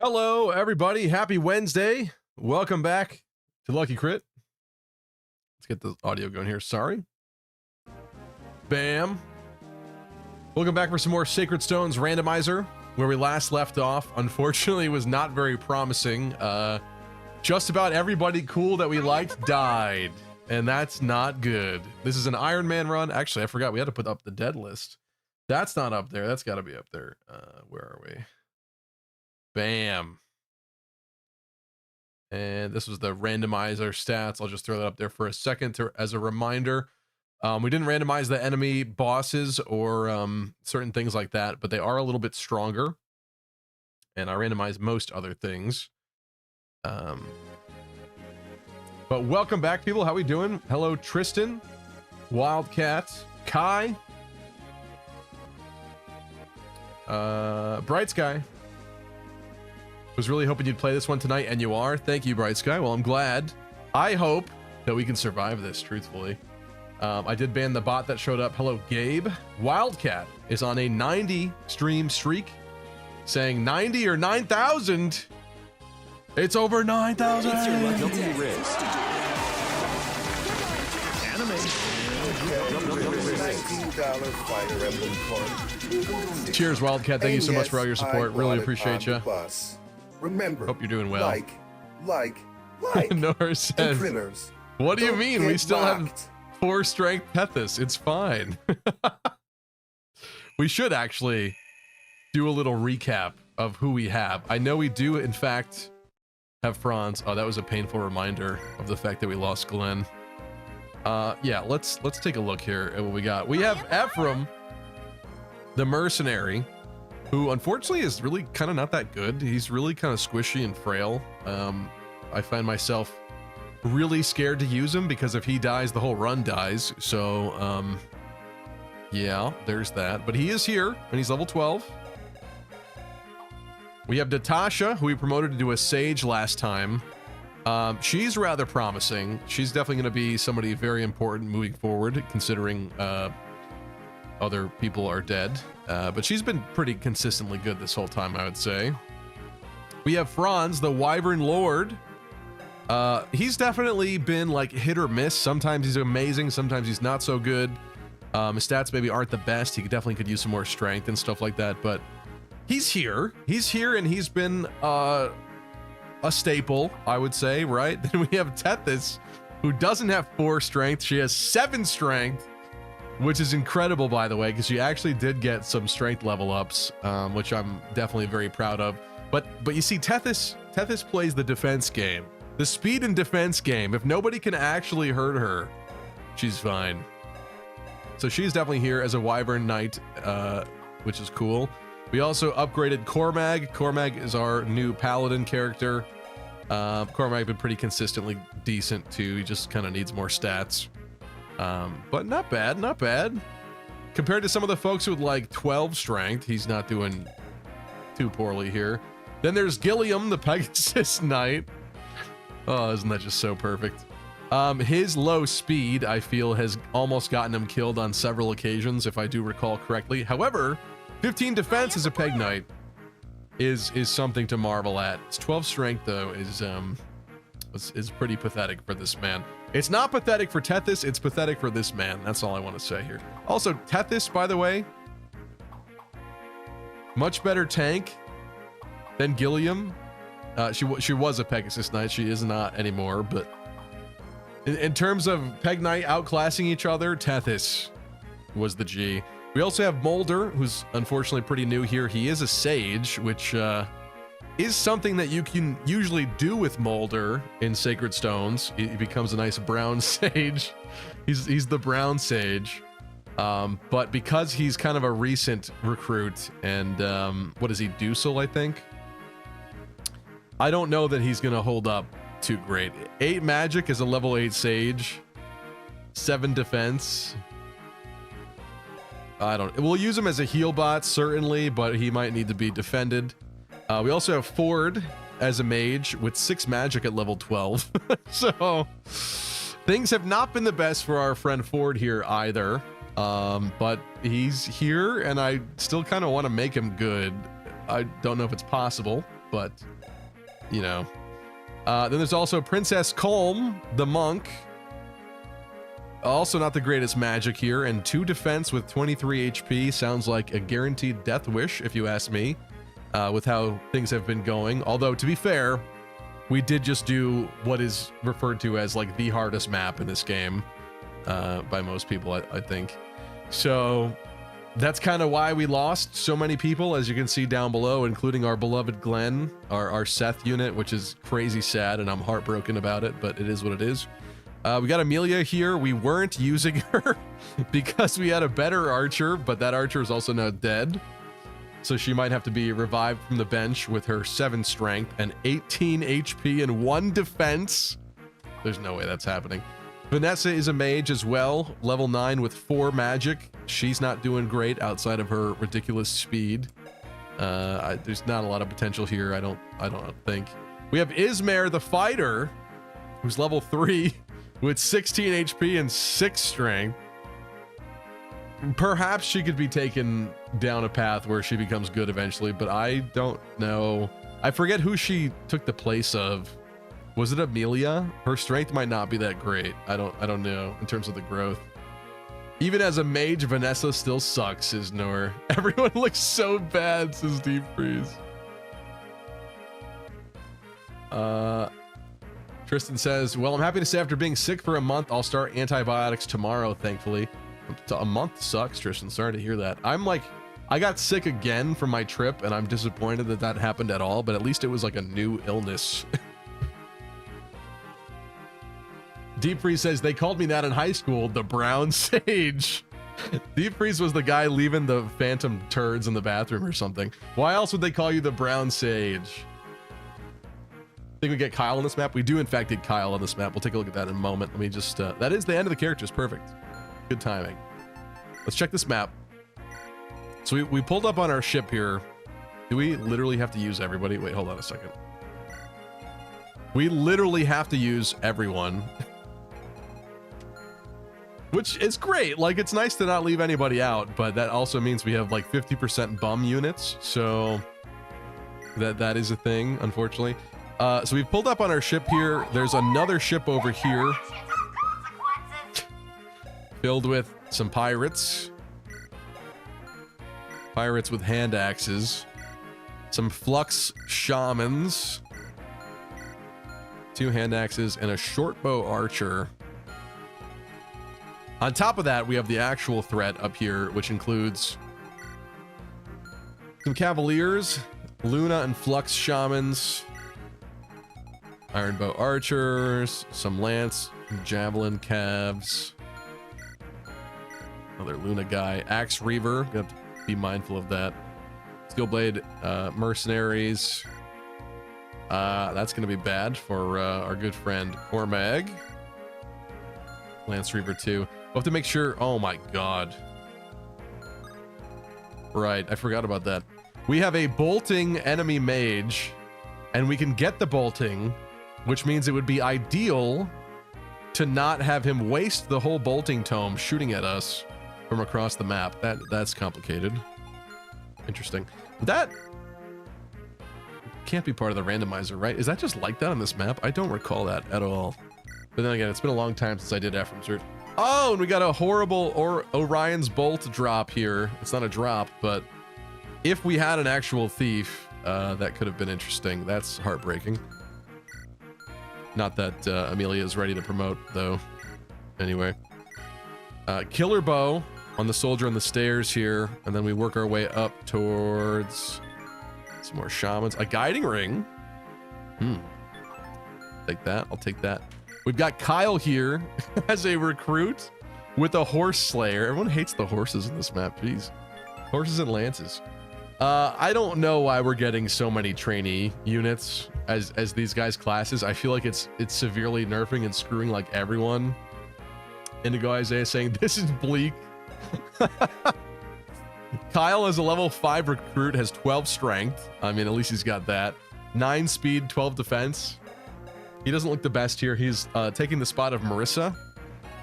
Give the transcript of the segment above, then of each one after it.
Hello, everybody. Happy Wednesday. Welcome back to Lucky Crit. Let's get the audio going here. Sorry. Bam. Welcome back for some more Sacred Stones Randomizer. Where we last left off, unfortunately, was not very promising. Just about everybody cool that we liked died. And that's not good. This is an Iron Man run. Actually, I forgot we had to put up the dead list. That's not up there. That's got to be up there. Where are we? Bam. And this was the randomizer stats. I'll just throw that up there for a second as a reminder. We didn't randomize the enemy bosses or certain things like that, but they are a little bit stronger. And I randomized most other things. But welcome back, people. How we doing? Hello, Tristan, Wildcat, Kai, Bright Sky. Was really hoping you'd play this one tonight, and you are. Thank you, Bright Sky. Well, I'm glad. I hope that we can survive this, truthfully. I did ban the bot that showed up. Hello, Gabe. Wildcat is on a 90 stream streak, saying 90 or 9,000. It's over 9,000. It's your lucky wrist. $19 Fire Emblem card. Cheers, Wildcat. Thank you so much for all your support. Really appreciate you. Remember, hope you're doing well. Like. Nor says, what do you mean? We still have 4 strength Tethys. It's fine. We should actually do a little recap of who we have. I know we do, in fact, have Franz. Oh, that was a painful reminder of the fact that we lost Glenn. Yeah, let's take a look here at what we got. We have Ephraim, the mercenary, who unfortunately is really kind of not that good. He's really kind of squishy and frail. I find myself really scared to use him because if he dies, the whole run dies. So, yeah, there's that. But he is here, and he's level 12. We have Natasha, who we promoted to a Sage last time. She's rather promising. She's definitely going to be somebody very important moving forward, considering other people are dead. But she's been pretty consistently good this whole time, I would say. We have Franz, the Wyvern Lord. He's definitely been like hit or miss. Sometimes he's amazing, sometimes he's not so good. His stats maybe aren't the best. He definitely could use some more strength and stuff like that, but he's here. He's here, and he's been a staple, I would say, right? Then we have Tethys, who doesn't have 4 strength. She has 7 strength, which is incredible, by the way, because she actually did get some strength level ups, which I'm definitely very proud of. But you see, Tethys plays the defense game, the speed and defense game. If nobody can actually hurt her, she's fine. So she's definitely here as a Wyvern Knight, which is cool. We also upgraded Cormag. Cormag is our new Paladin character. Cormag been pretty consistently decent too. He just kind of needs more stats. But not bad, not bad. Compared to some of the folks with like 12 strength, he's not doing too poorly here. Then there's Gilliam, the Pegasus Knight. Oh, isn't that just so perfect? His low speed, I feel, has almost gotten him killed on several occasions, if I do recall correctly. However, 15 defense as a Peg Knight is something to marvel at. His 12 strength, though, is pretty pathetic for this man. It's not pathetic for Tethys, it's pathetic for this man. That's all I want to say here. Also, Tethys, by the way, much better tank than Gilliam. She was a Pegasus Knight. She is not anymore, but in terms of Peg Knight outclassing each other, Tethys was the G. We also have Molder, who's unfortunately pretty new here. He is a Sage, which is something that you can usually do with Molder in Sacred Stones. He becomes a nice brown Sage. He's the brown Sage. But because he's kind of a recent recruit, and what is he, Dusel, I think? I don't know that he's going to hold up too great. 8 magic is a level 8 Sage. 7 defense. We'll use him as a heal bot, certainly, but he might need to be defended. We also have Ford as a mage with 6 magic at level 12. So things have not been the best for our friend Ford here either. But he's here, and I still kind of want to make him good. I don't know if it's possible. but you know. Then there's also Princess Colm, the monk. Also not the greatest magic here, and 2 defense with 23 HP. Sounds like a guaranteed death wish, if you ask me, with how things have been going. Although, to be fair, we did just do what is referred to as like the hardest map in this game by most people, I think. So that's kind of why we lost so many people, as you can see down below, including our beloved Glenn, our Seth unit, which is crazy sad, and I'm heartbroken about it, but it is what it is. We got Amelia here. We weren't using her because we had a better archer, but that archer is also now dead. So she might have to be revived from the bench with her 7 strength and 18 HP and 1 defense. There's no way that's happening. Vanessa is a mage as well, level 9 with 4 magic. She's not doing great outside of her ridiculous speed. There's not a lot of potential here, I don't think. We have Ismare the fighter, who's level 3 with 16 HP and 6 strength. Perhaps she could be taken down a path where she becomes good eventually, but I don't know. I forget who she took the place of. Was it Amelia? Her strength might not be that great. I don't know in terms of the growth. Even as a mage, Vanessa still sucks, says Noor. Everyone looks so bad, says Deep Freeze. Tristan says, well, I'm happy to say after being sick for a month, I'll start antibiotics tomorrow, thankfully. A month sucks, Tristan. Sorry to hear that. I got sick again from my trip, and I'm disappointed that that happened at all, but at least it was like a new illness. Deep Freeze says, they called me that in high school, the Brown Sage. Deep Freeze was the guy leaving the phantom turds in the bathroom or something. Why else would they call you the Brown Sage? Think we get Kyle on this map? We do in fact get Kyle on this map. We'll take a look at that in a moment. Let me just, that is the end of the characters. Perfect. Good timing. Let's check this map. So we pulled up on our ship here. Do we literally have to use everybody? Wait, hold on a second. We literally have to use everyone. Which is great. Like, it's nice to not leave anybody out, but that also means we have like 50% bum units. So that is a thing, unfortunately. So we pulled up on our ship here. There's another ship over here filled with some pirates. Pirates with hand axes. Some flux shamans. 2 hand axes and a short bow archer. On top of that, we have the actual threat up here, which includes some cavaliers, Luna and flux shamans, iron bow archers, some lance, javelin calves, another Luna guy, axe reaver, gonna have to be mindful of that. Steel blade mercenaries. That's gonna be bad for our good friend Cormag. Lance reaver too. We'll have to make sure. Oh my god. Right, I forgot about that. We have a bolting enemy mage, and we can get the bolting, which means it would be ideal to not have him waste the whole bolting tome shooting at us from across the map. That's complicated. Interesting. That can't be part of the randomizer, right? Is that just like that on this map? I don't recall that at all. But then again, it's been a long time since I did Ephraim's Root. Oh, and we got a horrible Orion's Bolt drop here. It's not a drop, but if we had an actual thief, that could have been interesting. That's heartbreaking. Not that Amelia is ready to promote, though. Anyway. Killer bow on the soldier on the stairs here, and then we work our way up towards some more shamans. A guiding ring. Take that. I'll take that. We've got Kyle here as a recruit with a horse slayer. Everyone hates the horses in this map. Jeez. Horses and lances. I don't know why we're getting so many trainee units as these guys' classes. I feel like it's severely nerfing and screwing like everyone. Indigo Isaiah saying, this is bleak. Kyle is a level 5 recruit, has 12 strength. I mean, at least he's got that. 9 speed, 12 defense. He doesn't look the best here. He's taking the spot of Marissa.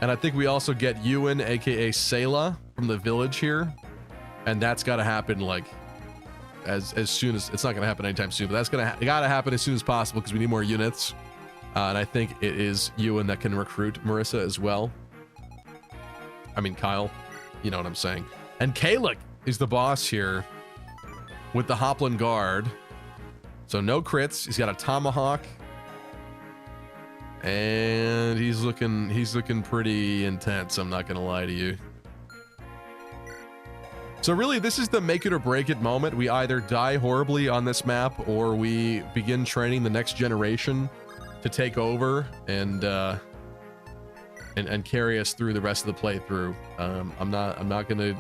And I think we also get Yune, aka Sayla, from the village here. And that's got to happen, like, as soon as, it's not going to happen anytime soon, but that's gotta happen as soon as possible because we need more units. And I think it is Yune that can recruit Marissa as well. I mean, Kyle, you know what I'm saying. And Kalik is the boss here with the Hoplin Guard. So no crits. He's got a tomahawk. And he's looking pretty intense, I'm not gonna lie to you. So really, this is the make it or break it moment. We either die horribly on this map or we begin training the next generation to take over and carry us through the rest of the playthrough. I'm not gonna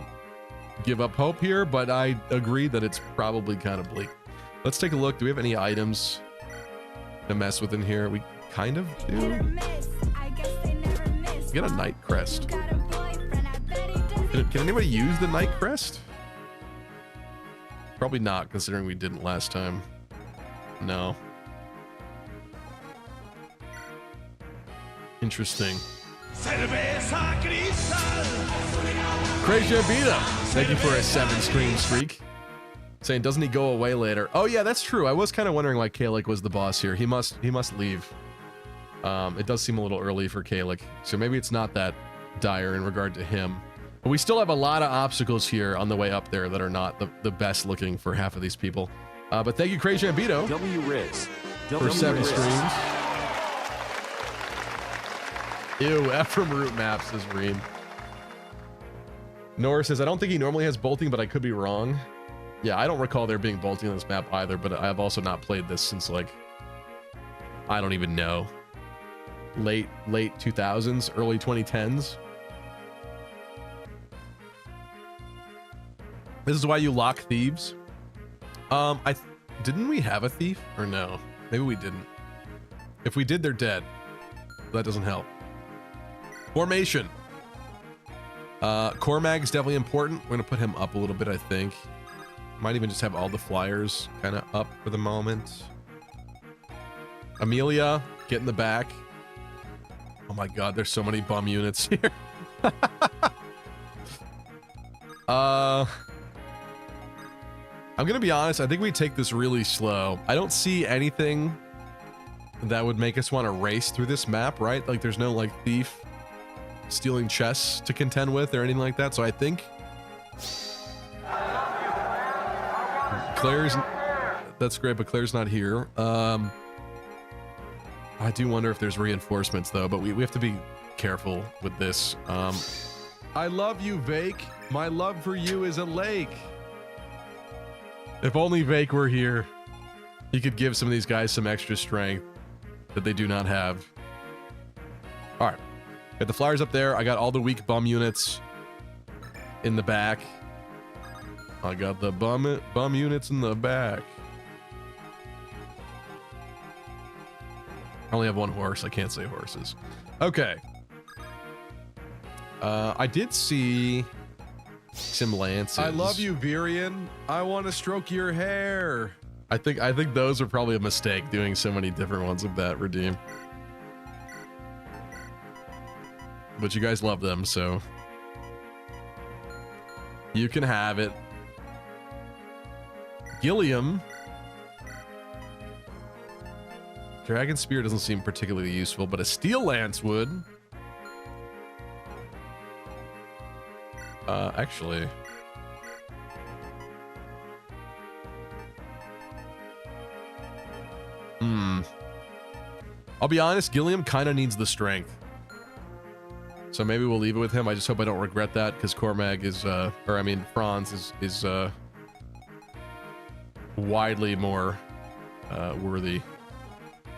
give up hope here, but I agree that it's probably kind of bleak. Let's take a look. Do we have any items to mess with in here? We kind of do. Get a night crest. Can anybody use the night crest? Probably not, considering we didn't last time. No. Interesting. Crazy Ambita, thank you for a 7-stream streak. Saying, doesn't he go away later? Oh yeah, that's true. I was kind of wondering why Kalik was the boss here. He must leave. It does seem a little early for Kalik, so maybe it's not that dire in regard to him. But we still have a lot of obstacles here on the way up there that are not the best looking for half of these people. But thank you, Crazy Ambito, for 7 streams. Ew, Ephraim route map, says Reen. Nora says, I don't think he normally has bolting, but I could be wrong. Yeah, I don't recall there being bolting on this map either, but I've also not played this since, like, I don't even know. Late 2000s, early 2010s. This is why you lock thieves. Didn't we have a thief or no? Maybe we didn't. If we did, they're dead. That doesn't help. Formation. Cormag's definitely important. We're gonna put him up a little bit, I think. Might even just have all the flyers kind of up for the moment. Amelia, get in the back. Oh my god, there's so many bum units here. I'm gonna be honest, I think we take this really slow. I don't see anything that would make us want to race through this map, right? Like there's no like thief stealing chests to contend with or anything like that. So I think Claire's, that's great, but Claire's not here. I do wonder if there's reinforcements though, but we have to be careful with this. I love you, Vake. My love for you is a lake. If only Vake were here, he could give some of these guys some extra strength that they do not have. All right, got the flyers up there. I got all the weak bum units in the back. I got the bum units in the back. I only have one horse. I can't say horses. Okay. I did see some lances. I love you, Virian. I want to stroke your hair. I think those are probably a mistake, doing so many different ones of that redeem. But you guys love them, so you can have it. Gilliam. Dragon Spear doesn't seem particularly useful, but a Steel Lance would. Actually. I'll be honest, Gilliam kind of needs the strength. So maybe we'll leave it with him. I just hope I don't regret that, because Cormag is, Franz is widely more worthy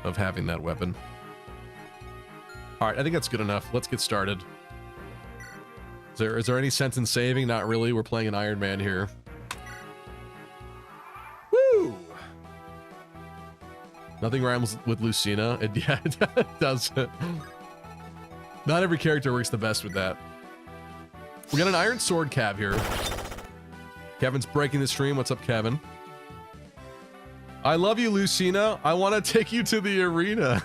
of having that weapon. All right, I think that's good enough. Let's get started. Is there any sense in saving? Not really. We're playing an Iron Man here. Woo! Nothing rhymes with Lucina. Yeah, it does. Not every character works the best with that. We got an Iron Sword Cav here. Kevin's breaking the stream. What's up, Kevin? I love you, Lucina. I want to take you to the arena.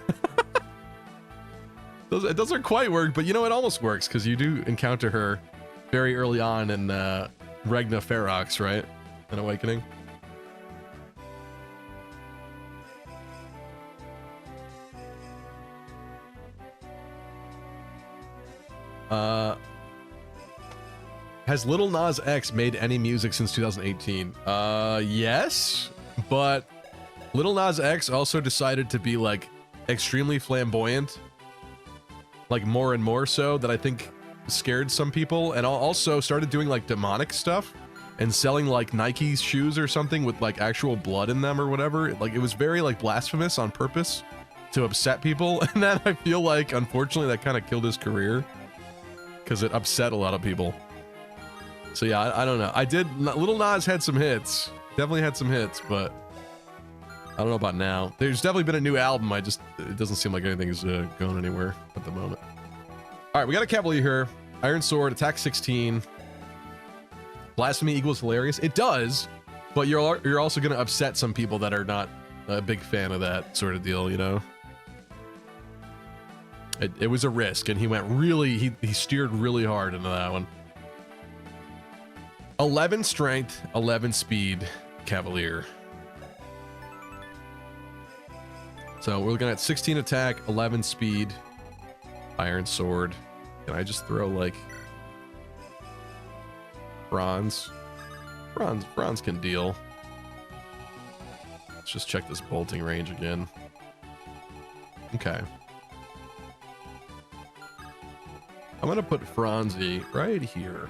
It doesn't quite work, but you know, it almost works, because you do encounter her very early on in Regna Ferox, right? In Awakening. Has Lil Nas X made any music since 2018? Yes, but Lil Nas X also decided to be like extremely flamboyant, like more and more so, that I think scared some people, and also started doing like demonic stuff and selling like Nike shoes or something with like actual blood in them or whatever. Like it was very like blasphemous on purpose to upset people, and then I feel like unfortunately that kind of killed his career because it upset a lot of people. So yeah, I don't know. Lil Nas had some hits, definitely had some hits, but I don't know about now. There's definitely been a new album. It doesn't seem like anything is going anywhere at the moment. All right, we got a Cavalier here. Iron Sword, attack 16. Blasphemy equals hilarious. It does, but you're also going to upset some people that are not a big fan of that sort of deal, you know? It was a risk, and he went really, he steered really hard into that one. 11 strength, 11 speed, Cavalier. So we're looking at 16 attack, 11 speed, Iron Sword. Can I just throw like bronze? Bronze can deal. Let's just check this bolting range again. Okay. I'm gonna put Franzi right here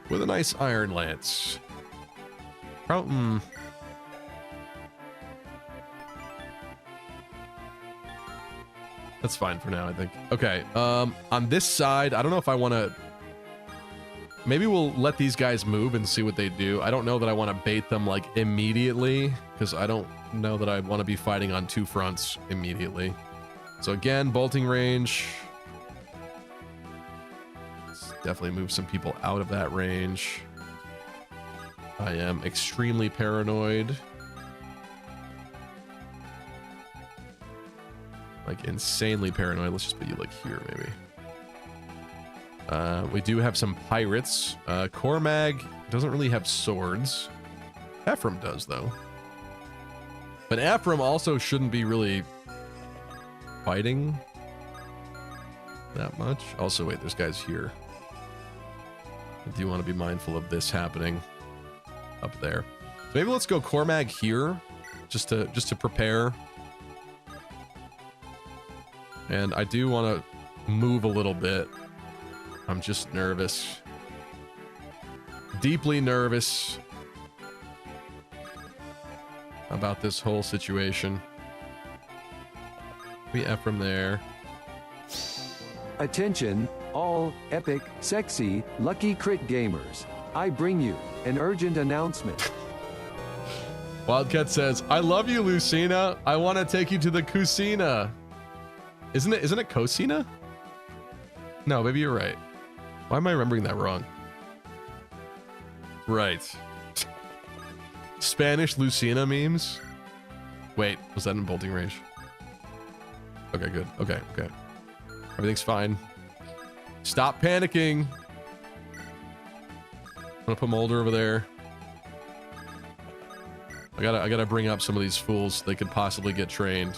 with a nice Iron Lance. That's fine for now, I think. Okay, on this side, I don't know if I want to... Maybe we'll let these guys move and see what they do. I don't know that I want to bait them, like, immediately, because I don't know that I want to be fighting on two fronts immediately. So again, bolting range. Let's definitely move some people out of that range. I am extremely paranoid. Like insanely paranoid. Let's just put you like here, maybe. We do have some pirates. Cormag doesn't really have swords. Ephraim does, though. But Ephraim also shouldn't be really fighting that much. Also, wait, there's guys here. I do want to be mindful of this happening up there. So maybe let's go Cormag here, just to prepare. And I do want to move a little bit. I'm just nervous. Deeply nervous about this whole situation. We Ephraim there. Attention, all epic, sexy, lucky crit gamers. I bring you an urgent announcement. Wildcat says, I love you, Lucina. I want to take you to the Cucina. Isn't it Cocina? No, maybe you're right. Why am I remembering that wrong? Right. Spanish Lucina memes? Wait, was that in bolting range? Okay, good. Okay. Everything's fine. Stop panicking. I'm gonna put Molder over there. I gotta bring up some of these fools so they could possibly get trained.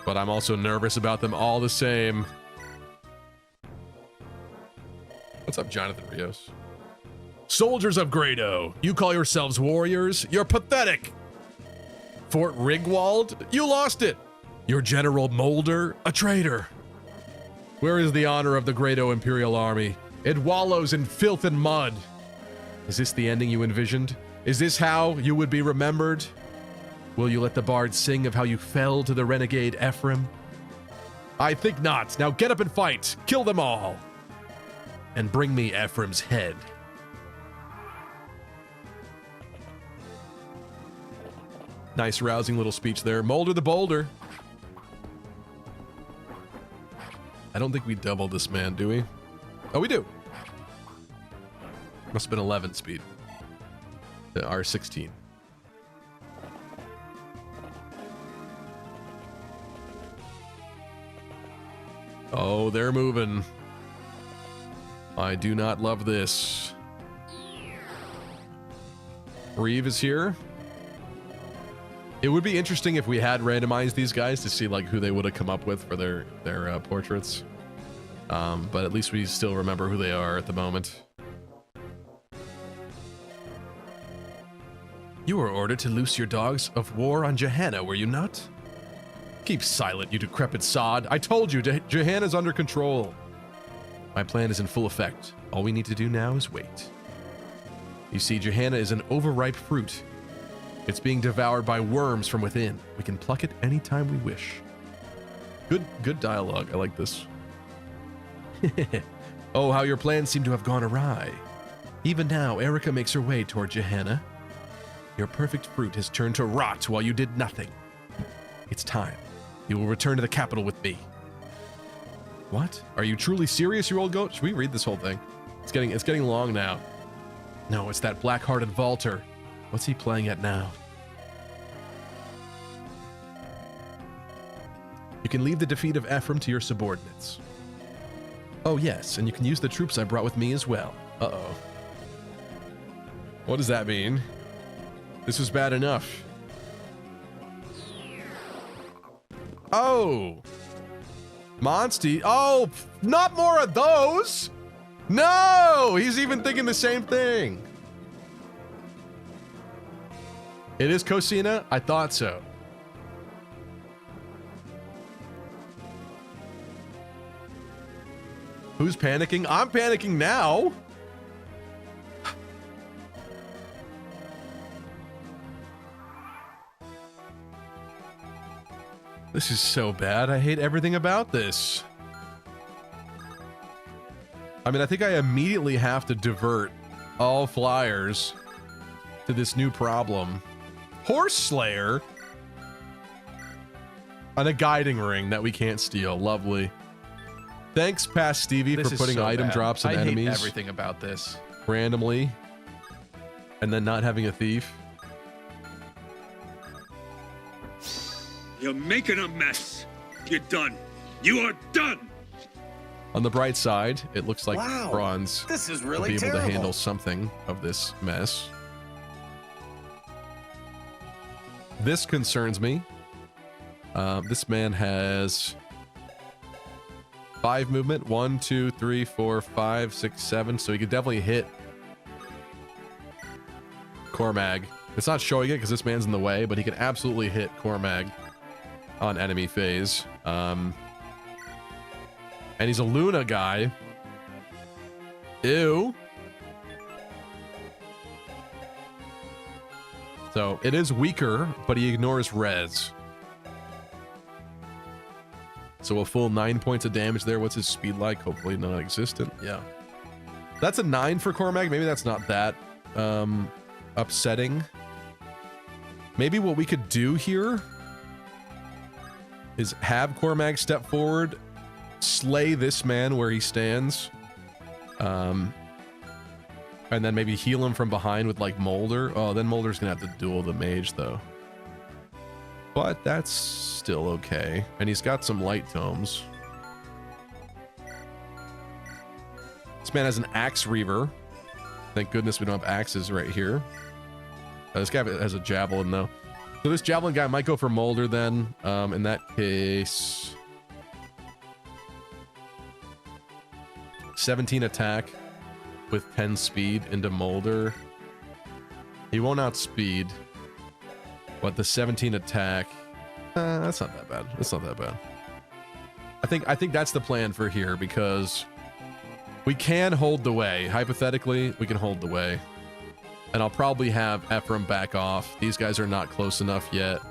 But I'm also nervous about them all the same. What's up, Jonathan Rios? Soldiers of Grado, you call yourselves warriors? You're pathetic. Fort Rigwald, you lost it. Your General Molder, a traitor. Where is the honor of the Grado Imperial Army? It wallows in filth and mud. Is this the ending you envisioned? Is this how you would be remembered? Will you let the bard sing of how you fell to the renegade Ephraim? I think not. Now get up and fight. Kill them all. And bring me Ephraim's head. Nice rousing little speech there. Molder the Boulder. I don't think we doubled this man, do we? Oh, we do. Must have been 11 speed. The R16. Oh, they're moving. I do not love this. Reeve is here. It would be interesting if we had randomized these guys to see like who they would have come up with for their portraits. But at least we still remember who they are at the moment. You were ordered to loose your dogs of war on Johanna, were you not? Keep silent, you decrepit sod. I told you, Johanna's under control. My plan is in full effect. All we need to do now is wait. You see, Johanna is an overripe fruit. It's being devoured by worms from within. We can pluck it anytime we wish. Good dialogue. I like this. Oh, how your plans seem to have gone awry. Even now, Erica makes her way toward Johanna. Your perfect fruit has turned to rot while you did nothing. It's time. You will return to the capital with me. What? Are you truly serious, you old goat? Should we read this whole thing? It's getting long now. No, it's that black-hearted vaulter. What's he playing at now? You can leave the defeat of Ephraim to your subordinates. Oh yes, and you can use the troops I brought with me as well. Uh-oh. What does that mean? This was bad enough. Oh! Monsty. Oh, not more of those! No! He's even thinking the same thing. It is Cosina? I thought so. Who's panicking? I'm panicking now. This is so bad. I hate everything about this. I mean, I think I immediately have to divert all flyers to this new problem. Horse Slayer? And a guiding ring that we can't steal. Lovely. Thanks, Past Stevie, for putting item drops on enemies. I hate everything about this. Randomly. And then not having a thief. You're making a mess. You're done. You are done. On the bright side, it looks like Wow, Bronze this is will really be able terrible. to handle something of this mess. This concerns me. This man has 5 movement. 1, 2, 3, 4, 5, 6, 7. So he could definitely hit Cormag. It's not showing it because this man's in the way, but he can absolutely hit Cormag on enemy phase. And he's a Luna guy. Ew. So it is weaker, but he ignores res. So a full 9 points of damage there. What's his speed like? Hopefully non-existent. Yeah. That's a 9 for Cormag. Maybe that's not that upsetting. Maybe what we could do here is have Cormag step forward, slay this man where he stands, and then maybe heal him from behind with like Molder. Oh, then Molder's gonna have to duel the mage though. But that's still okay. And he's got some light tomes. This man has an axe reaver. Thank goodness we don't have axes right here. This guy has a javelin though. So this javelin guy might go for Molder then. In that case, 17 attack with 10 speed into Molder. He won't outspeed, but the 17 attack, that's not that bad. It's not that bad. I think that's the plan for here because we can hold the way. Hypothetically, we can hold the way. And I'll probably have Ephraim back off. These guys are not close enough yet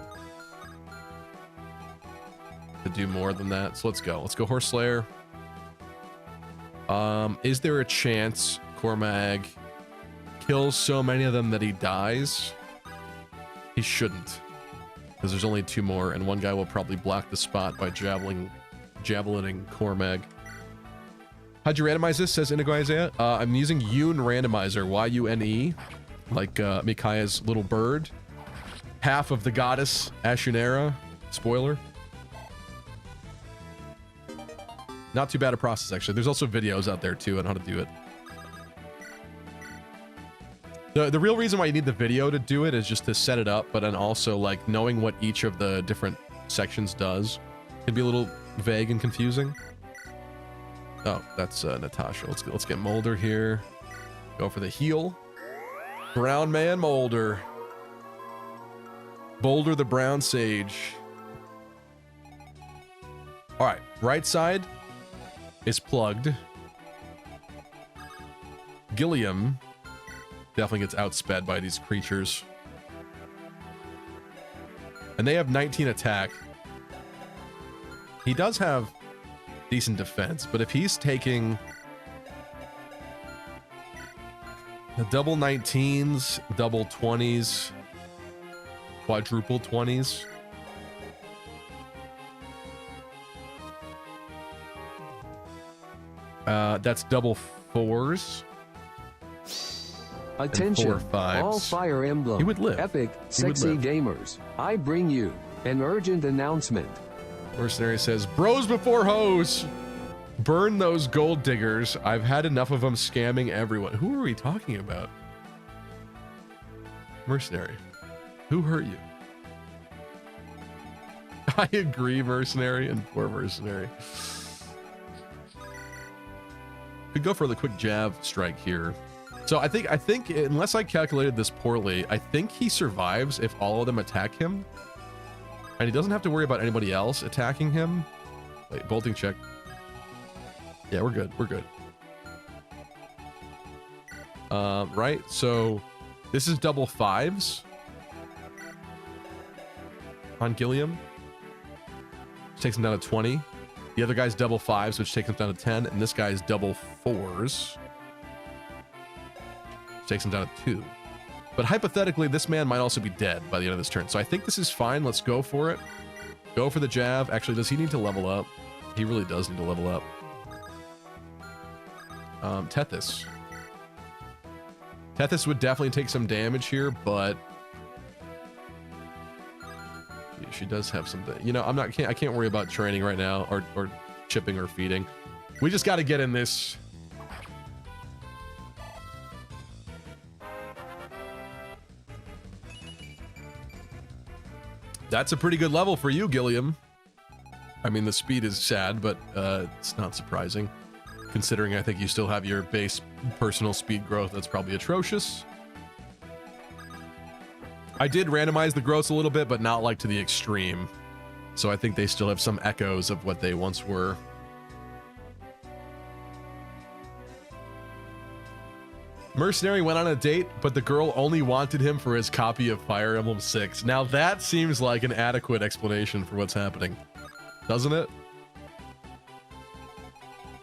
to do more than that. So let's go. Let's go Horse Slayer. Is there a chance Cormag kills so many of them that he dies? He shouldn't. Because there's only 2 more, and one guy will probably block the spot by javelining Cormag. How'd you randomize this, says Inigo Isaiah? I'm using Yune randomizer, Y-U-N-E. Like Mikaya's little bird. Half of the goddess Ashunera. Spoiler. Not too bad a process, actually. There's also videos out there, too, on how to do it. The real reason why you need the video to do it is just to set it up, but then also like knowing what each of the different sections does can be a little vague and confusing. Oh, that's Natasha. Let's get Molder here. Go for the heal. Brown man Molder. Boulder the Brown Sage. All right, right side is plugged. Gilliam definitely gets outsped by these creatures. And they have 19 attack. He does have decent defense, but if he's taking the double 19s, double 20s, quadruple 20s, that's double 4s. Attention, all Fire Emblem, he would live. epic, sexy gamers. I bring you an urgent announcement. Mercenary says, bros before hoes. Burn those gold diggers. I've had enough of them scamming everyone. Who are we talking about? Mercenary. Who hurt you? I agree, Mercenary, and poor Mercenary. Could go for the quick jab strike here. So I think unless I calculated this poorly, I think he survives if all of them attack him. And he doesn't have to worry about anybody else attacking him. Wait, bolting check. Yeah, we're good. We're good. Right, so this is double 5s on Gilliam, which takes him down to 20. The other guy's double 5s, which takes him down to 10, and this guy's double 4s, which takes him down to 2. But hypothetically, this man might also be dead by the end of this turn. So I think this is fine. Let's go for it. Go for the jab. Actually, does he need to level up? He really does need to level up. Tethys. Tethys would definitely take some damage here, but she does have some. You know, I can't worry about training right now, or chipping or feeding. We just got to get in this. That's a pretty good level for you, Gilliam. I mean, the speed is sad, but it's not surprising. Considering I think you still have your base personal speed growth, that's probably atrocious. I did randomize the growths a little bit, but not like to the extreme. So I think they still have some echoes of what they once were. Mercenary went on a date, but the girl only wanted him for his copy of Fire Emblem 6. Now that seems like an adequate explanation for what's happening, doesn't it?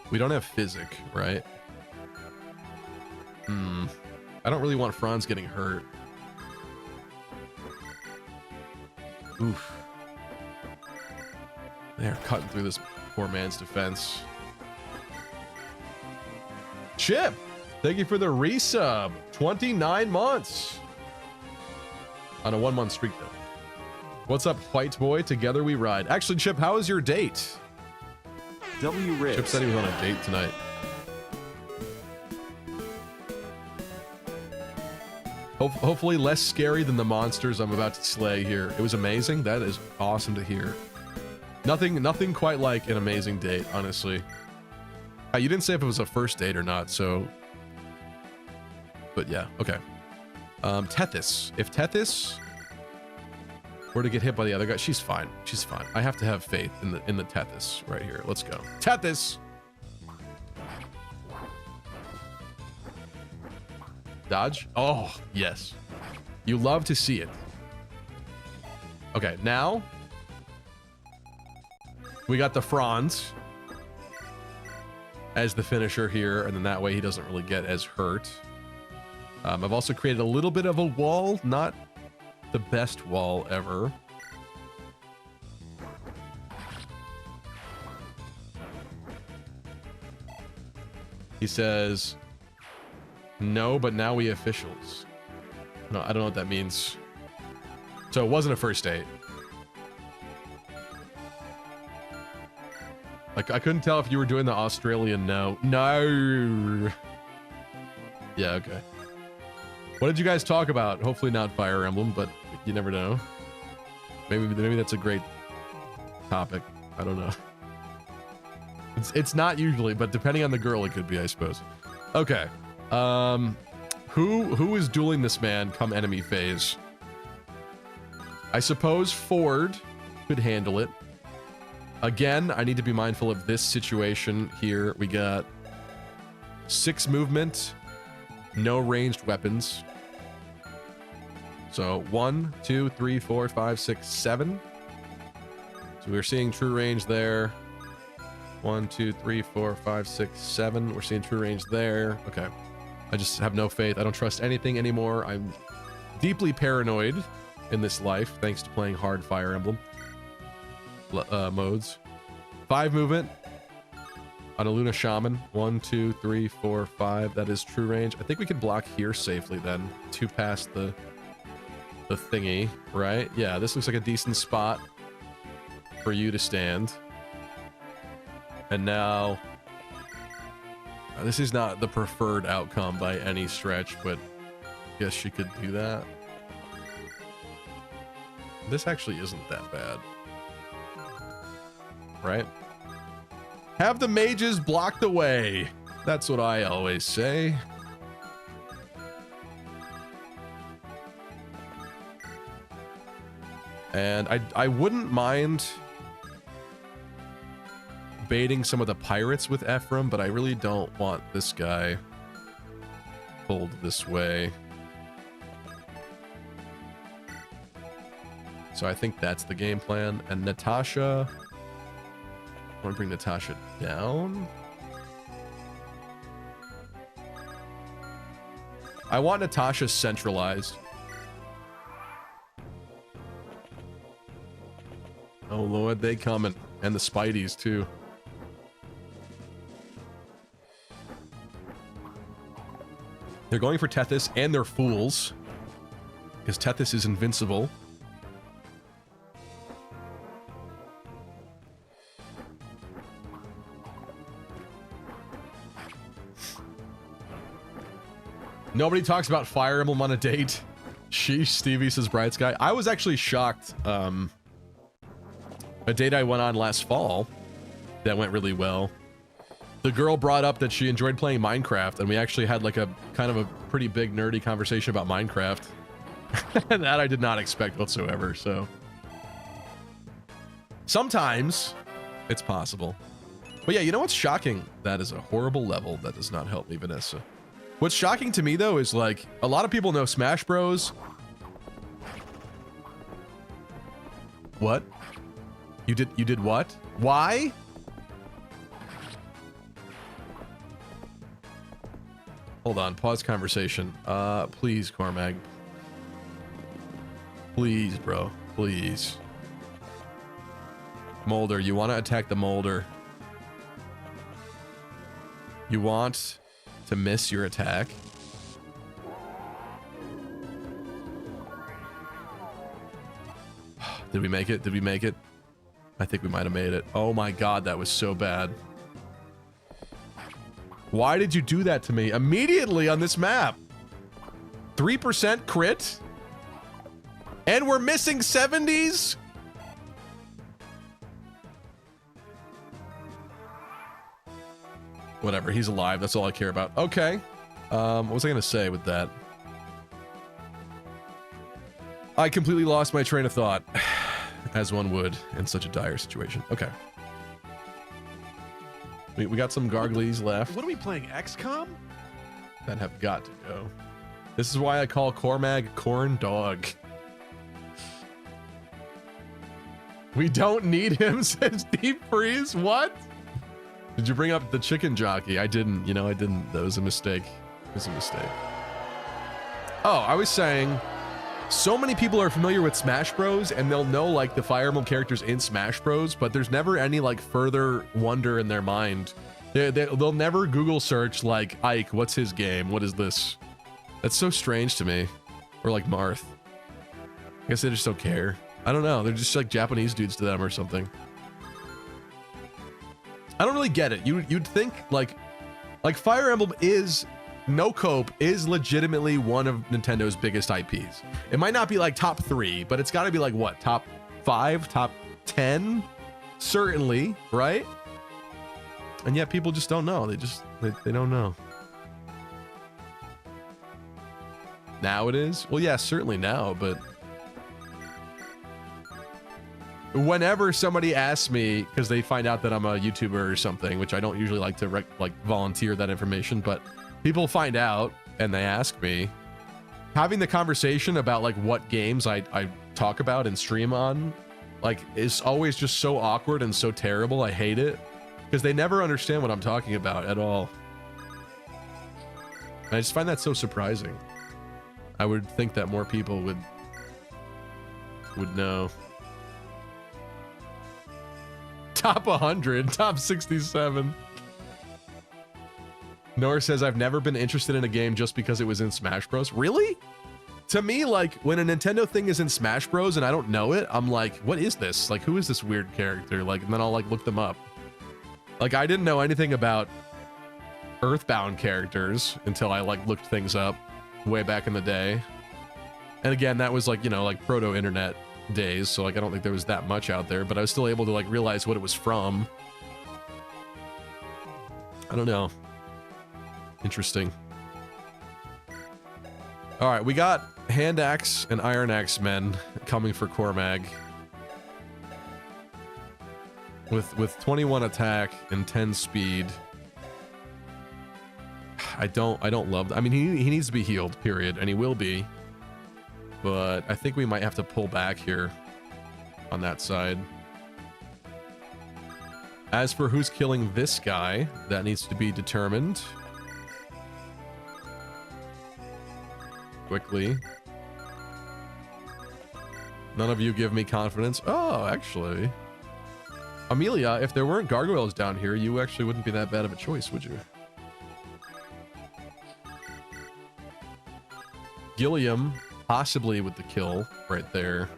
We don't have Physic, right? I don't really want Franz getting hurt. Oof. They're cutting through this poor man's defense. Chip! Thank you for the resub. 29 months. On a 1-month streak, though. What's up, White Boy? Together we ride. Actually, Chip, how was your date? Chip said he was on a date tonight. Hopefully less scary than the monsters I'm about to slay here. It was amazing. That is awesome to hear. Nothing quite like an amazing date, honestly. You didn't say if it was a first date or not, so... But yeah, okay. Tethys. If Tethys were to get hit by the other guy, she's fine. She's fine. I have to have faith in the Tethys right here. Let's go. Tethys! Dodge? Oh, yes. You love to see it. Okay, now we got the Franz as the finisher here, and then that way he doesn't really get as hurt. I've also created a little bit of a wall, not the best wall ever. He says, no, but now we officials. No, I don't know what that means. So it wasn't a first date. Like, I couldn't tell if you were doing the Australian no. No. Yeah, okay. What did you guys talk about? Hopefully not Fire Emblem, but you never know. Maybe that's a great topic. I don't know. It's not usually, but depending on the girl, it could be, I suppose. Okay. Who is dueling this man come enemy phase? I suppose Ford could handle it. Again, I need to be mindful of this situation here. We got 6 movement, no ranged weapons. So 1, 2, 3, 4, 5, 6, 7. So we're seeing true range there. 1, 2, 3, 4, 5, 6, 7. We're seeing true range there. Okay. I just have no faith. I don't trust anything anymore. I'm deeply paranoid in this life, thanks to playing hard Fire Emblem modes. 5 movement on a Luna Shaman. 1, 2, 3, 4, 5. That is true range. I think we can block here safely then. 2 past the thingy, right? Yeah, this looks like a decent spot for you to stand. And now, this is not the preferred outcome by any stretch, but I guess she could do that. This actually isn't that bad. Right? Have the mages block the way. That's what I always say. And I wouldn't mind baiting some of the pirates with Ephraim, but I really don't want this guy pulled this way. So I think that's the game plan. And Natasha, I want to bring Natasha down. I want Natasha centralized. Oh Lord, they coming. And the Spideys too. They're going for Tethys, and they're fools. Because Tethys is invincible. Nobody talks about Fire Emblem on a date. Sheesh, Stevie says Bright Sky. I was actually shocked. A date I went on last fall that went really well. The girl brought up that she enjoyed playing Minecraft, and we actually had like a kind of a pretty big nerdy conversation about Minecraft. That I did not expect whatsoever, so. Sometimes it's possible. But yeah, you know what's shocking? That is a horrible level. That does not help me, Vanessa. What's shocking to me though is like a lot of people know Smash Bros. What? You did what? Why? Hold on, pause conversation. Please, Cormag. Please, bro. Please. Molder, you want to attack the Molder. You want to miss your attack. Did we make it? Did we make it? I think we might have made it. Oh my god, that was so bad. Why did you do that to me immediately on this map? 3% crit? And we're missing 70s? Whatever, he's alive. That's all I care about. Okay. What was I going to say with that? I completely lost my train of thought. As one would in such a dire situation. Okay. We got some garglies left. What are we playing, XCOM? That have got to go. This is why I call Cormag Corn Dog. We don't need him, says Deep Freeze. What? Did you bring up the chicken jockey? I didn't. You know, I didn't. That was a mistake. It was a mistake. Oh, I was saying, so many people are familiar with Smash Bros. And they'll know like the Fire Emblem characters in Smash Bros. But there's never any like further wonder in their mind. They'll never Google search like Ike. What's his game? What is this? That's so strange to me. Or like Marth. I guess they just don't care. I don't know. They're just like Japanese dudes to them or something. I don't really get it. You'd think like Fire Emblem is No Cope is legitimately one of Nintendo's biggest IPs. It might not be like top 3, but it's got to be like what, top 5, top 10? Certainly, right? And yet people just don't know. They don't know. Now it is? Well, yeah, certainly now, but whenever somebody asks me, because they find out that I'm a YouTuber or something, which I don't usually like to volunteer that information, but people find out and they ask me, having the conversation about like what games I talk about and stream on, like, is always just so awkward and so terrible. I hate it because they never understand what I'm talking about at all. And I just find that so surprising. I would think that more people would know. Top 100, top 67. Nora says, I've never been interested in a game just because it was in Smash Bros. Really? To me, like, when a Nintendo thing is in Smash Bros. And I don't know it, I'm like, what is this? Like, who is this weird character? Like, and then I'll like look them up. Like, I didn't know anything about Earthbound characters until I like looked things up way back in the day. And again, that was like, you know, like proto-internet days, so like I don't think there was that much out there, but I was still able to like realize what it was from. I don't know. Interesting. All right, we got Hand Axe and Iron Axe men coming for Cormag with 21 attack and 10 speed. I don't love that. I mean, he needs to be healed, period, and he will be. But I think we might have to pull back here on that side. As for who's killing this guy, that needs to be determined quickly. None of you give me confidence. Oh, actually, Amelia, if there weren't gargoyles down here, you actually wouldn't be that bad of a choice, would you? Gilliam, possibly with the kill right there.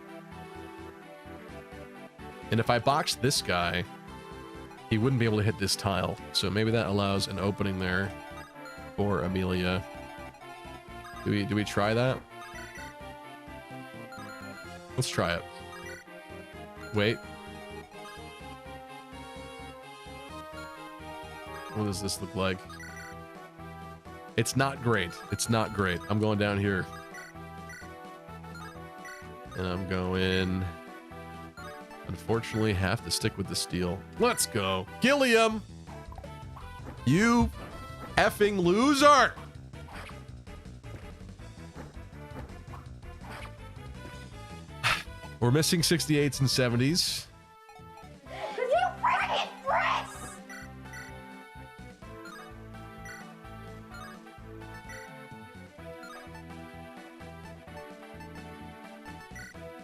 And if I box this guy, he wouldn't be able to hit this tile. So maybe that allows an opening there for Amelia. Do we try that? Let's try it. Wait. What does this look like? It's not great. It's not great. I'm going down here. And I'm going... Unfortunately, have to stick with the steel. Let's go. Gilliam! You effing loser! We're missing 68s and 70s.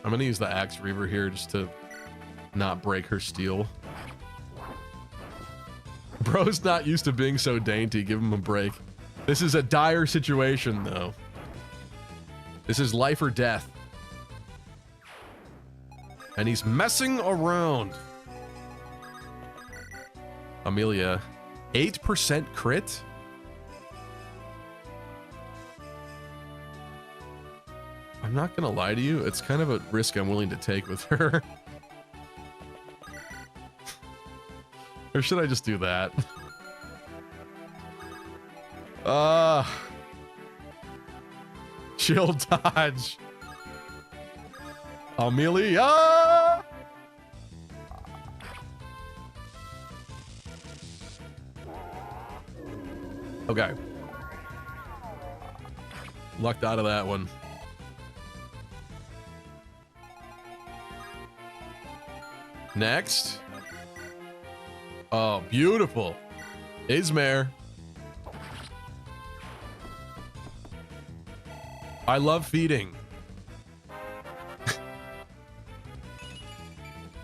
I'm gonna use the Axe Reaver here just to not break her steel. Bro's not used to being so dainty. Give him a break. This is a dire situation, though. This is life or death. And he's messing around. Amelia, 8% crit? I'm not gonna lie to you, it's kind of a risk I'm willing to take with her. Or should I just do that? Shield dodge. Amelia! Okay. Lucked out of that one. Next. Oh, beautiful. Ismare. I love feeding.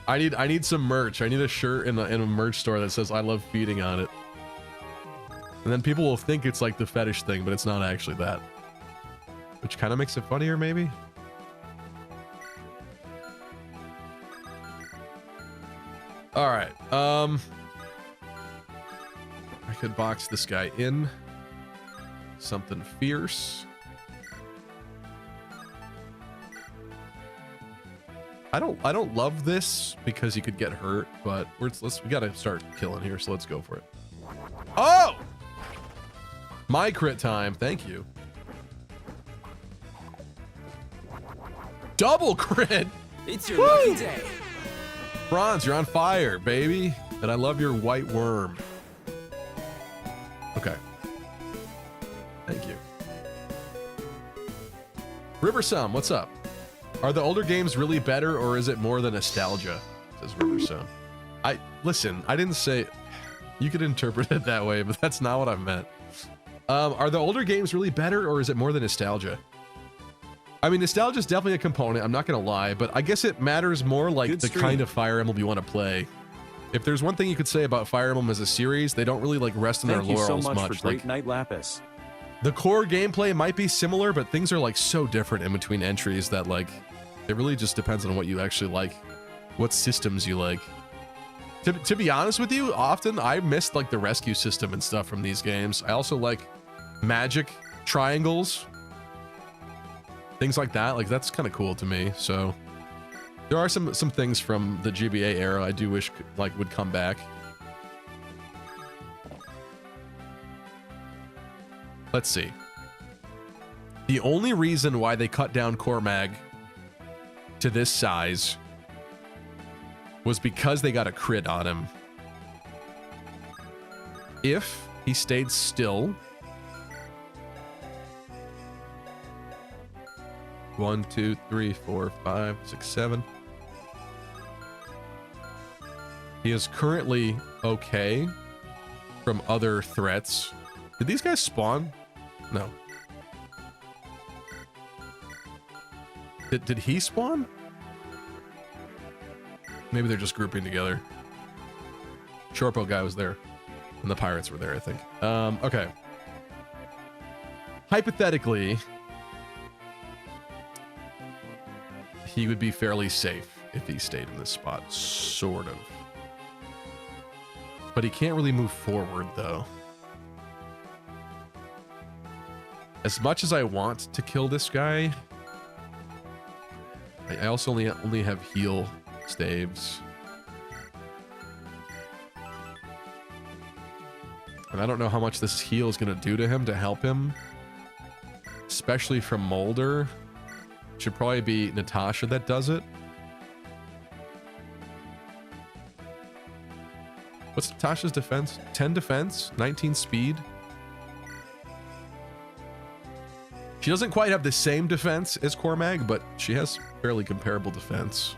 I need some merch. I need a shirt in a merch store that says I love feeding on it. And then people will think it's like the fetish thing, but it's not actually that. Which kind of makes it funnier, maybe? All right. I could box this guy in. something fierce. I don't love this because you could get hurt, but we gotta start killing here, so let's go for it. Oh! My crit time, thank you. Double crit! It's your lucky day. Bronze, you're on fire, baby. And I love your white worm. Okay. Thank you. Riversum, what's up? Are the older games really better, or is it more the nostalgia? Says Riversum. Listen, I didn't say... You could interpret it that way, but that's not what I meant. Are the older games really better, or is it more the nostalgia? I mean, nostalgia is definitely a component, I'm not gonna lie, but I guess it matters more like the kind of Fire Emblem you want to play. If there's one thing you could say about Fire Emblem as a series, they don't really like rest in their laurels much. Thank you so much for Great Night Lapis. The core gameplay might be similar, but things are like so different in between entries that like it really just depends on what you actually like, what systems you like. To be honest with you, often I missed like the rescue system and stuff from these games. I also like magic triangles, things like that. Like that's kind of cool to me. So there are some things from the GBA era I do wish like would come back. Let's see. The only reason why they cut down Cormag to this size was because they got a crit on him. If he stayed still... 1, 2, 3, 4, 5, 6, 7. He is currently okay from other threats. Did these guys spawn? No. Did he spawn? Maybe they're just grouping together. Shortbow guy was there. And the pirates were there, I think. Okay. Hypothetically, he would be fairly safe if he stayed in this spot, sort of. But he can't really move forward, though. As much as I want to kill this guy, I also only have heal staves. And I don't know how much this heal is going to do to him to help him. Especially from Molder. Should probably be Natasha that does it. What's Natasha's defense? 10 defense, 19 speed. She doesn't quite have the same defense as Cormag, but she has fairly comparable defense.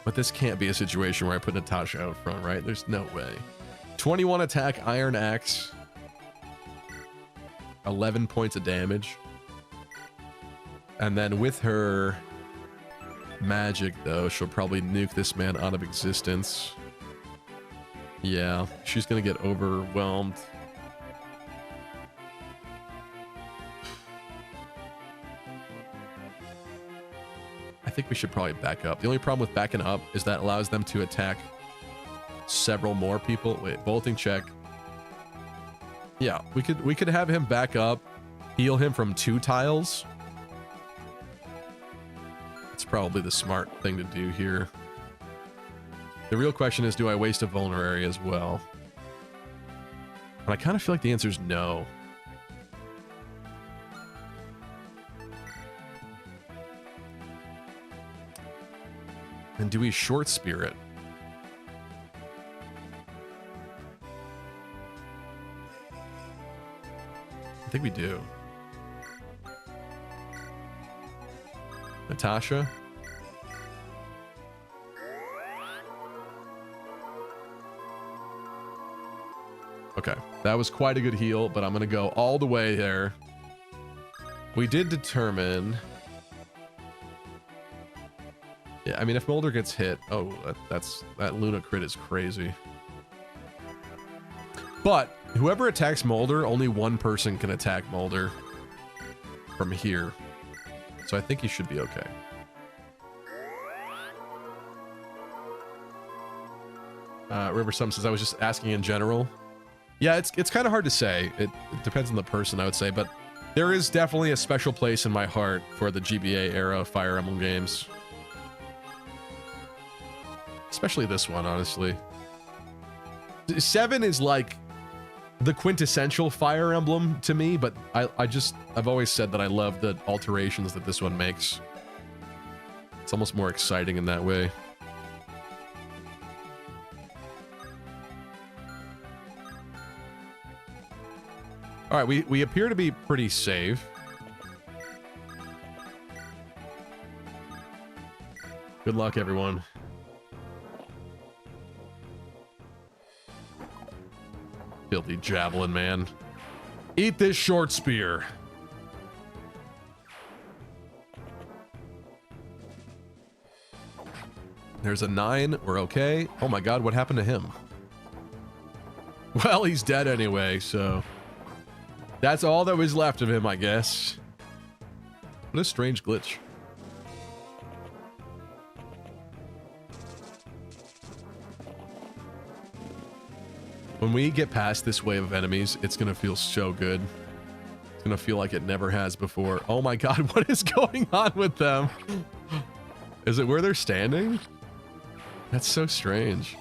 But this can't be a situation where I put Natasha out front, right? There's no way. 21 attack, Iron Axe. 11 points of damage. And then with her magic, though, she'll probably nuke this man out of existence. Yeah, she's gonna get overwhelmed. I think we should probably back up. The only problem with backing up is that allows them to attack several more people. Wait, bolting check. Yeah, we could have him back up, heal him from 2 tiles. It's probably the smart thing to do here. The real question is, do I waste a vulnerary as well? And I kind of feel like the answer is no. And do we short spirit? I think we do. Natasha? Okay, that was quite a good heal, but I'm gonna go all the way there. We did determine... Yeah, I mean, if Molder gets hit... Oh, that Luna crit is crazy. But, whoever attacks Molder, only one person can attack Molder from here. So I think he should be okay. Riversum says, I was just asking in general. Yeah, it's kind of hard to say. It depends on the person, I would say, but there is definitely a special place in my heart for the GBA era Fire Emblem games. Especially this one, honestly. 7 is like the quintessential Fire Emblem to me, but I've always said that I love the alterations that this one makes. It's almost more exciting in that way. All right, we appear to be pretty safe. Good luck, everyone. Filthy javelin, man. Eat this short spear. There's a 9. We're okay. Oh my god, what happened to him? Well, he's dead anyway, so... that's all that was left of him, I guess. What a strange glitch. When we get past this wave of enemies, it's gonna feel so good. It's gonna feel like it never has before. Oh my god, what is going on with them? Is it where they're standing? That's so strange.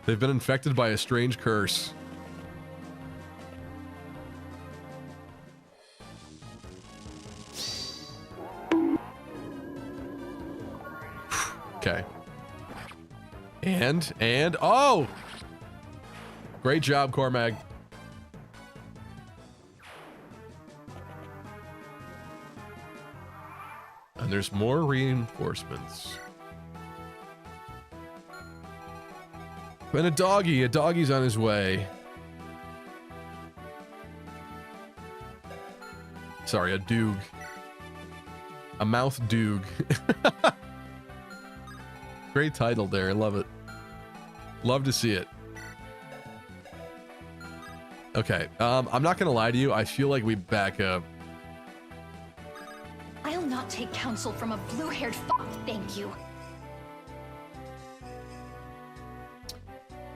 They've been infected by a strange curse. Okay. And, oh! Great job, Cormag. And there's more reinforcements. And a doggy's on his way. Sorry, a doog. A mouth doog. Great title there, I love it. Love to see it. Okay, I'm not gonna lie to you, I feel like we back up. I'll not take counsel from a blue-haired fuck, thank you.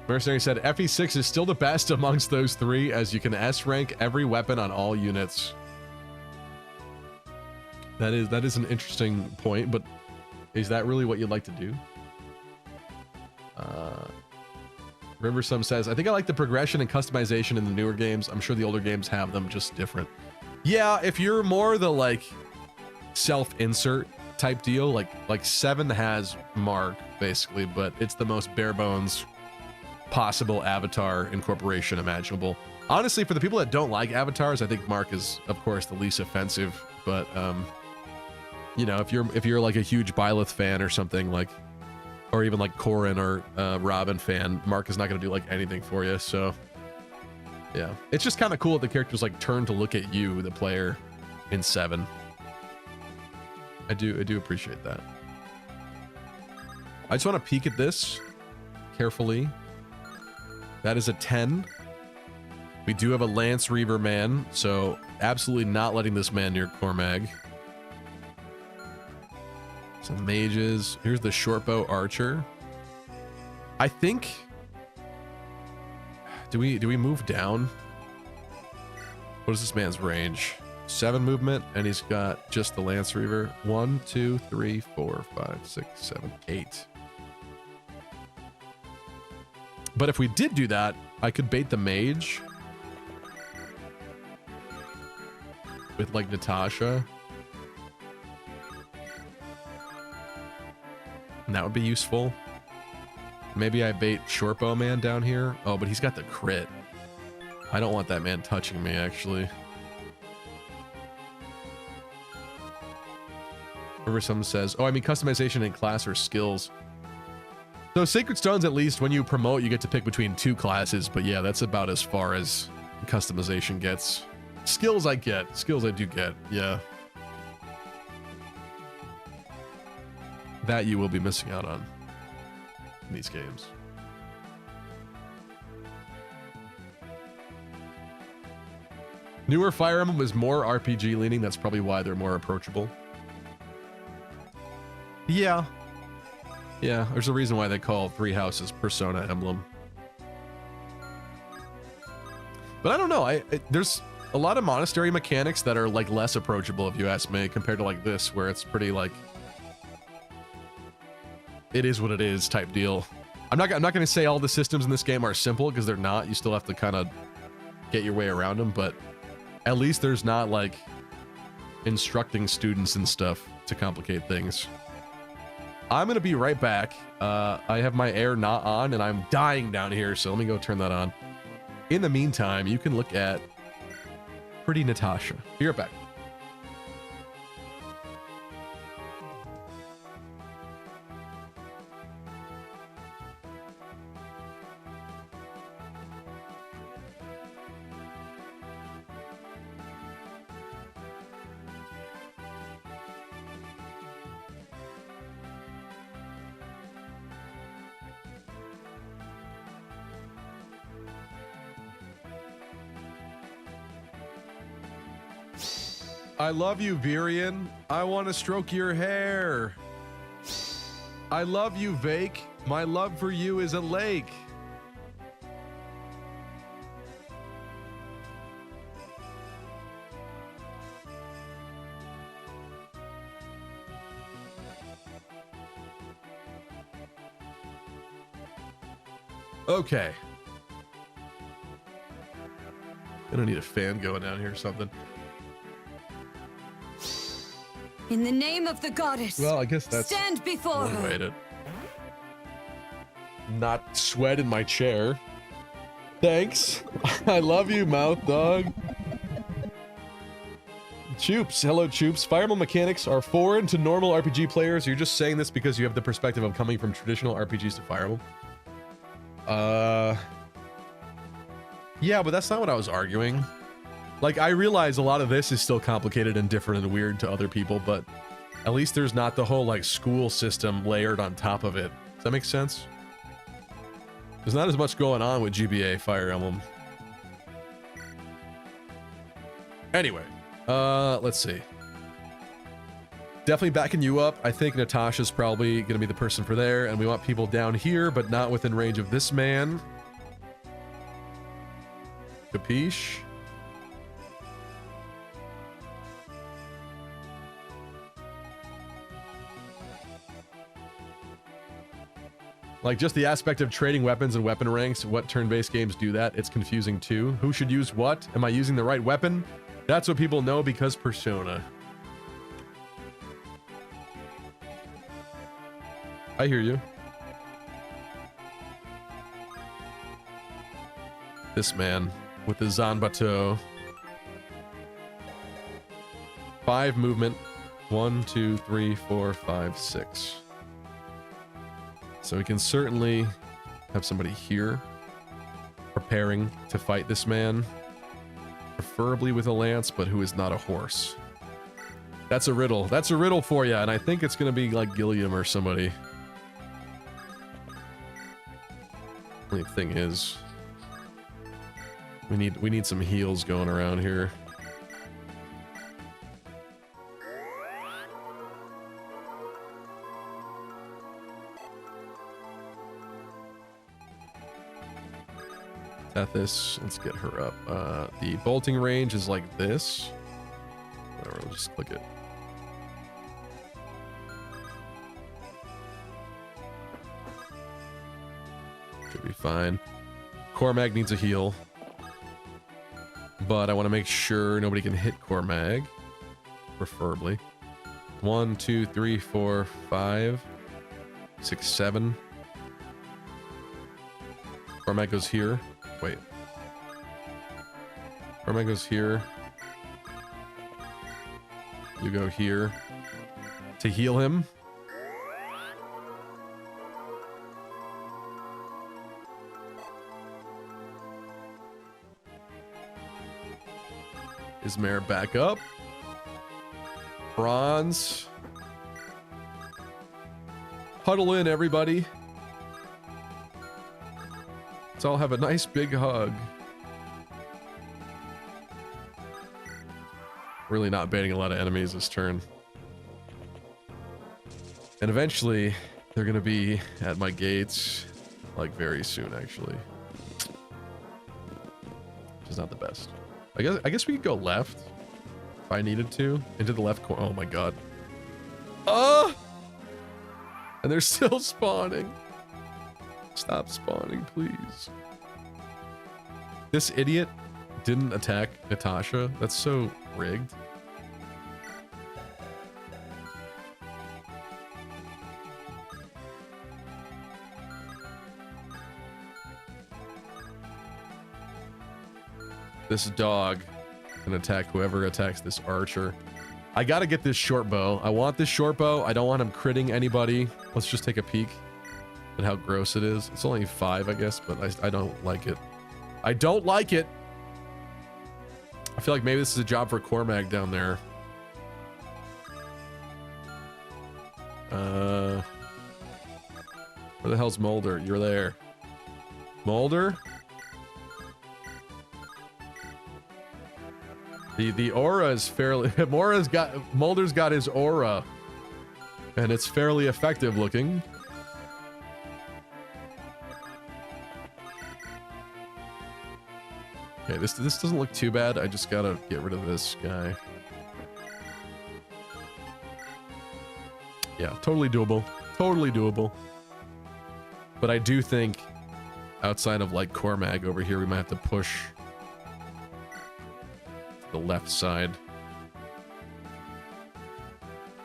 Mercenary said FE6 is still the best amongst those three, as you can S rank every weapon on all units. That is an interesting point, but is that really what you'd like to do? Riversum says, I think I like the progression and customization in the newer games. I'm sure the older games have them, just different. Yeah, if you're more the like self-insert type deal, like 7 has Mark basically, but it's the most bare bones possible avatar incorporation imaginable. Honestly, for the people that don't like avatars, I think Mark is of course the least offensive, but you know, if you're like a huge Byleth fan or something, like, or even like Corrin or Robin fan, Mark is not going to do like anything for you. So yeah, it's just kind of cool that the characters like turn to look at you, the player, in 7. I do appreciate that. I just want to peek at this carefully. That is a 10. We do have a Lance Reaver man, so absolutely not letting this man near Cormag. Some mages. Here's the shortbow archer. I think... Do we move down? What is this man's range? 7 movement, and he's got just the Lance Reaver. 1, 2, 3, 4, 5, 6, 7, 8. But if we did do that, I could bait the mage with like Natasha. And that would be useful. Maybe I bait Shortbow man down here. Oh, but he's got the crit. I don't want that man touching me, actually. Remember, someone says, oh, I mean customization in class or skills. So Sacred Stones, at least when you promote, you get to pick between 2 classes. But yeah, that's about as far as customization gets. Skills I get. Skills I do get. Yeah. That you will be missing out on in these games. Newer Fire Emblem is more RPG leaning. That's probably why they're more approachable. Yeah. Yeah, there's a reason why they call 3 houses Persona Emblem. But I don't know. There's a lot of monastery mechanics that are like less approachable, if you ask me, compared to like this, where it's pretty like it is what it is type deal. I'm not going to say all the systems in this game are simple, because they're not. You still have to kind of get your way around them, but at least there's not like instructing students and stuff to complicate things. I'm going to be right back. I have my air not on and I'm dying down here, so let me go turn that on. In the meantime, you can look at Pretty Natasha. Be right back. I love you, Virian. I want to stroke your hair. I love you, Vake. My love for you is a lake. Okay. I don't need a fan going down here or something. In the name of the goddess, Well, I guess that's stand before one way her. to not sweat in my chair. Thanks. I love you, mouth dog. Choops. Hello, Choops. Fire Emblem mechanics are foreign to normal RPG players. You're just saying this because you have the perspective of coming from traditional RPGs to Fire Emblem. Yeah, but that's not what I was arguing. Like, I realize a lot of this is still complicated and different and weird to other people, but at least there's not the whole, like, school system layered on top of it. Does that make sense? There's not as much going on with GBA Fire Emblem. Anyway, let's see. Definitely backing you up. I think Natasha's probably going to be the person for there, and we want people down here, but not within range of this man. Capiche? Like, just the aspect of trading weapons and weapon ranks, what turn-based games do that, it's confusing too. Who should use what? Am I using the right weapon? That's what people know because Persona. I hear you. This man with the Zanbato. 5 movement. 1, 2, 3, 4, 5, 6. So we can certainly have somebody here preparing to fight this man, preferably with a lance, but who is not a horse. That's a riddle. That's a riddle for you, and I think it's going to be like Gilliam or somebody. Only thing is, we need some heals going around here. Tethys, let's get her up. The bolting range is like this. Whatever, we'll just click it. Should be fine. Cormag needs a heal. But I want to make sure nobody can hit Cormag. Preferably. 1, 2, 3, 4, 5, 6, 7. Cormag goes here. Wait. Cormag goes here. You go here. To heal him. Ismare back up. Bronze. Huddle in, everybody. Let's all have a nice big hug. Really not baiting a lot of enemies this turn. And eventually, they're gonna be at my gates, like very soon, actually. is not the best. I guess we could go left if I needed to. Into the left corner. Oh my god. And they're still spawning. Stop spawning, please. This idiot didn't attack Natasha. That's so rigged. This dog can attack whoever attacks this archer. I gotta get this short bow. I want this short bow. I don't want him critting anybody. Let's just take a peek at how gross it is. It's only 5, I guess, but I don't like it. I don't like it. I feel like maybe this is a job for Cormac down there. Where the hell's Mulder? You're there. Mulder? The aura is fairly... Mulder's got his aura. And it's fairly effective looking. Okay, this doesn't look too bad. I just gotta get rid of this guy. Yeah, totally doable. Totally doable. But I do think outside of like Cormag over here, we might have to push the left side.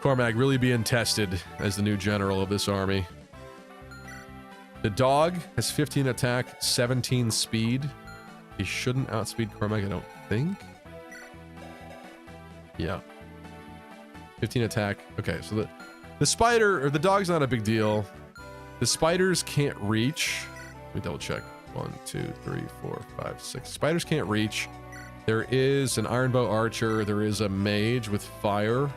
Cormag really being tested as the new general of this army. The dog has 15 attack, 17 speed. He shouldn't outspeed Cormag, I don't think. Yeah. 15 attack. Okay, so the spider, or the dog's not a big deal. The spiders can't reach. Let me double check. 1, 2, 3, 4, 5, 6. Spiders can't reach. There is an iron bow archer. There is a mage with fire.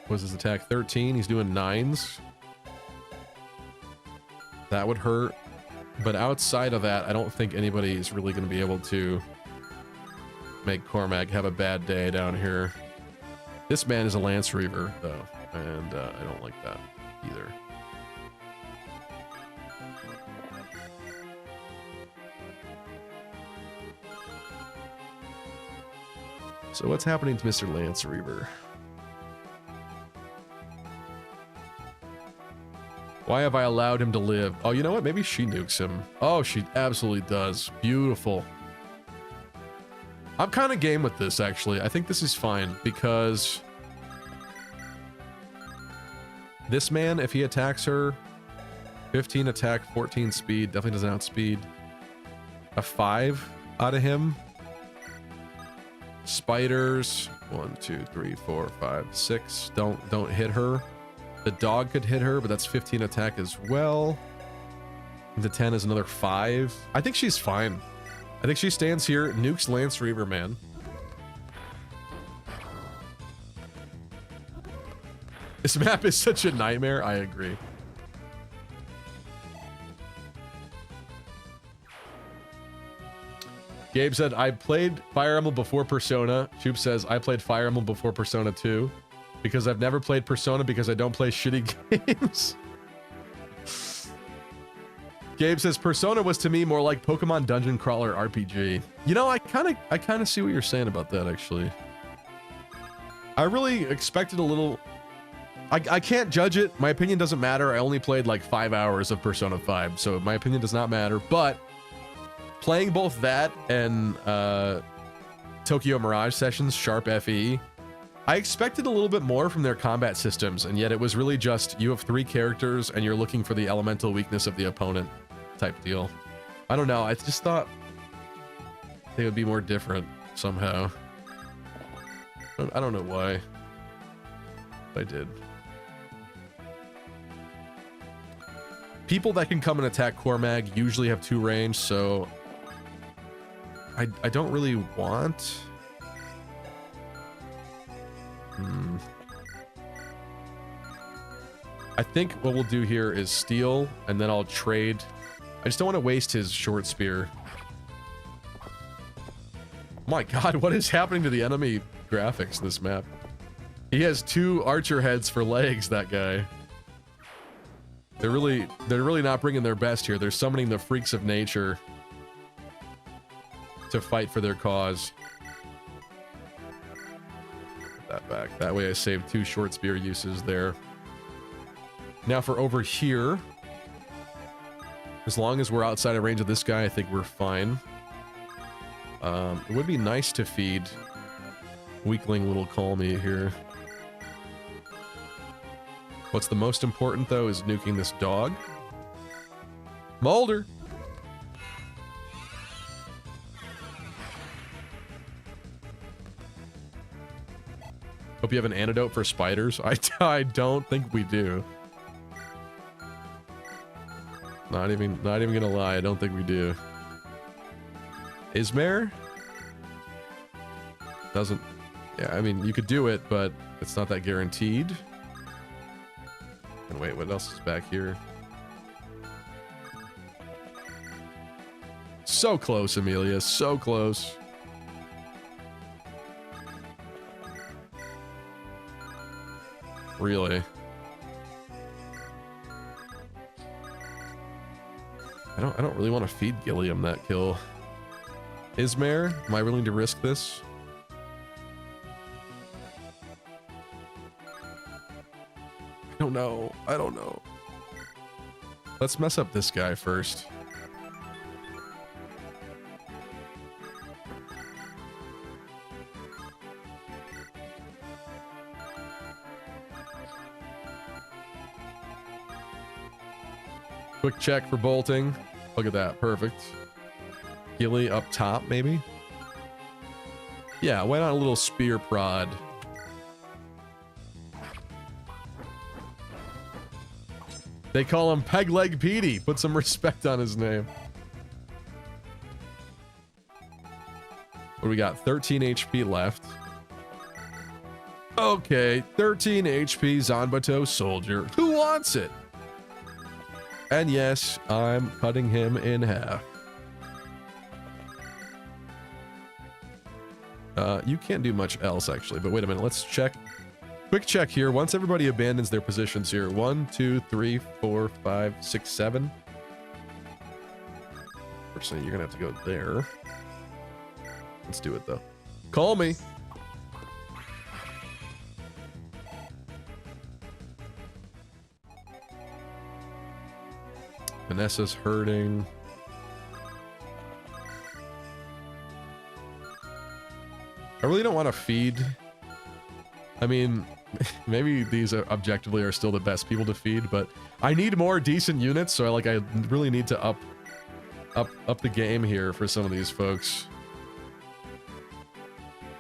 What's his attack? 13. He's doing 9s. That would hurt. But outside of that, I don't think anybody is really going to be able to make Cormag have a bad day down here. This man is a Lance Reaver, though, and I don't like that either. So what's happening to Mr. Lance Reaver? Why have I allowed him to live? Oh, you know what? Maybe she nukes him. Oh, she absolutely does. Beautiful. I'm kind of game with this, actually. I think this is fine, because this man, if he attacks her, 15 attack, 14 speed, definitely doesn't outspeed. A 5 out of him. Spiders, 1, 2, 3, 4, 5, 6. Don't hit her. The dog could hit her, but that's 15 attack as well. The 10 is another 5. I think she's fine. I think she stands here, nukes Lance Reaver, man. This map is such a nightmare. I agree. Gabe said, I played Fire Emblem before Persona. Shoop says, I played Fire Emblem before Persona 2. Because I've never played Persona because I don't play shitty games. Gabe says, Persona was to me more like Pokemon Dungeon Crawler RPG. You know, I kind of see what you're saying about that, actually. I really expected a little... I can't judge it. My opinion doesn't matter. I only played like 5 hours of Persona 5, so my opinion does not matter. But playing both that and Tokyo Mirage Sessions, Sharp FE, I expected a little bit more from their combat systems, and yet it was really just, you have 3 characters and you're looking for the elemental weakness of the opponent type deal. I don't know, I just thought they would be more different somehow. I don't know why. But I did. People that can come and attack Cormag usually have 2 range, so I don't really want... I think what we'll do here is steal, and then I'll trade. I just don't want to waste his short spear. Oh my god, what is happening to the enemy graphics in this map? He has 2 archer heads for legs, that guy. They're really not bringing their best here. They're summoning the freaks of nature to fight for their cause. Put that back. That way I saved 2 short spear uses there. Now for over here. As long as we're outside of range of this guy, I think we're fine. It would be nice to feed weakling little Calmy here. What's the most important, though, is nuking this dog. Mulder! Hope you have an antidote for spiders. I don't think we do. Not even gonna lie, I don't think we do. Ismare? Doesn't... Yeah, I mean, you could do it, but it's not that guaranteed. And wait, what else is back here? So close, Amelia, so close. Really? I don't really want to feed Gilliam that kill. Ismare, am I willing to risk this? I don't know. Let's mess up this guy first. Quick check for bolting. Look at that, perfect. Gilly up top, maybe? Yeah, why not a little spear prod? They call him Peg Leg Petey. Put some respect on his name. What do we got? 13 HP left. Okay, 13 HP Zanbato Soldier. Who wants it? And yes, I'm cutting him in half. You can't do much else, actually, but wait a minute. Let's check. Quick check here. Once everybody abandons their positions here. 1, 2, 3, 4, 5, 6, 7. Personally, you're going to have to go there. Let's do it, though. Call me. Vanessa's hurting. I really don't want to feed. I mean, maybe these objectively are still the best people to feed, but I need more decent units, so I really need to up the game here for some of these folks.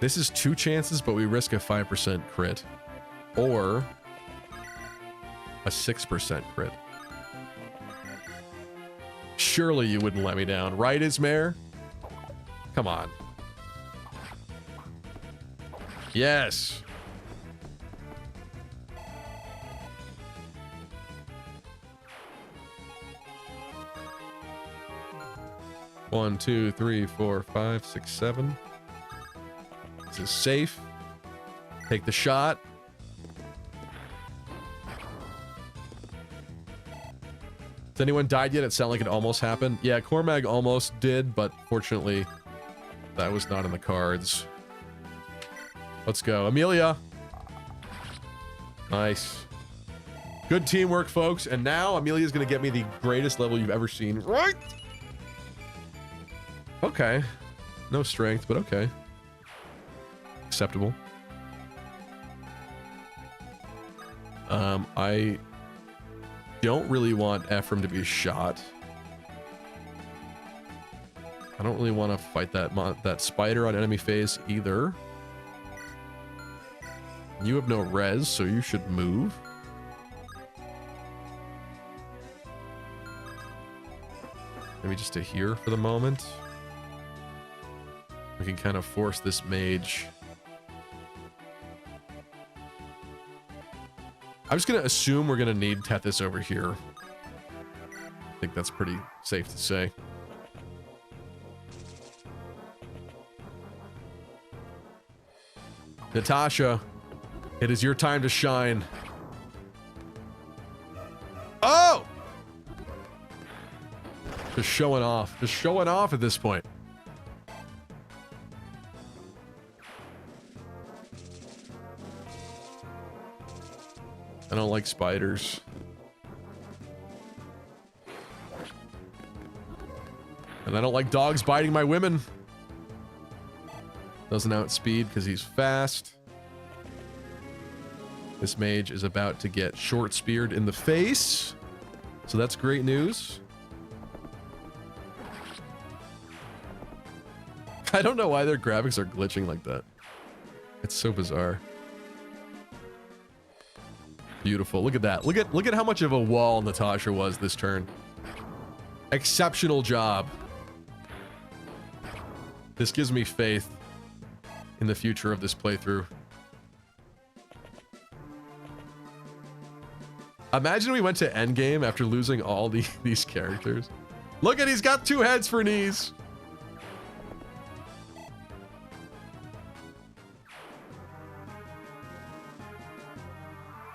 This is 2 chances, but we risk a 5% crit. Or a 6% crit. Surely you wouldn't let me down, right, Ismare? Come on. Yes. One, 2, 3, 4, 5, 6, 7. This is safe. Take the shot. Has anyone died yet? It sounded like it almost happened. Yeah, Cormag almost did, but fortunately, that was not in the cards. Let's go. Amelia. Nice. Good teamwork, folks. And now Amelia's going to get me the greatest level you've ever seen. Right? Okay. No strength, but okay. Acceptable. I don't really want Ephraim to be shot. I don't really want to fight that spider on enemy phase either. You have no res, so you should move. Maybe just to here for the moment. We can kind of force this mage. I'm just going to assume we're going to need Tethys over here. I think that's pretty safe to say. Natasha, it is your time to shine. Oh! Just showing off. Just showing off at this point. I don't like spiders. And I don't like dogs biting my women. Doesn't outspeed because he's fast. This mage is about to get short speared in the face. So that's great news. I don't know why their graphics are glitching like that. It's so bizarre. Beautiful. Look at that. Look at how much of a wall Natasha was this turn. Exceptional job. This gives me faith in the future of this playthrough. Imagine we went to endgame after losing all these characters. Look at, he's got 2 heads for knees.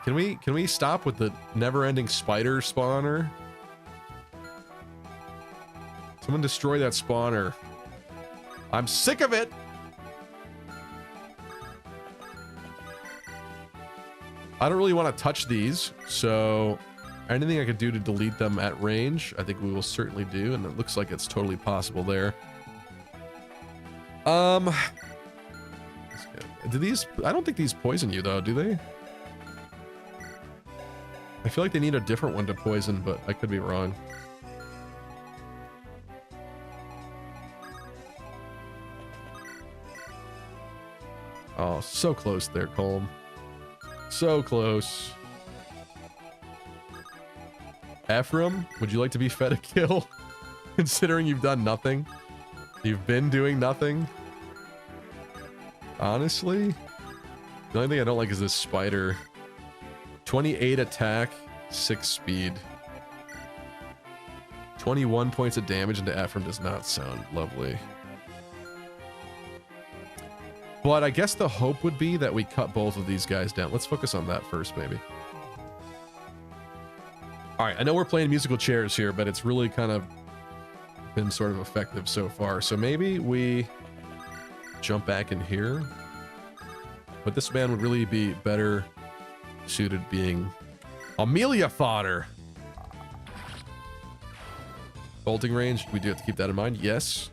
Can we stop with the never-ending spider spawner? Someone destroy that spawner. I'm sick of it. I don't really want to touch these, so anything I could do to delete them at range, I think we will certainly do, and it looks like it's totally possible there. Do these... I don't think these poison you, though, do they? I feel like they need a different one to poison, but I could be wrong. Oh, so close there, Colm. So close. Ephraim, would you like to be fed a kill? Considering you've done nothing? You've been doing nothing? Honestly? The only thing I don't like is this spider. 28 attack, 6 speed. 21 points of damage into Ephraim does not sound lovely. But I guess the hope would be that we cut both of these guys down. Let's focus on that first, maybe. Alright, I know we're playing musical chairs here, but it's really kind of been sort of effective so far. So maybe we jump back in here. But this man would really be better suited being Amelia fodder. Bolting range, we do have to keep that in mind. Yes.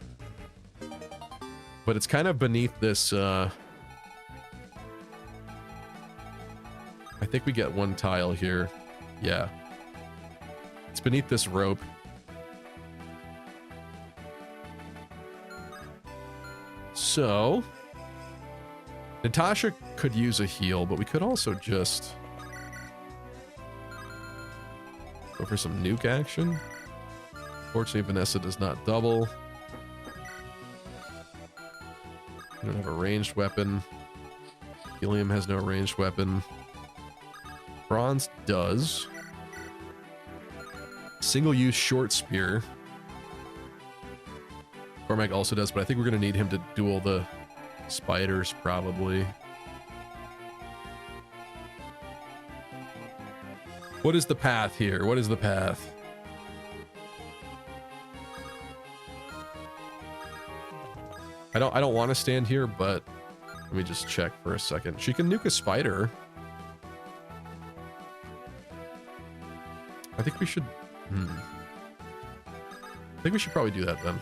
But it's kind of beneath this, I think we get 1 tile here. Yeah. It's beneath this rope. So... Natasha could use a heal, but we could also just... go for some nuke action. Fortunately, Vanessa does not double. We don't have a ranged weapon. Helium has no ranged weapon. Bronze does. Single-use short spear. Cormac also does, but I think we're going to need him to duel the spiders, probably. What is the path here? What is the path? I don't want to stand here, but let me just check for a second. She can nuke a spider. I think we should... I think we should probably do that then.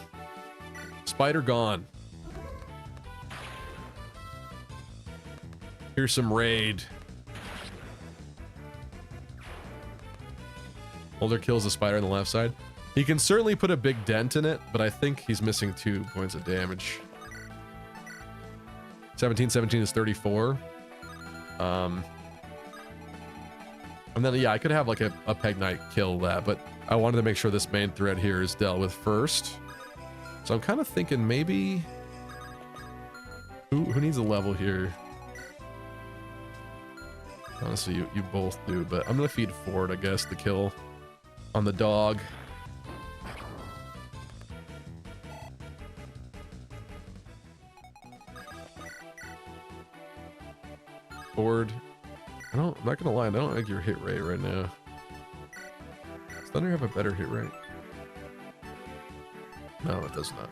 Spider gone. Here's some raid. Holder kills the spider on the left side. He can certainly put a big dent in it, but I think he's missing 2 points of damage. 17 is 34. And then, yeah, I could have like a Peg Knight kill that, but I wanted to make sure this main thread here is dealt with first. So I'm kind of thinking maybe... Who needs a level here? Honestly, you both do, but I'm going to feed Ford, I guess, the kill on the dog. Ford. I'm not gonna lie, I don't like your hit rate right now. Does Thunder have a better hit rate? No, it does not.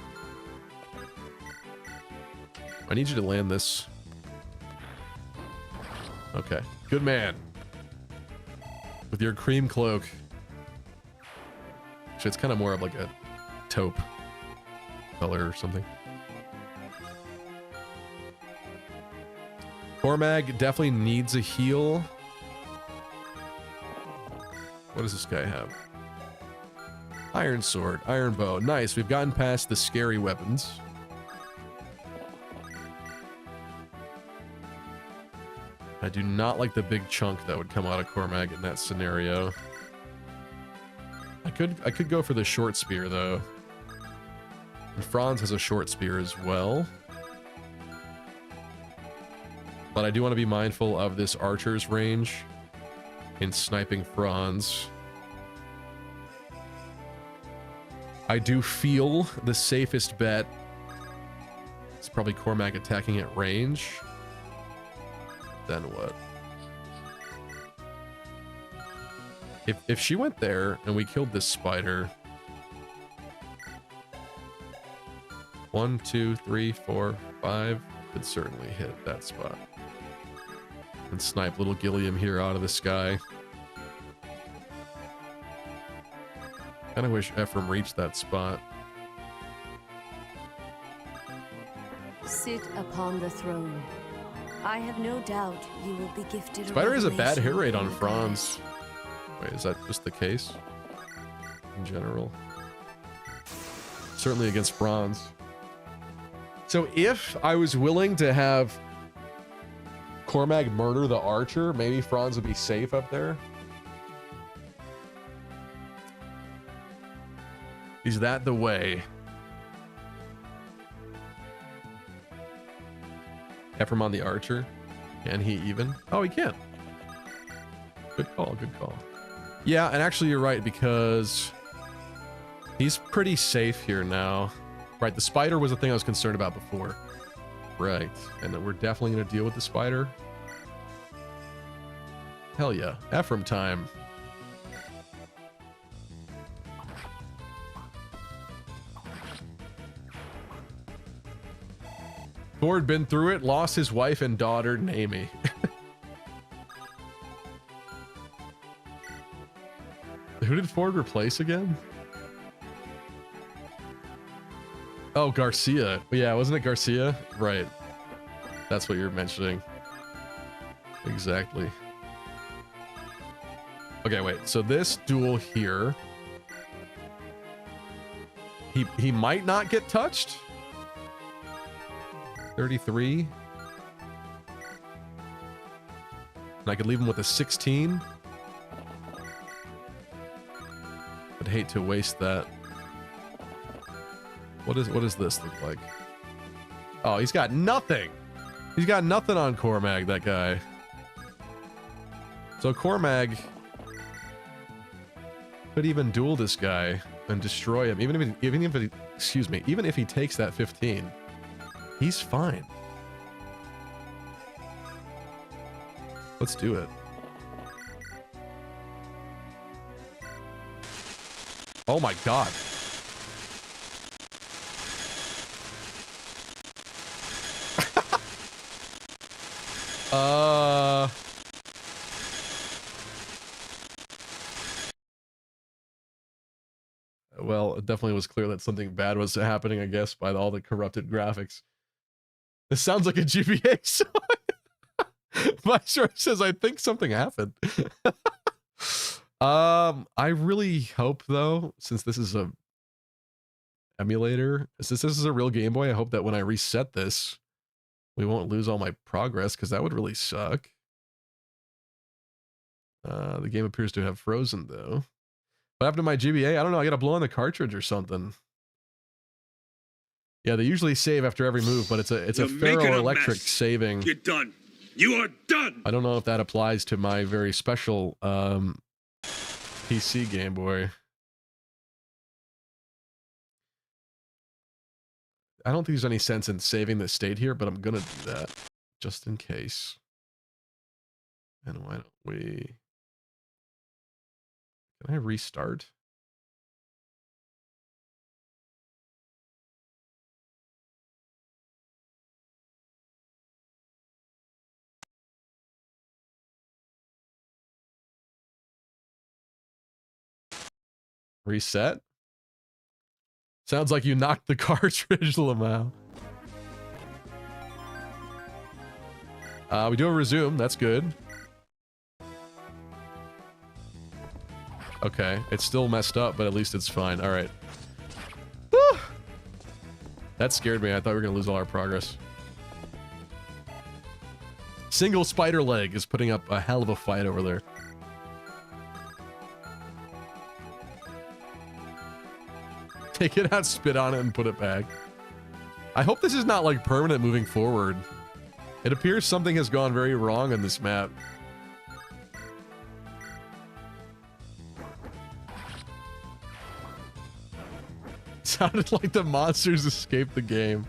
I need you to land this. Okay. Good man. With your cream cloak. Actually, it's kind of more of like a taupe color or something. Cormag definitely needs a heal. What does this guy have? Iron sword, iron bow. Nice. We've gotten past the scary weapons. I do not like the big chunk that would come out of Cormag in that scenario. I could go for the short spear though. And Franz has a short spear as well. But I do want to be mindful of this archer's range in sniping Franz. I do feel the safest bet is probably Cormag attacking at range. Then what? If she went there and we killed this spider. 1, 2, 3, 4, 5 could certainly hit that spot. And snipe little Gilliam here out of the sky. Kinda wish Ephraim reached that spot. Sit upon the throne. I have no doubt you will be gifted. Spider has a bad hit rate on from Franz. Wait, is that just the case? In general? Certainly against Franz. So if I was willing to have Cormag murder the archer, maybe Franz would be safe up there. Is that the way? Ephraim on the archer. Can he even? Oh, he can. Good call, good call. Yeah, and actually you're right, because he's pretty safe here now. Right, the spider was the thing I was concerned about before. Right, and then we're definitely going to deal with the spider. Hell yeah. Ephraim time. Ford been through it, lost his wife and daughter, Naomi. Who did Ford replace again? Oh, Garcia. Yeah, wasn't it Garcia? Right. That's what you're mentioning. Exactly. Okay, wait. So this duel here, he might not get touched. 33. And I could leave him with a 16. I'd hate to waste that. What does this look like? Oh, he's got nothing. He's got nothing on Cormag, that guy. So Cormag could even duel this guy and destroy him, even if he takes that 15. He's fine. Let's do it. Oh my god. Well, it definitely was clear that something bad was happening, I guess, by all the corrupted graphics. This sounds like a GBA song. My source says, I think something happened. I really hope, though, since this is a emulator, since this is a real Game Boy, I hope that when I reset this, we won't lose all my progress, because that would really suck. The game appears to have frozen, though. What happened to my GBA? I don't know. I gotta blow on the cartridge or something. Yeah, they usually save after every move, but it's a ferroelectric saving. You're done. You are done. I don't know if that applies to my very special PC Game Boy. I don't think there's any sense in saving the state here, but I'm gonna do that just in case. And why don't we? Can I restart? Reset? Sounds like you knocked the cartridge, Lamau. We do have a resume. That's good. Okay. It's still messed up, but at least it's fine. All right. Woo! That scared me. I thought we were going to lose all our progress. Single spider leg is putting up a hell of a fight over there. Take it out, spit on it, and put it back. I hope this is not like permanent moving forward. It appears something has gone very wrong on this map. Sounded like the monsters escaped the game.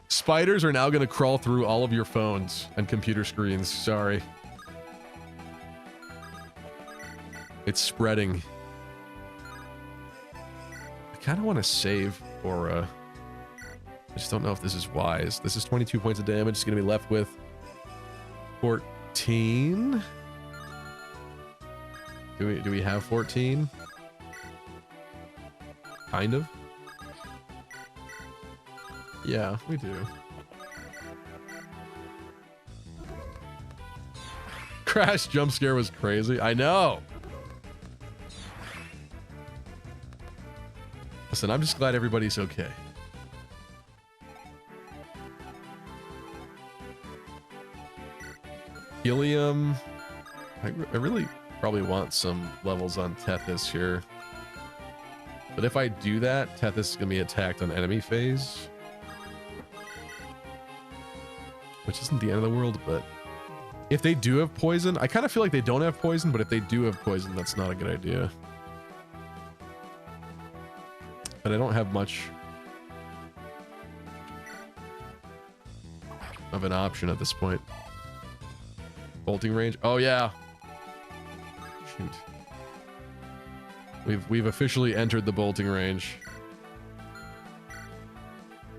Spiders are now going to crawl through all of your phones and computer screens. Sorry. It's spreading. I kind of want to save Aura. I just don't know if this is wise. This is 22 points of damage. It's going to be left with 14. Do we have 14? Kind of. Yeah, we do. Crash jump scare was crazy. I know. Listen, I'm just glad everybody's okay. Helium. I really probably want some levels on Tethys here. But if I do that, Tethys is going to be attacked on enemy phase. Which isn't the end of the world, but if they do have poison, I kind of feel like they don't have poison, but if they do have poison, that's not a good idea. But I don't have much of an option at this point. Bolting range. Oh yeah. Shoot. We've officially entered the bolting range.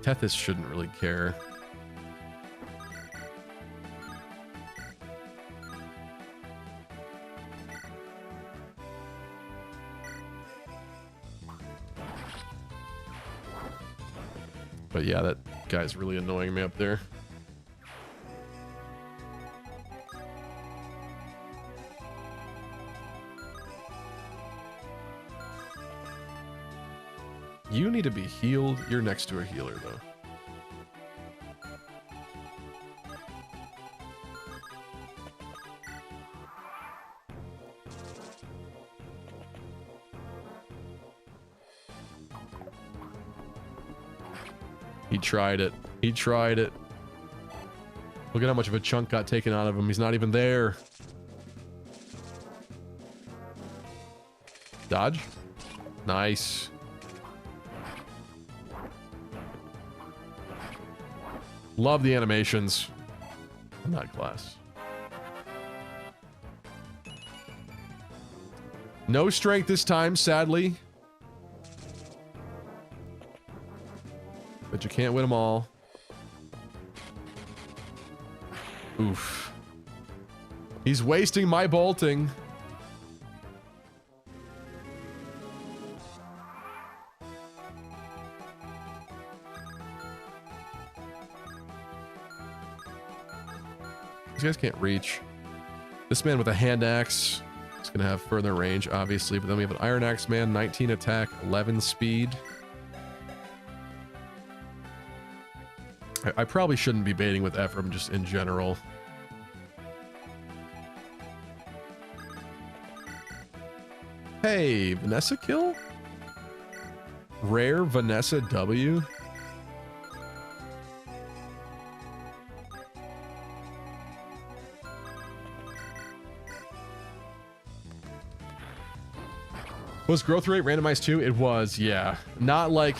Tethys shouldn't really care. But yeah, that guy's really annoying me up there. You need to be healed. You're next to a healer, though. He tried it. He tried it. Look at how much of a chunk got taken out of him. He's not even there. Dodge. Nice. Love the animations on that class. No strength this time, sadly. But you can't win them all. Oof. He's wasting my bolting. These guys can't reach. This man with a hand axe is going to have further range, obviously. But then we have an iron axe man, 19 attack, 11 speed. I probably shouldn't be baiting with Ephraim just in general. Hey, Vanessa kill? Rare Vanessa W? Was growth rate randomized too? It was, yeah. Not like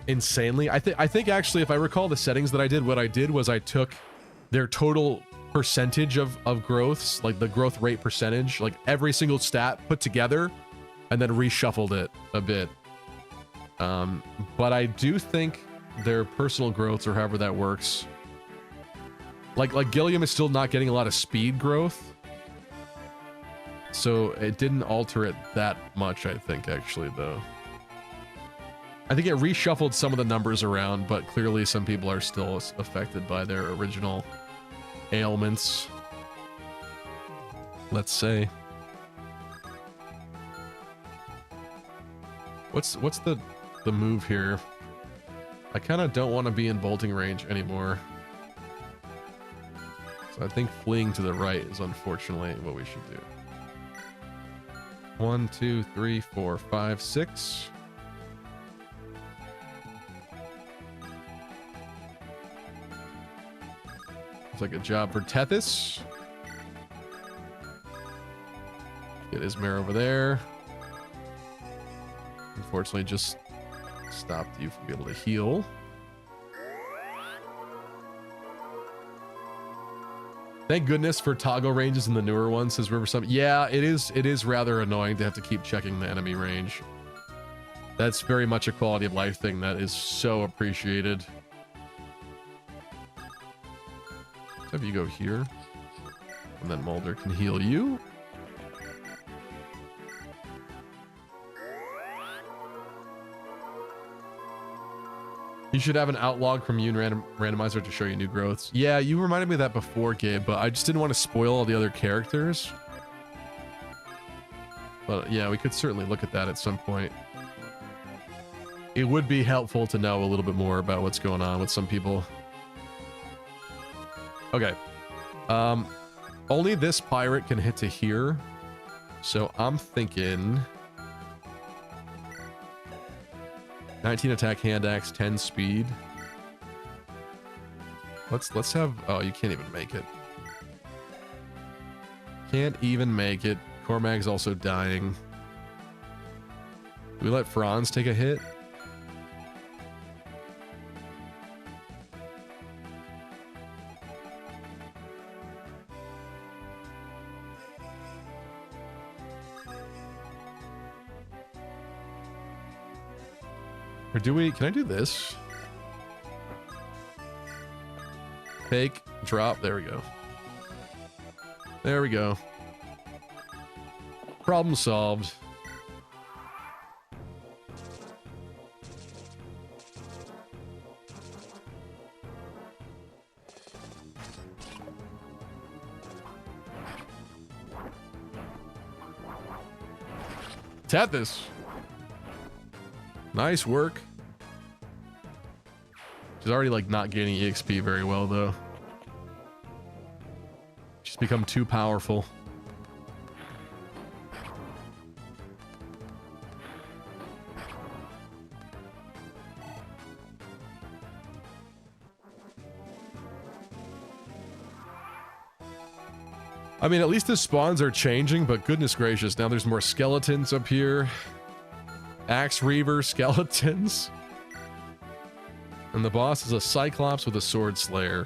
insanely. I think actually, if I recall the settings that I did, what I did was I took their total percentage of growths, like the growth rate percentage, like every single stat put together, and then reshuffled it a bit. But I do think their personal growths, or however that works, like Gilliam is still not getting a lot of speed growth. So it didn't alter it that much, I think, actually, though. I think it reshuffled some of the numbers around, but clearly some people are still affected by their original ailments. Let's say. What's the move here? I kind of don't want to be in bolting range anymore. So I think fleeing to the right is unfortunately what we should do. 1, 2, 3, 4, 5, 6. Looks like a job for Tethys. Get Ismare over there. Unfortunately, just stopped you from being able to heal. Thank goodness for toggle ranges in the newer ones, says River Summit. Yeah, it is rather annoying to have to keep checking the enemy range. That's very much a quality of life thing that is so appreciated. Let's have you go here. And then Mulder can heal you. You should have an outlog from Yune randomizer to show you new growths. Yeah, you reminded me of that before, Gabe, but I just didn't want to spoil all the other characters. But yeah, we could certainly look at that at some point. It would be helpful to know a little bit more about what's going on with some people. Okay. Only this pirate can hit to here. So I'm thinking 19 attack, hand axe, 10 speed. Let's have, oh, you can't even make it. Can't even make it. Cormag's also dying. Do we let Franz take a hit? Or do we, can I do this? Take, drop, there we go. There we go. Problem solved. Tethys. Nice work. She's already like not gaining EXP very well though. She's become too powerful. I mean, at least the spawns are changing, but goodness gracious, now there's more skeletons up here. Axe Reaver skeletons. And the boss is a Cyclops with a Sword Slayer.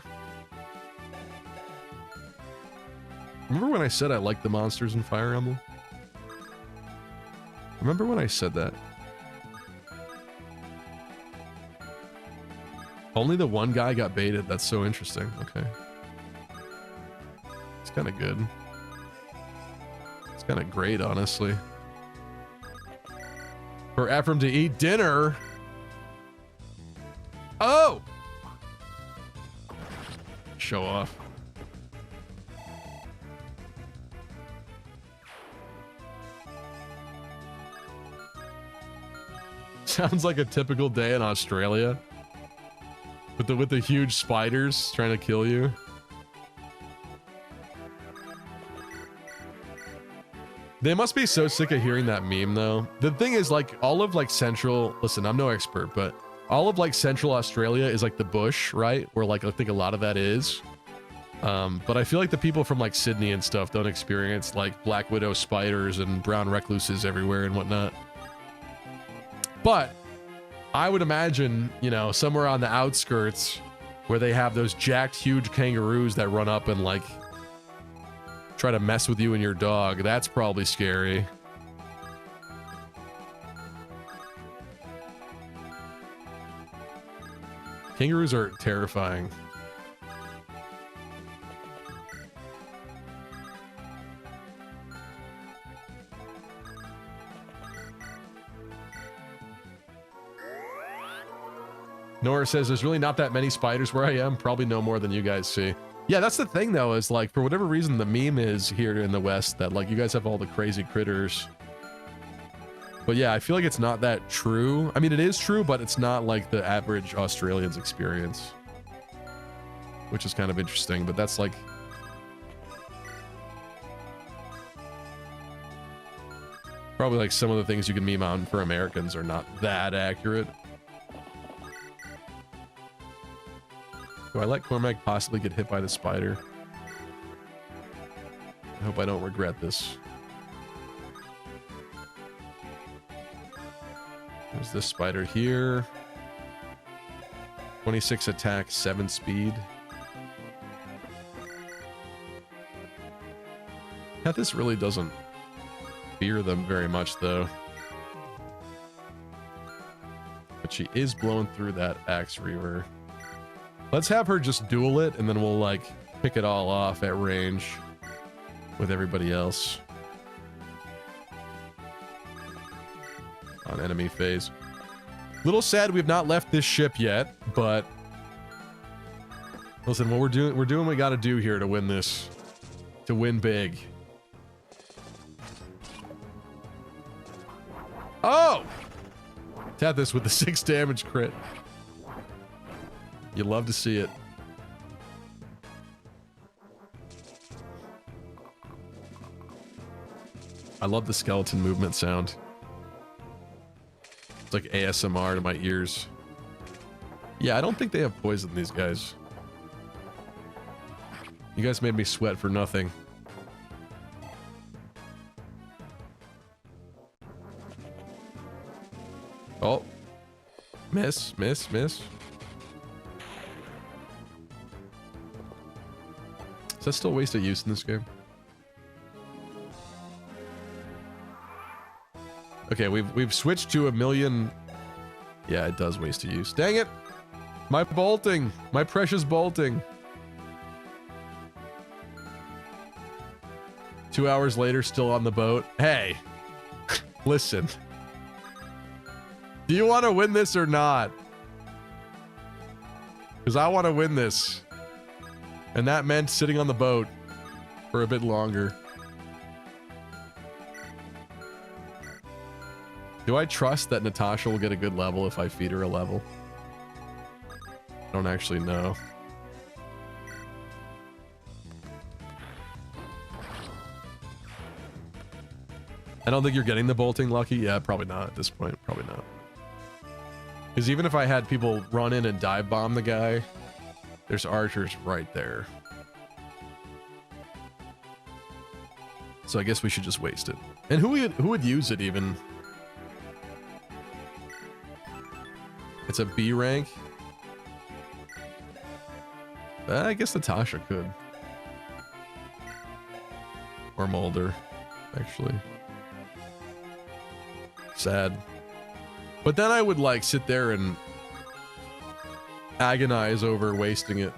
Remember when I said I liked the monsters in Fire Emblem? Remember when I said that? Only the one guy got baited. That's so interesting. Okay. It's kind of good. It's kind of great, honestly. For Ephraim to eat dinner. Oh! Show off. Sounds like a typical day in Australia. With the huge spiders trying to kill you. They must be so sick of hearing that meme though. The thing is, like, all of like central, listen, I'm no expert, but all of like central Australia is like the bush, right? Where like I think a lot of that is. But I feel like the people from like Sydney and stuff don't experience like black widow spiders and brown recluses everywhere and whatnot. But I would imagine, you know, somewhere on the outskirts where they have those jacked huge kangaroos that run up and like try to mess with you and your dog. That's probably scary. Kangaroos are terrifying. Nora says there's really not that many spiders where I am. Probably no more than you guys see. Yeah, that's the thing though, is like, for whatever reason, the meme is here in the West that like you guys have all the crazy critters. But yeah, I feel like it's not that true. I mean, it is true, but it's not like the average Australian's experience, which is kind of interesting, but that's like, probably like some of the things you can meme on for Americans are not that accurate. Do I let Cormac possibly get hit by the spider? I hope I don't regret this. There's this spider here. 26 attack, 7 speed. Yeah, this really doesn't fear them very much, though. But she is blowing through that Axe Reaver. Let's have her just duel it, and then we'll, like, pick it all off at range with everybody else. On enemy phase. Little sad we've not left this ship yet, but listen, what we're doing what we gotta do here to win this. To win big. Oh! Tap this with the 6 damage crit. You love to see it. I love the skeleton movement sound. It's like ASMR to my ears. Yeah, I don't think they have poison, these guys. You guys made me sweat for nothing. Oh. Miss, miss, miss. Is that still wasted use in this game? Okay, we've switched to 1,000,000. Yeah, it does waste a use. Dang it! My bolting! My precious bolting! 2 hours later, still on the boat. Hey! Listen. Do you want to win this or not? Because I want to win this. And that meant sitting on the boat for a bit longer. Do I trust that Natasha will get a good level if I feed her a level? I don't actually know. I don't think you're getting the bolting, Lucky. Yeah, probably not at this point. Probably not. Because even if I had people run in and dive bomb the guy, there's archers right there. So I guess we should just waste it. And who would use it even? It's a B rank. I guess Natasha could. Or Mulder, actually. Sad. But then I would like sit there and agonize over wasting it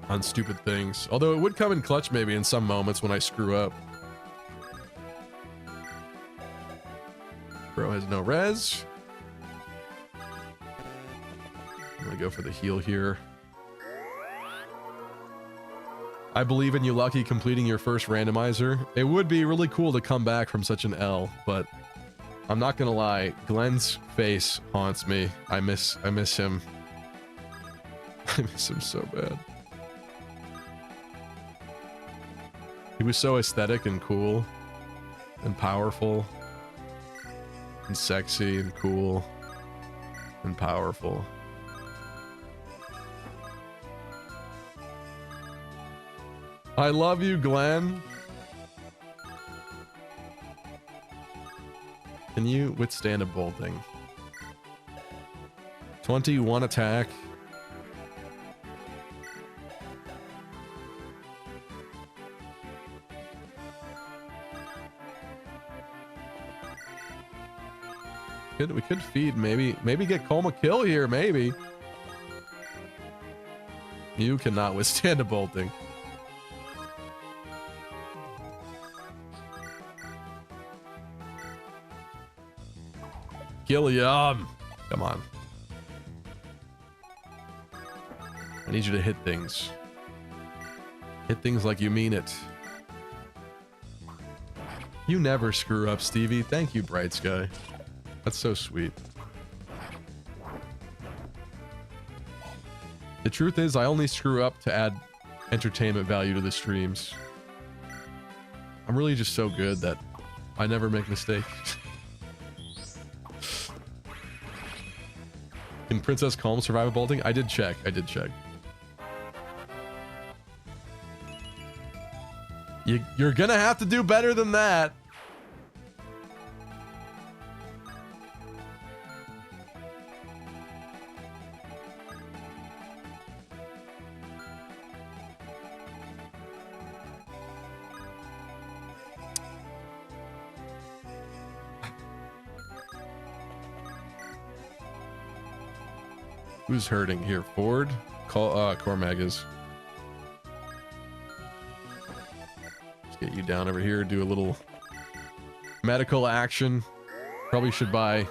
on stupid things. Although it would come in clutch maybe in some moments when I screw up. Bro has no res. I'm gonna go for the heal here. I believe in you, Lucky, completing your first randomizer. It would be really cool to come back from such an L, but I'm not gonna lie, Glenn's face haunts me. I miss him. I miss him so bad. He was so aesthetic and cool and powerful and sexy and cool and powerful. I love you, Glenn. Can you withstand a bolting? 21 attack. We could feed, maybe get Coma kill here, maybe. You cannot withstand a bolting. Gilliam, come on. I need you to hit things. Hit things like you mean it. You never screw up, Stevie. Thank you, Bright Sky. That's so sweet. The truth is, I only screw up to add entertainment value to the streams. I'm really just so good that I never make mistakes. Can Princess Calm survive a bolting? I did check. I did check. You're gonna have to do better than that. Who's hurting here? Ford? Cormag is. Let's get you down over here. Do a little medical action. Probably should buy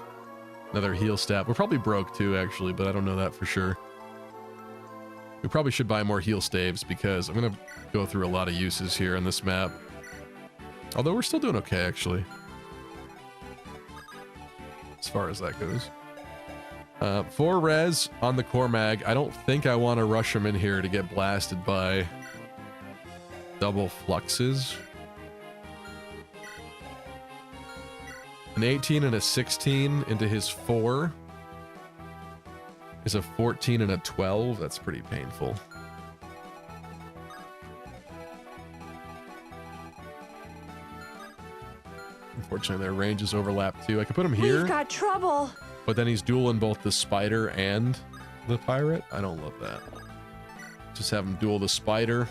another heal stat. We're probably broke too, actually, but I don't know that for sure. We probably should buy more heal staves because I'm going to go through a lot of uses here on this map. Although we're still doing okay, actually. As far as that goes. 4 res on the Cormag. I don't think I want to rush him in here to get blasted by double fluxes. An 18 and a 16 into his 4 is a 14 and a 12. That's pretty painful. Unfortunately, their ranges overlap too. I could put him here. We've got trouble. But then he's dueling both the spider and the pirate. I don't love that. Just have him duel the spider.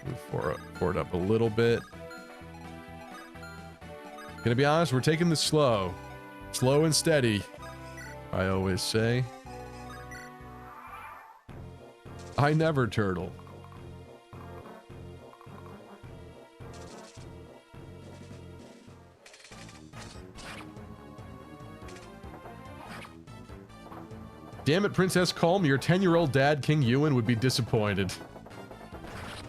Move forward up a little bit. Gonna be honest, we're taking this slow. Slow and steady, I always say. I never turtle. Damn it, Princess Calm, your 10-year-old dad, King Yune, would be disappointed.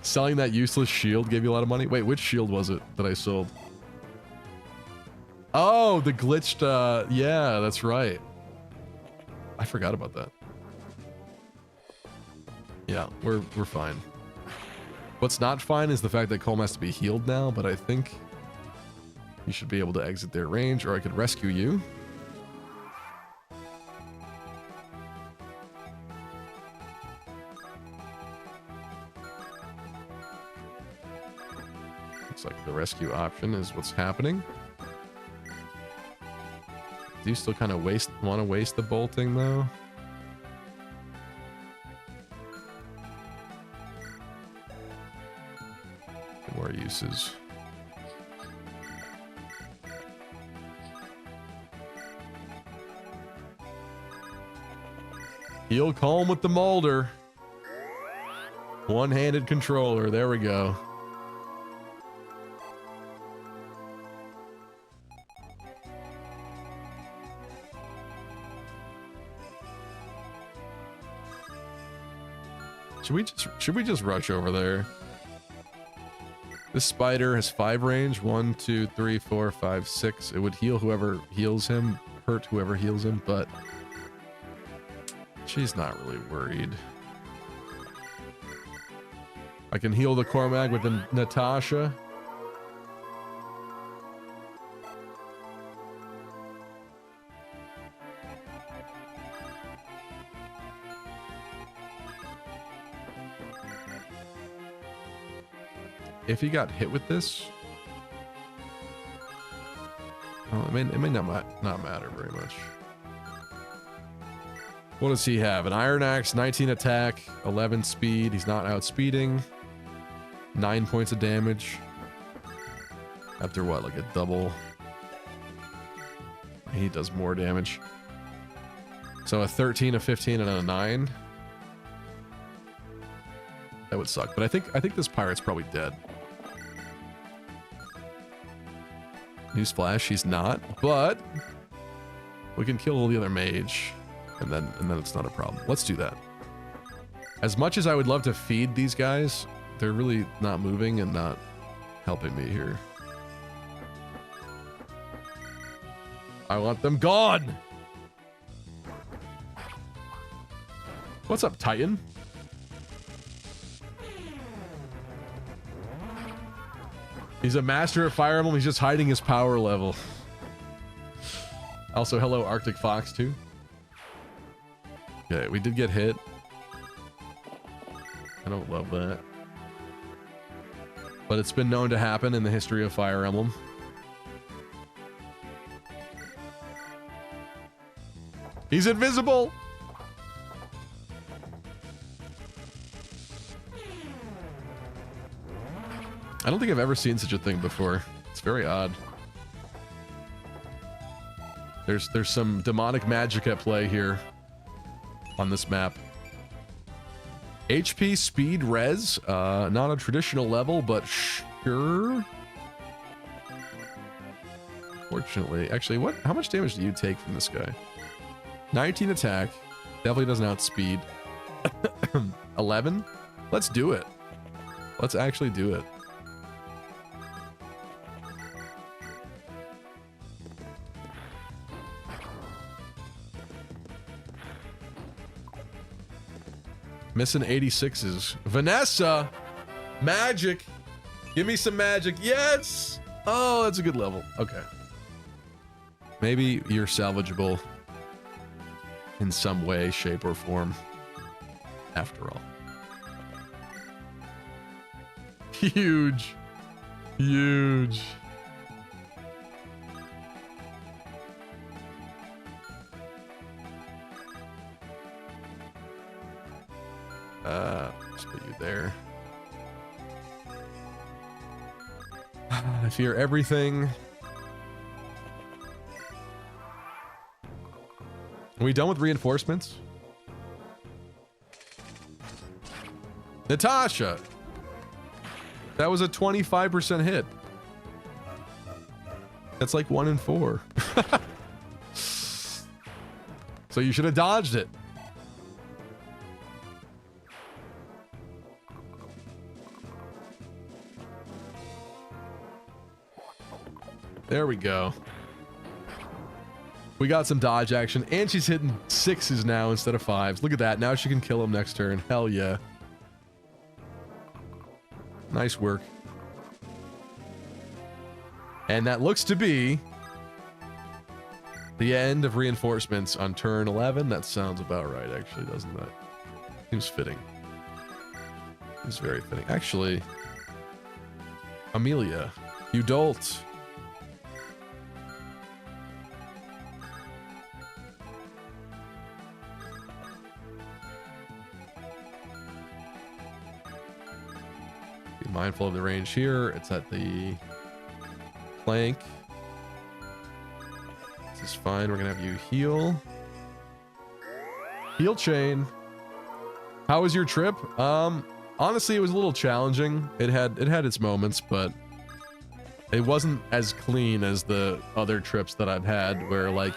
Selling that useless shield gave you a lot of money? Wait, which shield was it that I sold? Oh, the glitched, yeah, that's right. I forgot about that. Yeah, we're fine. What's not fine is the fact that Calm has to be healed now, but I think you should be able to exit their range, or I could rescue you. Looks like the rescue option is what's happening. Do you still kind of want to waste the bolting though? More uses. Heal Calm with the Molder. One-handed controller. There we go. Should we just rush over there? This spider has 5 range. 1, 2, 3, 4, 5, 6. It would heal whoever heals him, hurt whoever heals him, but she's not really worried. I can heal the Cormag with the Natasha. If he got hit with this, well, it may not matter very much. What does he have? An Iron Axe, 19 attack, 11 speed. He's not outspeeding. 9 points of damage. After what, like a double? He does more damage. So a 13, a 15, and a 9. That would suck. But I think this pirate's probably dead. Newsflash, he's not, but we can kill the other mage. and then it's not a problem. Let's do that. As much as I would love to feed these guys, they're really not moving and not helping me here. I want them gone. What's up, Titan? He's a master at Fire Emblem. He's just hiding his power level. Also, hello, Arctic Fox, too. Okay, we did get hit. I don't love that. But it's been known to happen in the history of Fire Emblem. He's invisible! I don't think I've ever seen such a thing before. It's very odd. There's some demonic magic at play here on this map. HP, speed, res, not a traditional level, but sure. Fortunately, actually, how much damage do you take from this guy? 19 attack, definitely doesn't outspeed. 11? Let's do it. Let's actually do it. Missing 86s. Vanessa! Magic! Give me some magic. Yes! Oh, that's a good level. Okay. Maybe you're salvageable in some way, shape, or form. After all. Huge. Huge. Just put you there. I fear everything. Are we done with reinforcements? Natasha! That was a 25% hit. That's like 1 in 4. So you should have dodged it. There we go. We got some dodge action, and she's hitting 6s now instead of 5s. Look at that. Now she can kill him next turn. Hell yeah. Nice work. And that looks to be the end of reinforcements on turn 11. That sounds about right, actually, doesn't that? Seems fitting. Seems very fitting. Actually, Amelia, you dolt. Be mindful of the range here. It's at the plank. This is fine. We're gonna have you heal. Heal chain. How was your trip? Honestly, it was a little challenging. It had its moments, but it wasn't as clean as the other trips that I've had, where like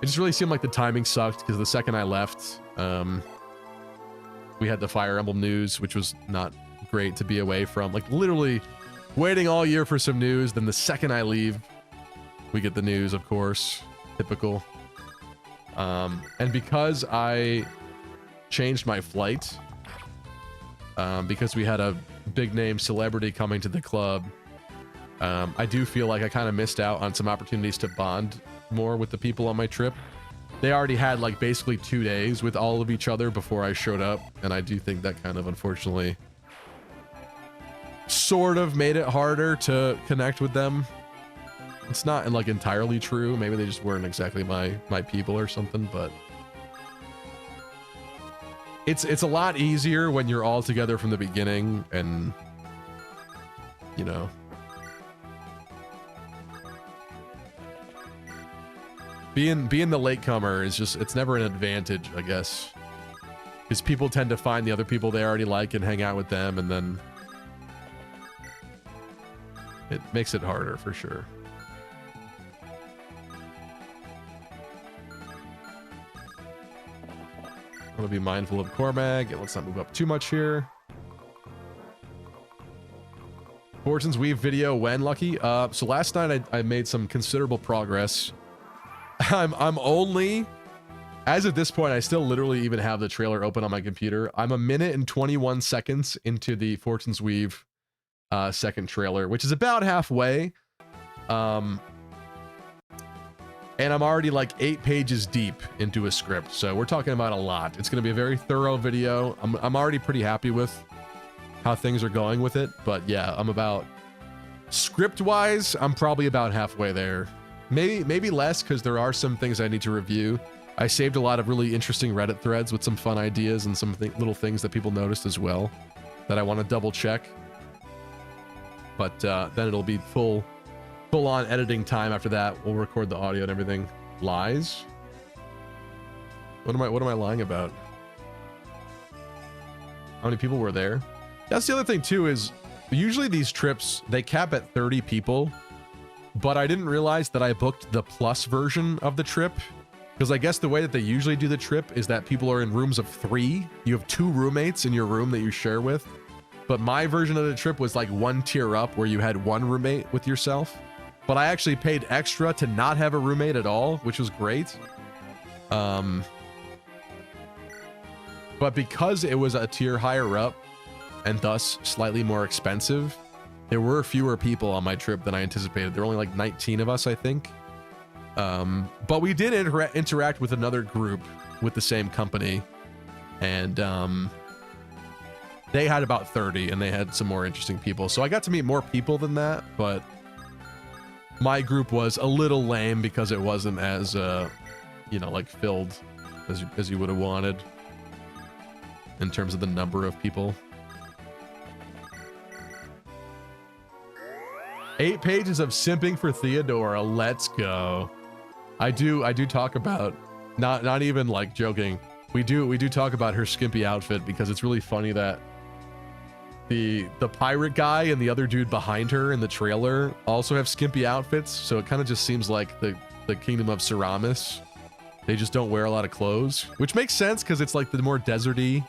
it just really seemed like the timing sucked because the second I left, we had the Fire Emblem news, which was not great to be away from. Like literally waiting all year for some news, then the second I leave, we get the news, of course. Typical. And because I changed my flight, because we had a big name celebrity coming to the club, I do feel like I kind of missed out on some opportunities to bond more with the people on my trip. They already had like basically 2 days with all of each other before I showed up, and I do think that kind of unfortunately sort of made it harder to connect with them. It's not like entirely true. Maybe they just weren't exactly my people or something, but it's a lot easier when you're all together from the beginning, and you know, being the latecomer is just, it's never an advantage, I guess, because people tend to find the other people they already like and hang out with them, and then it makes it harder for sure. want to be mindful of Cormag, and let's not move up too much here. Fortune's Weave video when, Lucky? So last night I made some considerable progress. I'm only, as of this point, I still literally even have the trailer open on my computer. I'm 1 minute and 21 seconds into the Fortune's Weave second trailer, which is about halfway. And I'm already like 8 pages deep into a script, so we're talking about a lot. It's going to be a very thorough video. I'm already pretty happy with how things are going with it, but yeah, I'm about, script-wise, I'm probably about halfway there. Maybe less, because there are some things I need to review. I saved a lot of really interesting Reddit threads with some fun ideas and some little things that people noticed as well that I want to double check. But then it'll be full on editing time after that. We'll record the audio and everything. Lies? What am I lying about? How many people were there? That's the other thing too, is usually these trips, they cap at 30 people, but I didn't realize that I booked the plus version of the trip, because I guess the way that they usually do the trip is that people are in rooms of 3. You have 2 roommates in your room that you share with, but my version of the trip was like 1 tier up where you had 1 roommate with yourself, but I actually paid extra to not have a roommate at all, which was great. But because it was a tier higher up, and thus slightly more expensive, there were fewer people on my trip than I anticipated. There were only like 19 of us, I think. But we did interact with another group with the same company, and they had about 30, and they had some more interesting people. So I got to meet more people than that, but my group was a little lame because it wasn't as, you know, like filled as you would have wanted in terms of the number of people. 8 pages of simping for Theodora. Let's go. I do talk about, not even like joking. We do talk about her skimpy outfit, because it's really funny that the pirate guy and the other dude behind her in the trailer also have skimpy outfits. So it kind of just seems like the Kingdom of Ceramis. They just don't wear a lot of clothes, which makes sense because it's like the more deserty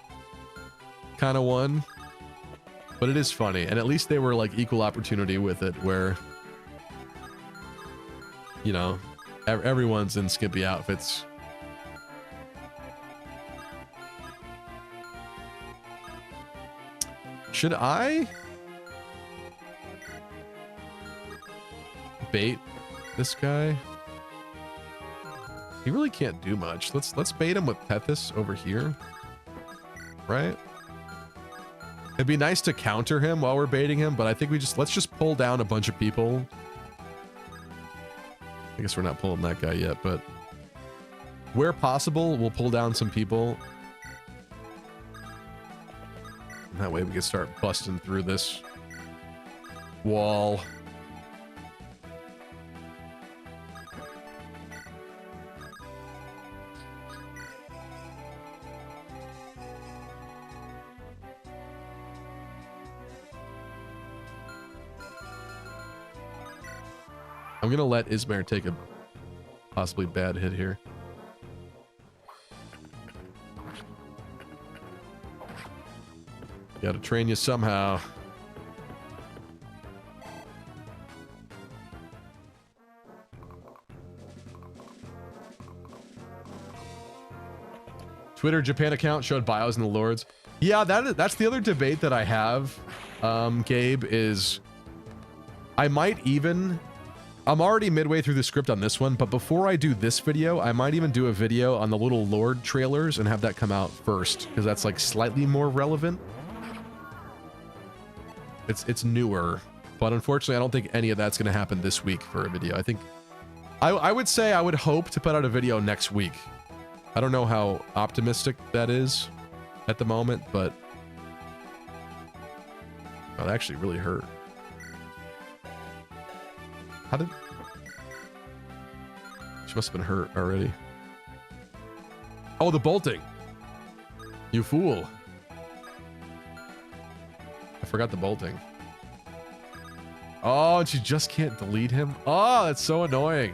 kind of one. But it is funny, and at least they were like equal opportunity with it, where, you know, everyone's in skimpy outfits. Should I bait this guy? He really can't do much. Let's bait him with Tethys over here, right? It'd be nice to counter him while we're baiting him, but I think let's just pull down a bunch of people. I guess we're not pulling that guy yet, but where possible, we'll pull down some people. And that way we can start busting through this wall. I'm gonna let Ismair take a possibly bad hit here. Gotta train you somehow. Twitter Japan account showed bios in the Lords. Yeah, that's the other debate that I have, Gabe, is I'm already midway through the script on this one, but before I do this video, I might even do a video on the little Lord trailers and have that come out first, because that's like slightly more relevant. It's newer, but unfortunately I don't think any of that's going to happen this week for a video. I think I would say I would hope to put out a video next week. I don't know how optimistic that is at the moment, but oh, that actually really hurt. How did... She must have been hurt already. Oh, the bolting. You fool. I forgot the bolting. Oh, and she just can't delete him. Oh, that's so annoying.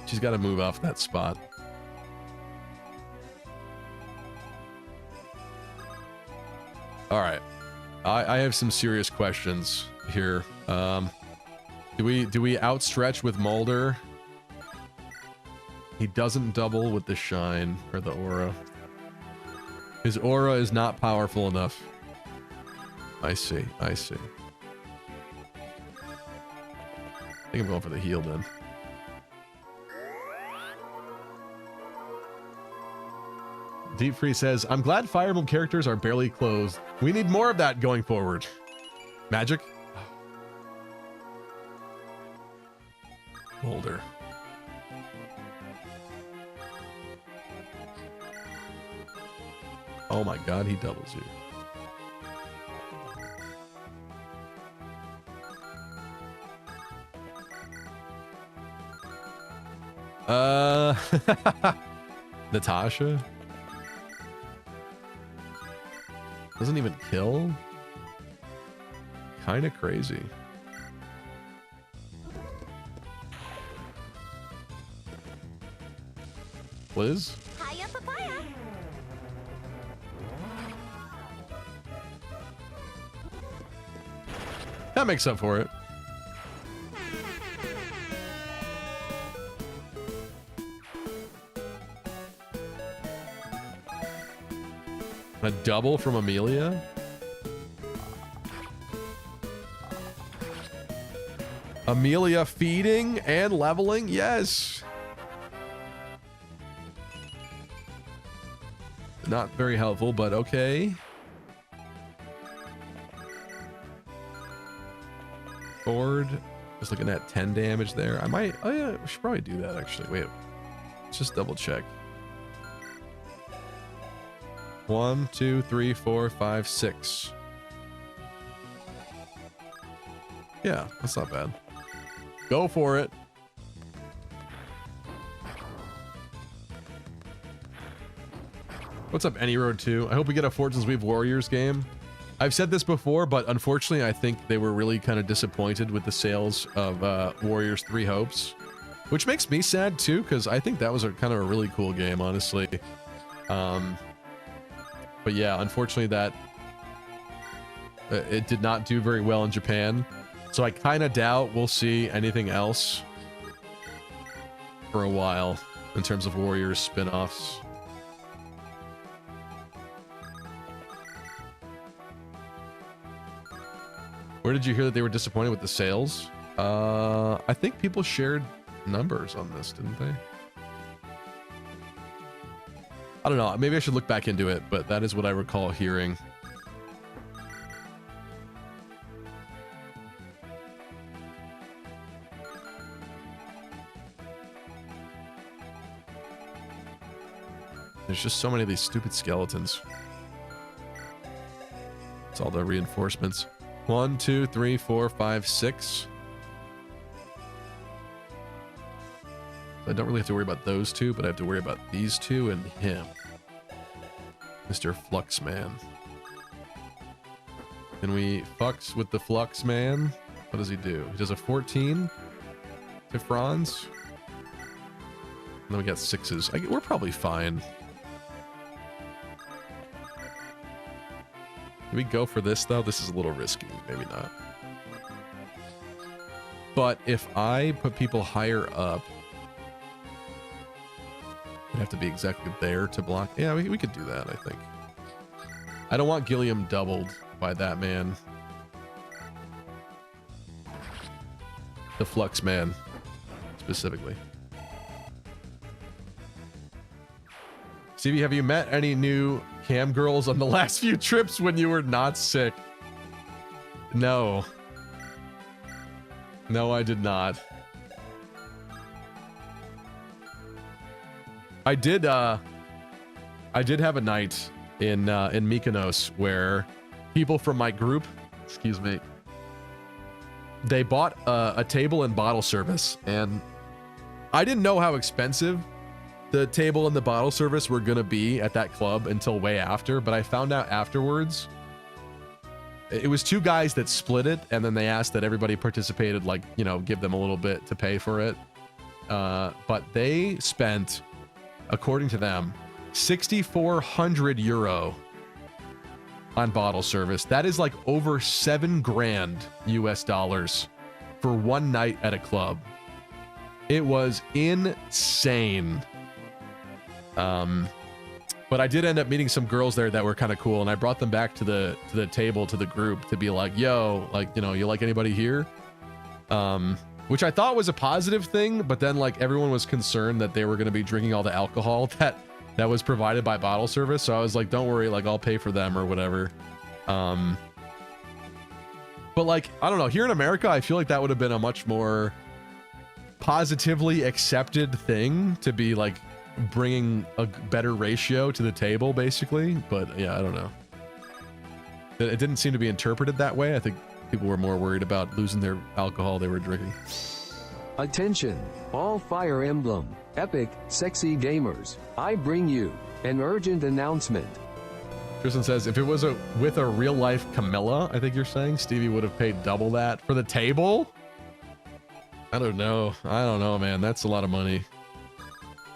She's got to move off that spot. All right. I have some serious questions here. Do we outstretch with Mulder? He doesn't double with the shine or the aura. His aura is not powerful enough. I see. I see. I think I'm going for the heal then. Deep Free says, I'm glad Fire Emblem characters are barely clothed. We need more of that going forward. Magic? Boulder. Oh my god, he doubles you. Natasha? Doesn't even kill? Kinda crazy. Liz? Hiya, papaya. That makes up for it. A double from Amelia? Amelia feeding and leveling? Yes. Not very helpful, but okay. Ford, just looking at 10 damage there. I might, oh yeah, we should probably do that actually. Wait, let's just double check. 1, 2, 3, 4, 5, 6. Yeah, that's not bad. Go for it. What's up, Any Road 2? I hope we get a Fortune's Weave Warriors game. I've said this before, but unfortunately, I think they were really kind of disappointed with the sales of Warriors 3 Hopes, which makes me sad too, because I think that was a kind of a really cool game, honestly. But yeah, unfortunately, that it did not do very well in Japan. So I kind of doubt we'll see anything else for a while in terms of Warriors spin-offs. Where did you hear that they were disappointed with the sales? I think people shared numbers on this, didn't they? I don't know. Maybe I should look back into it, but that is what I recall hearing. There's just so many of these stupid skeletons. It's all the reinforcements. 1, 2, 3, 4, 5, 6. I don't really have to worry about those two, but I have to worry about these two and him. Mr. Fluxman. Can we fucks with the Fluxman? What does he do? He does a 14 to Franz. And then we got 6s. We're probably fine. Can we go for this, though? This is a little risky. Maybe not. But if I put people higher up, it'd have to be exactly there to block. Yeah, we could do that, I think. I don't want Gilliam doubled by that man. The Flux Man, specifically. Stevie, have you met any new cam girls on the last few trips when you were not sick? No. No, I did not. I did have a night in Mykonos where people from my group, excuse me, they bought a table and bottle service, and I didn't know how expensive the table and the bottle service were gonna be at that club until way after, but I found out afterwards it was two guys that split it, and then they asked that everybody participated, like, you know, give them a little bit to pay for it. But they spent, according to them, 6,400 euro on bottle service. That is like over $7 grand US dollars for one night at a club. It was insane. But I did end up meeting some girls there that were kind of cool, and I brought them back to the table, to the group, to be like, yo, like, you know, you like anybody here? Which I thought was a positive thing, but then like everyone was concerned that they were going to be drinking all the alcohol that was provided by bottle service. So I was like, don't worry, like I'll pay for them or whatever. But like, I don't know, here in America, I feel like that would have been a much more positively accepted thing to be like bringing a better ratio to the table, basically. But yeah, I don't know. It didn't seem to be interpreted that way. I think people were more worried about losing their alcohol they were drinking. Attention, all Fire Emblem, epic, sexy gamers. I bring you an urgent announcement. Tristan says, if it was with a real life Camilla, I think you're saying, Stevie would have paid double that for the table? I don't know. I don't know, man. That's a lot of money.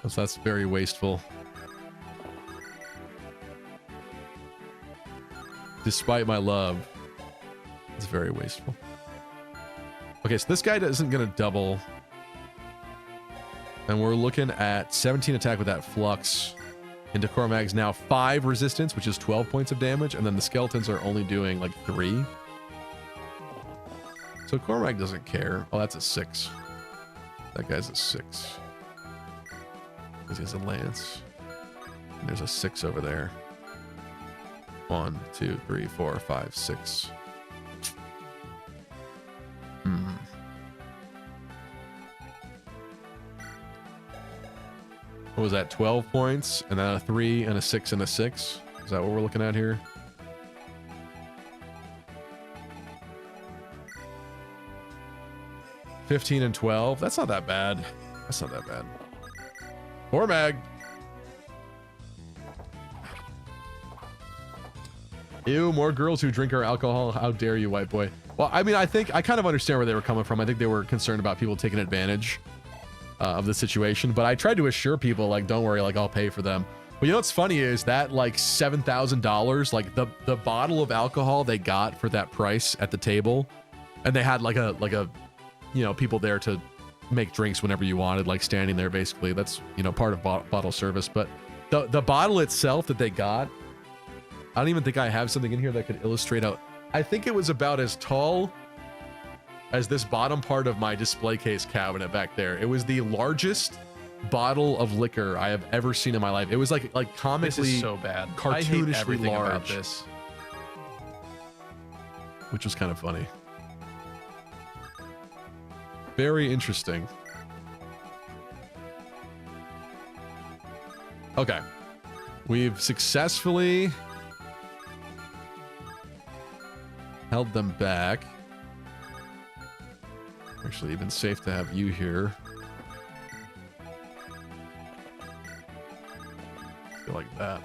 That's very wasteful. Despite my love, it's very wasteful. Okay, so this guy isn't gonna double. And we're looking at 17 attack with that flux. Into Cormag's now 5 resistance, which is 12 points of damage, and then the skeletons are only doing like 3. So Cormag doesn't care. Oh, that's a 6. That guy's a 6. Because he has a lance. And there's a 6 over there. 1, 2, 3, 4, 5, 6. What was that? 12 points, and then a 3 and a 6 and a 6. Is that what we're looking at here? $15 and 12. That's not that bad. That's not that bad. Cormag. Ew, more girls who drink our alcohol. How dare you, white boy? Well, I mean, I kind of understand where they were coming from. I think they were concerned about people taking advantage of the situation, but I tried to assure people, like, don't worry, like, I'll pay for them. But you know what's funny is that, like, $7,000, like the bottle of alcohol they got for that price at the table, and they had like a you know, people there to make drinks whenever you wanted, like standing there, basically. That's, you know, part of bottle service. But the bottle itself that they got, I don't even think I have something in here that could illustrate out. I think it was about as tall as this bottom part of my display case cabinet back there. It was the largest bottle of liquor I have ever seen in my life. It was like comically, this is so bad, cartoonishly large about this, which was kind of funny. Very interesting. Okay, we've successfully held them back. Actually, even safe to have you here. I feel like that.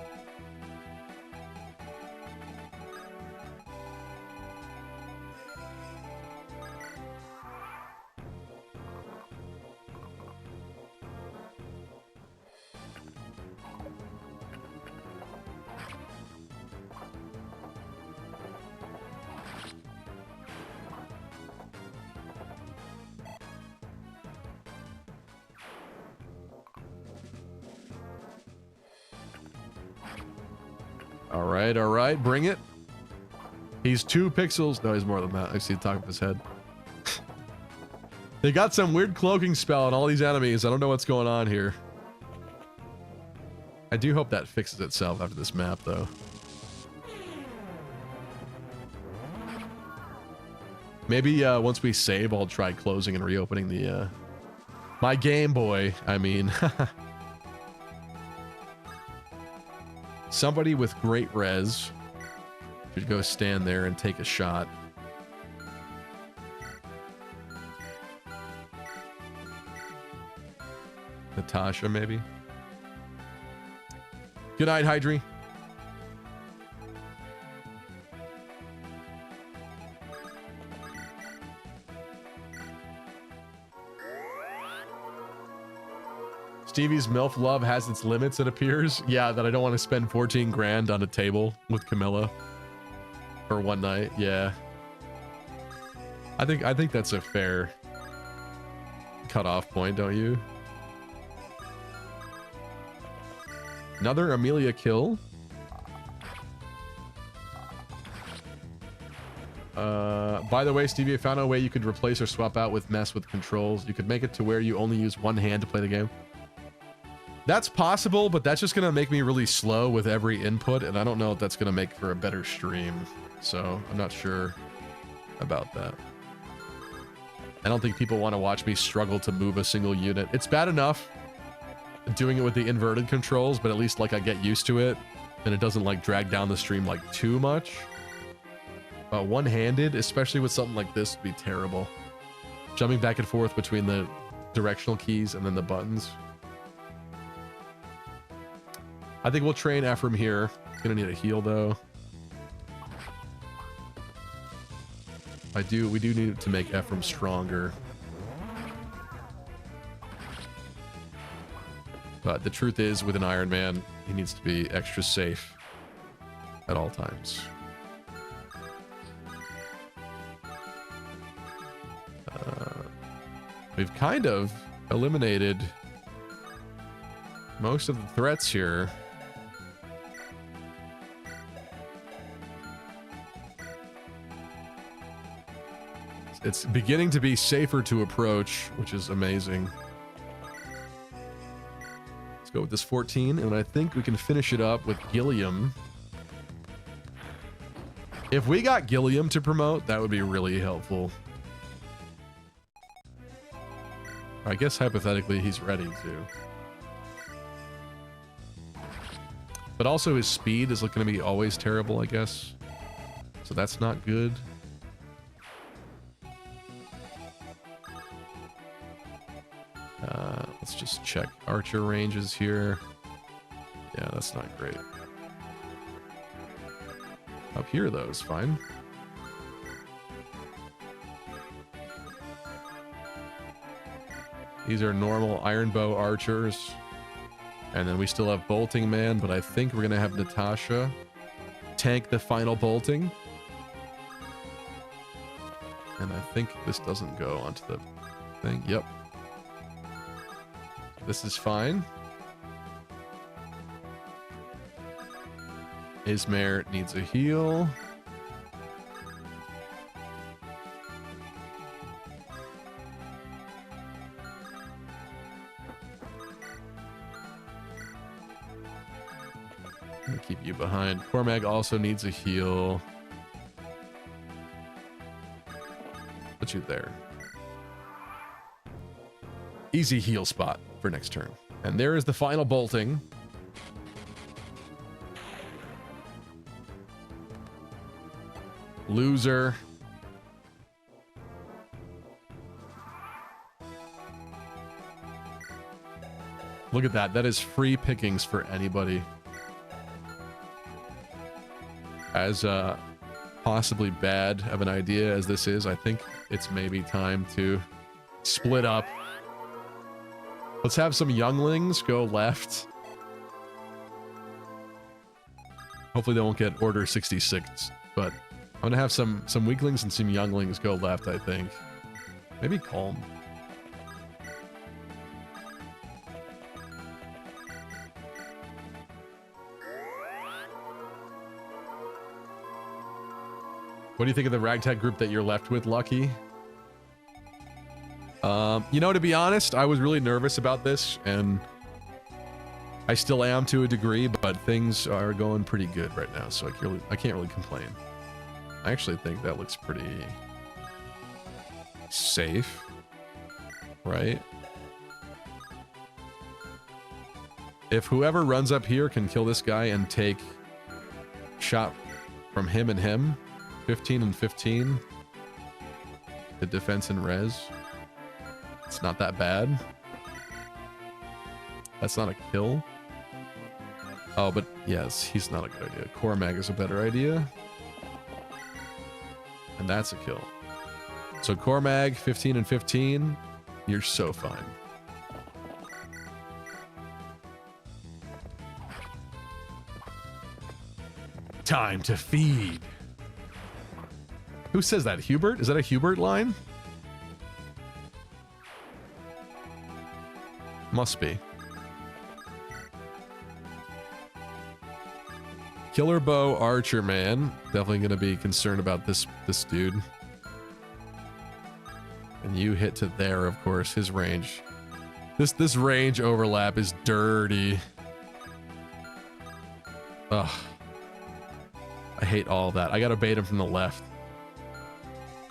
All right, bring it. He's 2 pixels. No, he's more than that. I see the top of his head. They got some weird cloaking spell on all these enemies. I don't know what's going on here. I do hope that fixes itself after this map, though. Maybe once we save, I'll try closing and reopening the my Game Boy. I mean. Somebody with great res should go stand there and take a shot. Natasha, maybe? Good night, Hydri. Stevie's MILF love has its limits, it appears. Yeah, that I don't want to spend 14 grand on a table with Camilla. For one night, yeah. I think that's a fair cutoff point, don't you? Another Amelia kill. By the way, Stevie, I found a way you could replace or swap out with mess with controls. You could make it to where you only use one hand to play the game. That's possible, but that's just gonna make me really slow with every input, and I don't know if that's gonna make for a better stream. So I'm not sure about that. I don't think people want to watch me struggle to move a single unit. It's bad enough doing it with the inverted controls, but at least like I get used to it and it doesn't like drag down the stream like too much. One-handed, especially with something like this, would be terrible. Jumping back and forth between the directional keys and then the buttons. I think we'll train Ephraim here. He's gonna need a heal though. We do need to make Ephraim stronger. But the truth is, with an Iron Man, he needs to be extra safe at all times. We've kind of eliminated most of the threats here. It's beginning to be safer to approach, which is amazing. Let's go with this 14, and I think we can finish it up with Gilliam. If we got Gilliam to promote, that would be really helpful. I guess hypothetically he's ready to. But also his speed is going to be always terrible, I guess. So that's not good. Let's just check archer ranges here. Yeah, that's not great. Up here, though, is fine. These are normal iron bow archers. And then we still have bolting man, but I think we're going to have Natasha tank the final bolting. And I think this doesn't go onto the thing. Yep. This is fine. Ismare needs a heal. I'm gonna keep you behind. Cormag also needs a heal. Put you there. Easy heal spot for next turn. And there is the final bolting. Loser. Look at that. That is free pickings for anybody. As possibly bad of an idea as this is, I think it's maybe time to split up. Let's have some younglings go left. Hopefully they won't get Order 66, but I'm gonna have some weaklings and some younglings go left, I think. Maybe Calm. What do you think of the ragtag group that you're left with, Lucky? You know, to be honest, I was really nervous about this, and I still am to a degree, but things are going pretty good right now, so I can't really complain. I actually think that looks pretty safe, right? If whoever runs up here can kill this guy and take shot from him and him, 15 and 15, the defense and res, it's not that bad. That's not a kill. Oh, but yes, he's not a good idea. Cormag is a better idea. And that's a kill. So Cormag, 15 and 15, you're so fine. Time to feed. Who says that? Hubert? Is that a Hubert line? Must be. Killer bow archer man. Definitely gonna be concerned about this dude. And you hit to there, of course, his range. This range overlap is dirty. Ugh. I hate all of that. I gotta bait him from the left.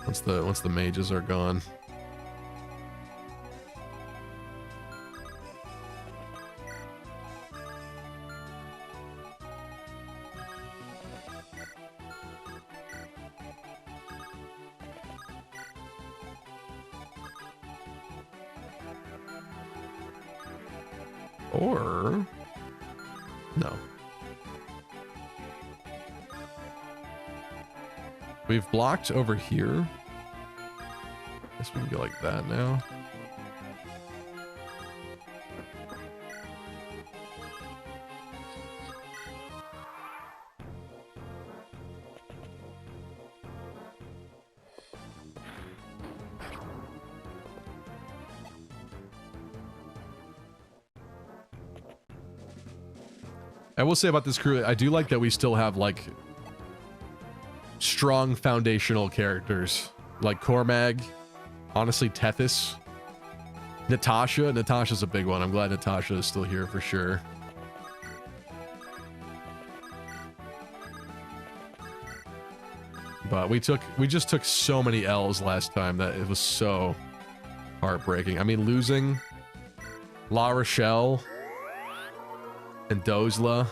Once the mages are gone. Or no. We've blocked over here. Guess we can go like that now. I will say about this crew, I do like that we still have like strong foundational characters like Cormag, honestly Tethys, Natasha. Natasha's a big one. I'm glad Natasha is still here for sure. But we just took so many L's last time that it was so heartbreaking. I mean, losing La Rochelle and Dozla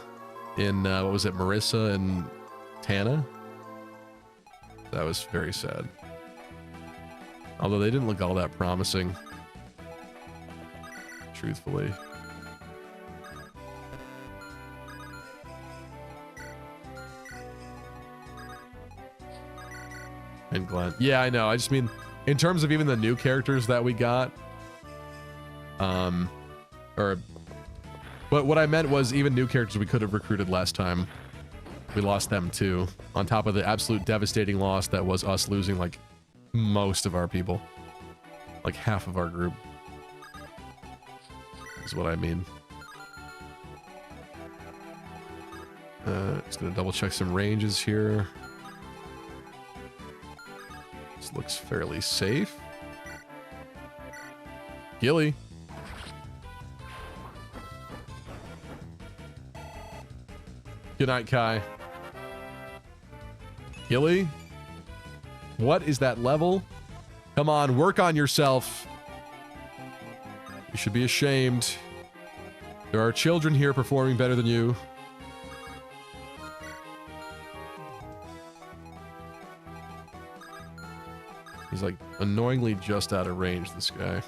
in, what was it, Marissa and Tana? That was very sad. Although they didn't look all that promising, truthfully. And Glenn. Yeah, I know. I just mean, in terms of even the new characters that we got, but what I meant was even new characters we could have recruited last time. We lost them too. On top of the absolute devastating loss that was us losing like most of our people. Like half of our group. Is what I mean. Just gonna double check some ranges here. This looks fairly safe. Gilly. Good night, Kai. Gilly? What is that level? Come on, work on yourself. You should be ashamed. There are children here performing better than you. He's like annoyingly just out of range, this guy.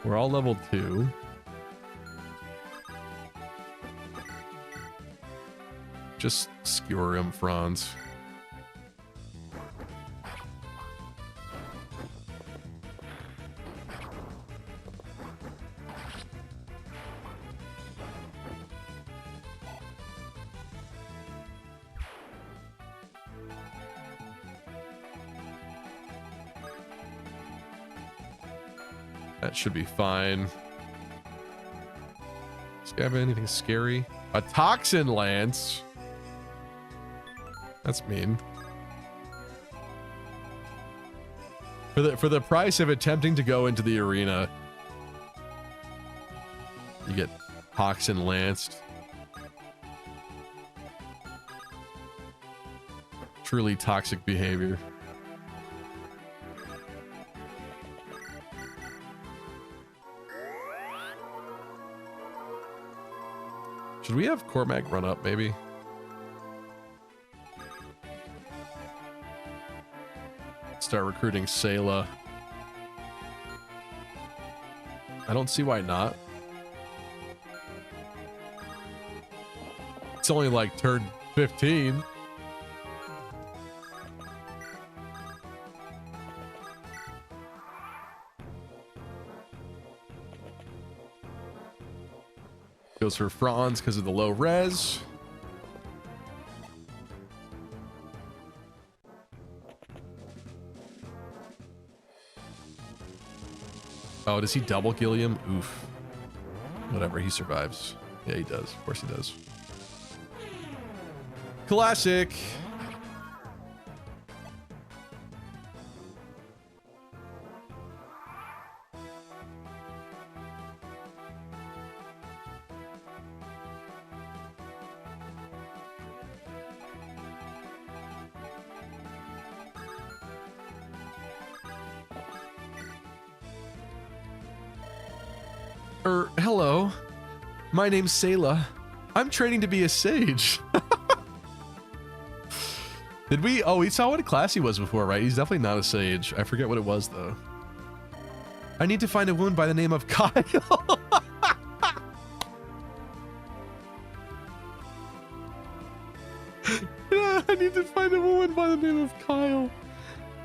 We're all level 2. Just skewer him, Franz. That should be fine. Does he have anything scary? A toxin lance? That's mean. For the price of attempting to go into the arena, you get toxin lanced. Truly toxic behavior. Should we have Cormac run up, maybe? Start recruiting Sayla. I don't see why not. It's only like turn 15. Goes for Franz because of the low res. Oh, does he double Gilliam? Oof. Whatever, he survives. Yeah, he does. Of course he does. Classic. Hello. My name's Sayla. I'm training to be a sage. Did we? Oh, we saw what class he was before, right? He's definitely not a sage. I forget what it was, though. I need to find a woman by the name of Kyle. Yeah, I need to find a woman by the name of Kyle.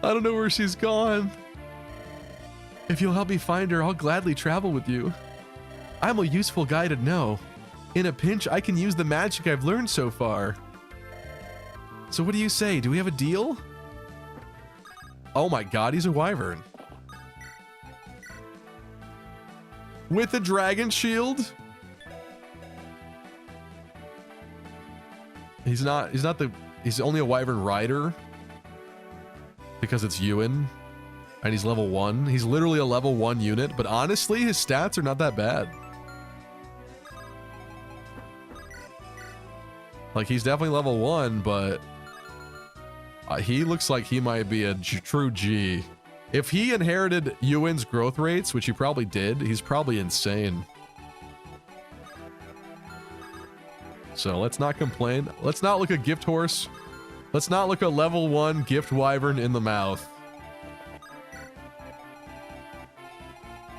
I don't know where she's gone. If you'll help me find her, I'll gladly travel with you. I'm a useful guy to know. In a pinch, I can use the magic I've learned so far. So what do you say? Do we have a deal? Oh my god, he's a wyvern. With a dragon shield? He's only a wyvern rider. Because it's Yune. And he's level 1. He's literally a level 1 unit, but honestly, his stats are not that bad. Like, he's definitely level 1, but he looks like he might be a true G. If he inherited Yuen's growth rates, which he probably did, he's probably insane. So let's not complain. Let's not look a gift horse. Let's not look a level 1 gift wyvern in the mouth.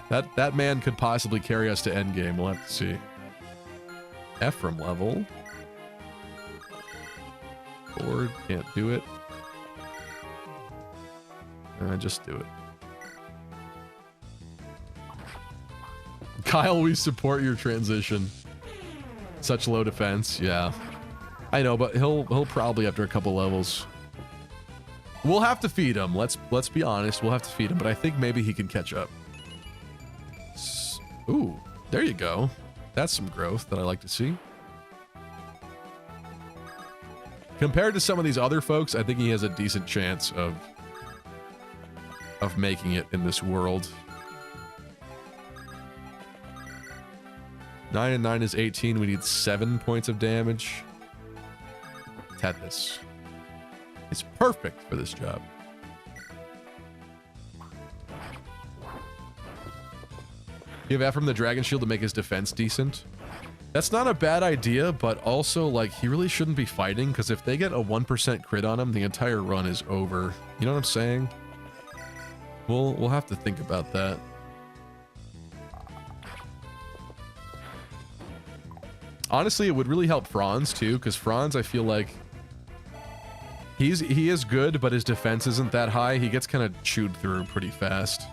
That man could possibly carry us to endgame. We'll have to see. Ephraim level. Board, can't do it. Just do it. Kyle, we support your transition. Such low defense, yeah. I know, but he'll probably after a couple levels. We'll have to feed him. Let's be honest. We'll have to feed him, but I think maybe he can catch up. Ooh, there you go. That's some growth that I like to see. Compared to some of these other folks, I think he has a decent chance of making it in this world. 9 and 9 is 18. We need 7 points of damage. Tethys is perfect for this job. Give Ephraim the dragon shield to make his defense decent. That's not a bad idea, but also, like, he really shouldn't be fighting, because if they get a 1% crit on him, the entire run is over. You know what I'm saying? We'll have to think about that. Honestly, it would really help Franz, too, because Franz, I feel like he is good, but his defense isn't that high. He gets kind of chewed through pretty fast.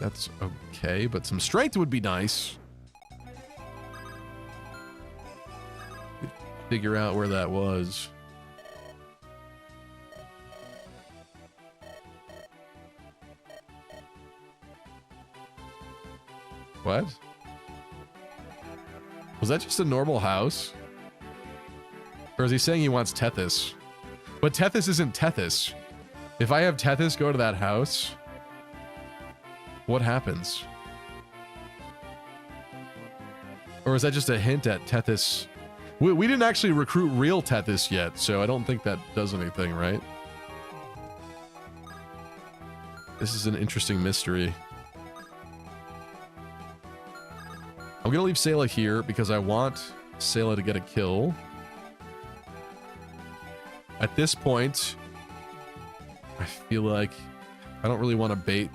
That's okay, but some strength would be nice. Figure out where that was. What? Was that just a normal house? Or is he saying he wants Tethys? But Tethys isn't Tethys. If I have Tethys go to that house, what happens? Or is that just a hint at Tethys? We didn't actually recruit real Tethys yet, so I don't think that does anything, right? This is an interesting mystery. I'm gonna leave Sayla here because I want Sayla to get a kill. At this point, I feel like I don't really want to bait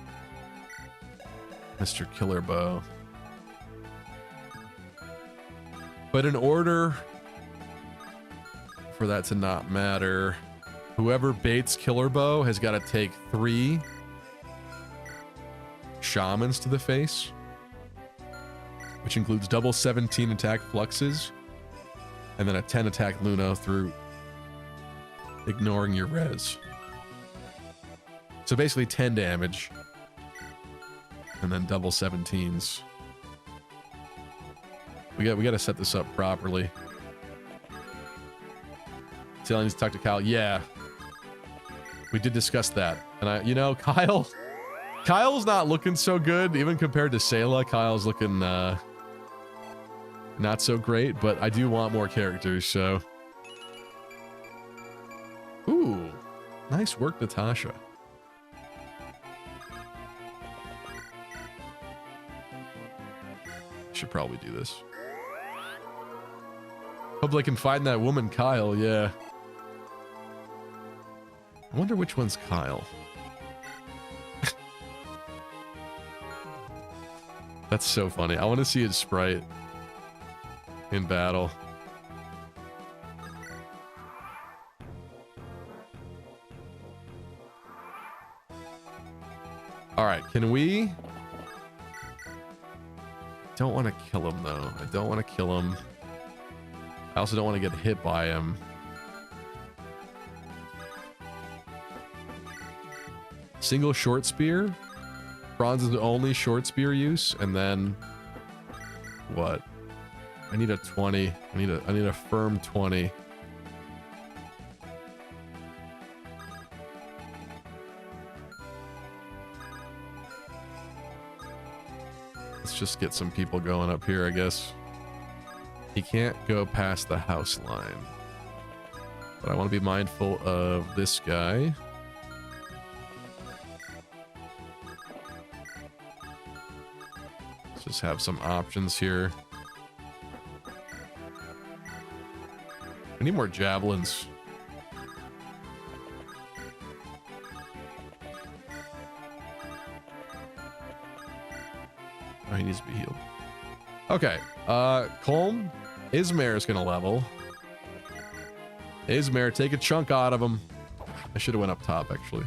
Mr. Killer Bow. But in order for that to not matter, whoever baits Killer Bow has got to take 3 shamans to the face, which includes double 17 attack fluxes and then a 10 attack Luna through ignoring your res. So basically 10 damage. and then double 17s. We got to set this up properly. Taylor needs to talk to Kyle. Yeah. We did discuss that. And you know, Kyle's not looking so good, even compared to Sayla. Kyle's looking not so great, but I do want more characters, so. Ooh, nice work, Natasha. Should probably do this. Hope I can find that woman, Kyle. Yeah. I wonder which one's Kyle. That's so funny. I want to see his sprite in battle. All right, can we? Don't want to kill him though. I don't want to kill him. I also don't want to get hit by him. Single short spear. Bronze is the only short spear use, and then what? I need a 20. I need a firm 20. Let's just get some people going up here, I guess. He can't go past the house line. But I want to be mindful of this guy. Let's just have some options here. I need more javelins. Oh, he needs to be healed. Okay, Colm. Ismare is gonna level. Ismare, take a chunk out of him. I should have went up top, actually.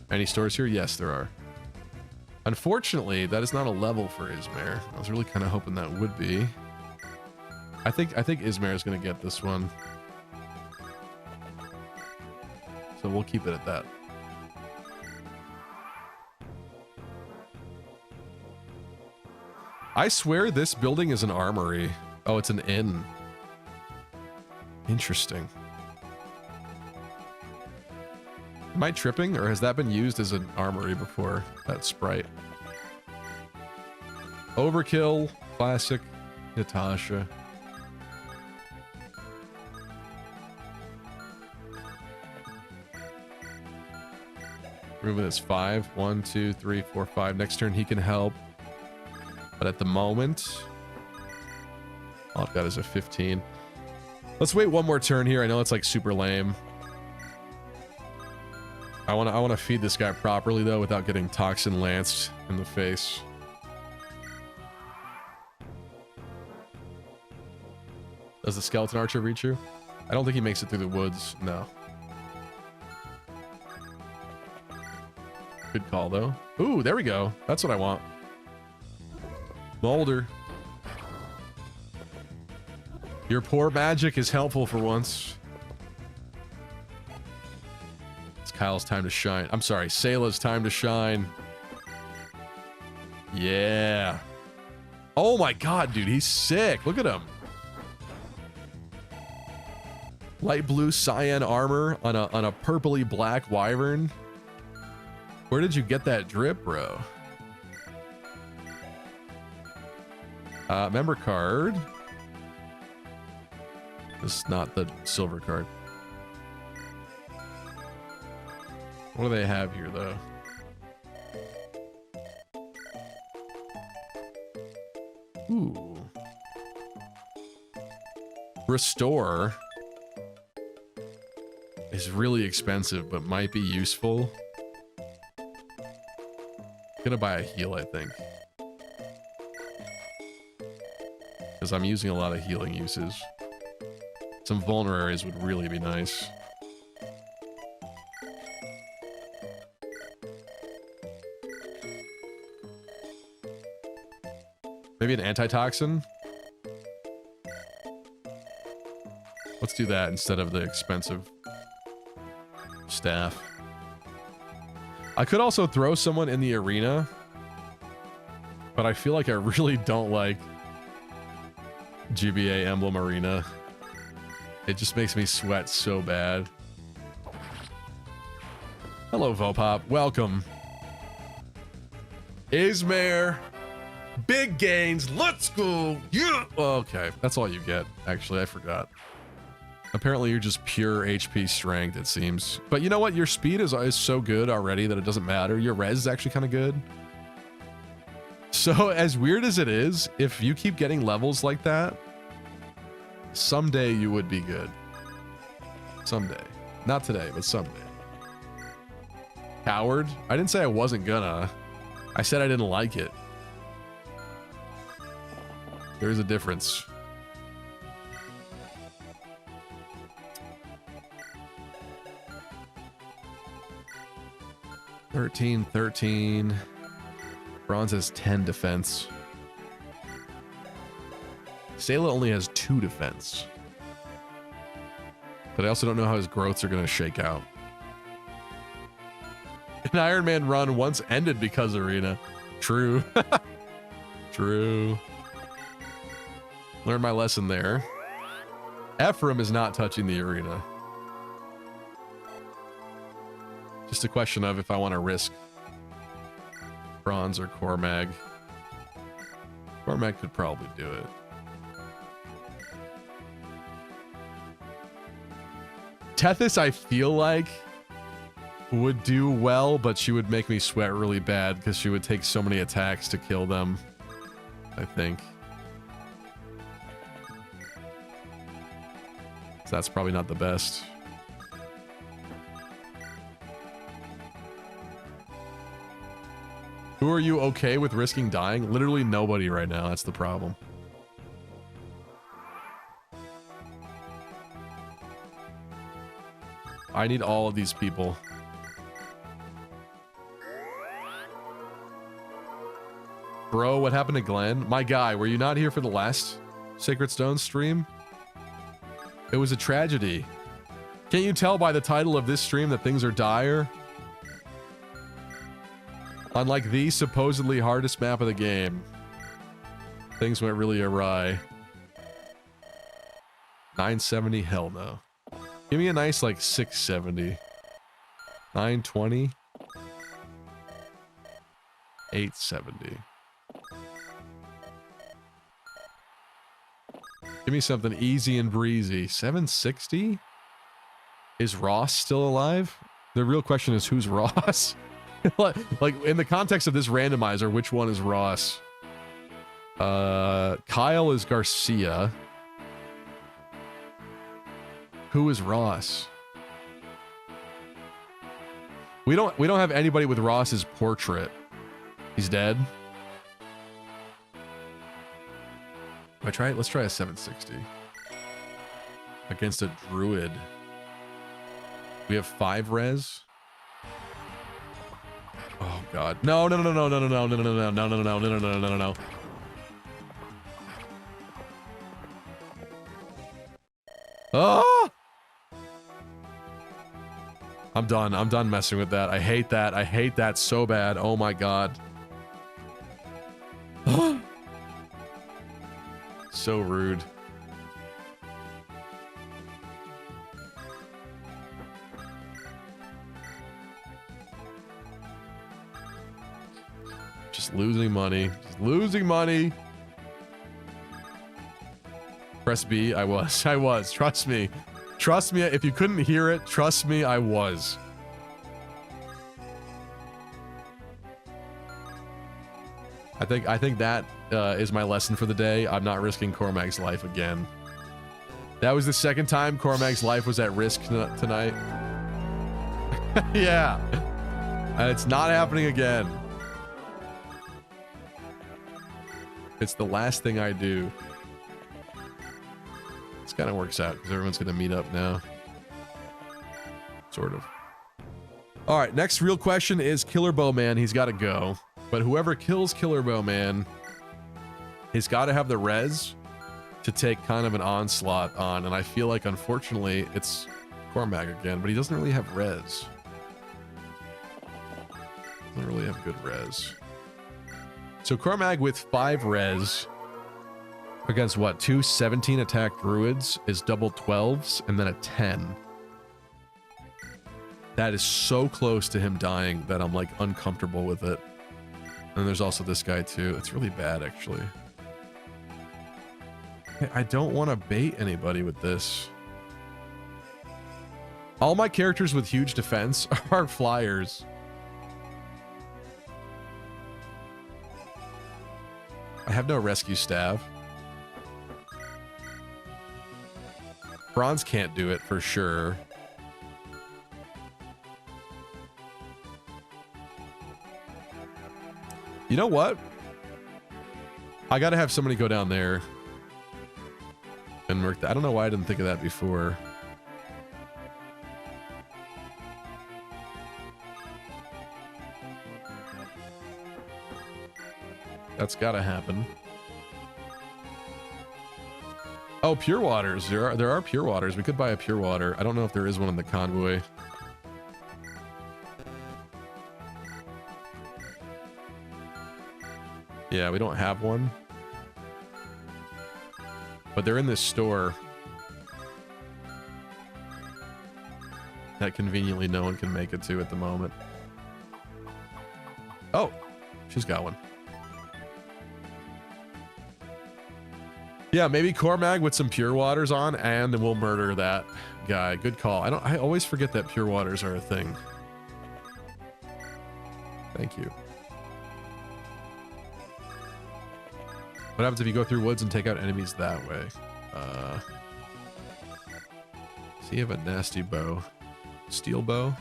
Any stores here? Yes, there are. Unfortunately, that is not a level for Ismare. I was really kind of hoping that would be. I think Ismare is gonna get this one. So we'll keep it at that. I swear this building is an armory. Oh, it's an inn. Interesting. Am I tripping, or has that been used as an armory before? That sprite. Overkill, classic, Natasha. Movement is 5. 1, 2, 3, 4, 5. Next turn he can help. But at the moment, all I've got is a 15. Let's wait one more turn here. I know it's like super lame. I want to feed this guy properly though, without getting toxin lanced in the face. Does the skeleton archer reach you? I don't think he makes it through the woods. No. Good call though. Ooh, there we go. That's what I want. Molder. Your poor magic is helpful for once. It's Kyle's time to shine. I'm sorry, Sayla's time to shine. Yeah. Oh my god, dude, he's sick. Look at him. Light blue cyan armor on a purpley black wyvern. Where did you get that drip, bro? Member card. This is not the silver card. What do they have here, though? Ooh. Restore is really expensive, but might be useful. Gonna buy a heal, I think. Because I'm using a lot of healing uses. Some vulneraries would really be nice. Maybe an antitoxin? Let's do that instead of the expensive staff. I could also throw someone in the arena, but I feel like I really don't like GBA Emblem Arena. It just makes me sweat so bad. Hello, Vopop. Welcome. Ismare. Big gains. Let's go. Yeah. Okay, that's all you get. Actually, I forgot. Apparently, you're just pure HP strength, it seems. But you know what? Your speed is so good already that it doesn't matter. Your res is actually kind of good. So, as weird as it is, if you keep getting levels like that, someday you would be good. Someday. Not today, but someday. Coward? I didn't say I wasn't gonna. I said I didn't like it. There's a difference. $13. Bronze has 10 defense. Sayla only has 2 defense. But I also don't know how his growths are going to shake out. An Iron Man run once ended because Arena. True. True. Learned my lesson there. Ephraim is not touching the arena. Just a question of if I want to risk Bronze or Cormag. Cormag could probably do it. Tethys, I feel like, would do well, but she would make me sweat really bad because she would take so many attacks to kill them, I think. So that's probably not the best. Who are you okay with risking dying? Literally nobody right now. That's the problem. I need all of these people. Bro, what happened to Glenn? My guy, were you not here for the last Sacred Stone stream? It was a tragedy. Can't you tell by the title of this stream that things are dire? On like the supposedly hardest map of the game, things went really awry. 970? Hell no. Give me a nice like 670. 920? 870. Give me something easy and breezy. 760? Is Ross still alive? The real question is who's Ross? Like in the context of this randomizer, which one is Ross? Kyle is Garcia. Who is Ross? We don't have anybody with Ross's portrait. He's dead. I try it. Let's try a 760 against a druid. We have 5 res. Oh god. No. Oh! I'm done. I'm done messing with that. I hate that. I hate that so bad. Oh my god. So rude. Just losing money. Just losing money. Press B. I was. Trust me. Trust me. If you couldn't hear it, trust me, I was. I think that is my lesson for the day. I'm not risking Cormag's life again. That was the second time Cormag's life was at risk tonight. Yeah. And it's not happening again. It's the last thing I do. This kind of works out because everyone's going to meet up now. Sort of. All right, next real question is Killer Bowman. He's got to go. But whoever kills Killer Bowman has got to have the res to take kind of an onslaught on. And I feel like, unfortunately, it's Cormag again, but he doesn't really have res. Doesn't really have good res. So Cormag with 5 res against what? 2 17 attack druids is double 12s and then a 10. That is so close to him dying that I'm like uncomfortable with it. And there's also this guy too. It's really bad actually. I don't want to bait anybody with this. All my characters with huge defense are flyers. I have no rescue staff. Bronze can't do it for sure. You know what? I gotta have somebody go down there and work that. I don't know why I didn't think of that before. That's gotta happen. Oh, pure waters. There are pure waters. We could buy a pure water. I don't know if there is one in the convoy. Yeah, we don't have one. But they're in this store that conveniently no one can make it to at the moment. Oh, she's got one. Yeah, maybe Cormag with some pure waters on, and then we'll murder that guy. Good call. I always forget that pure waters are a thing. Thank you. What happens if you go through woods and take out enemies that way? So you have a nasty bow. Steel bow.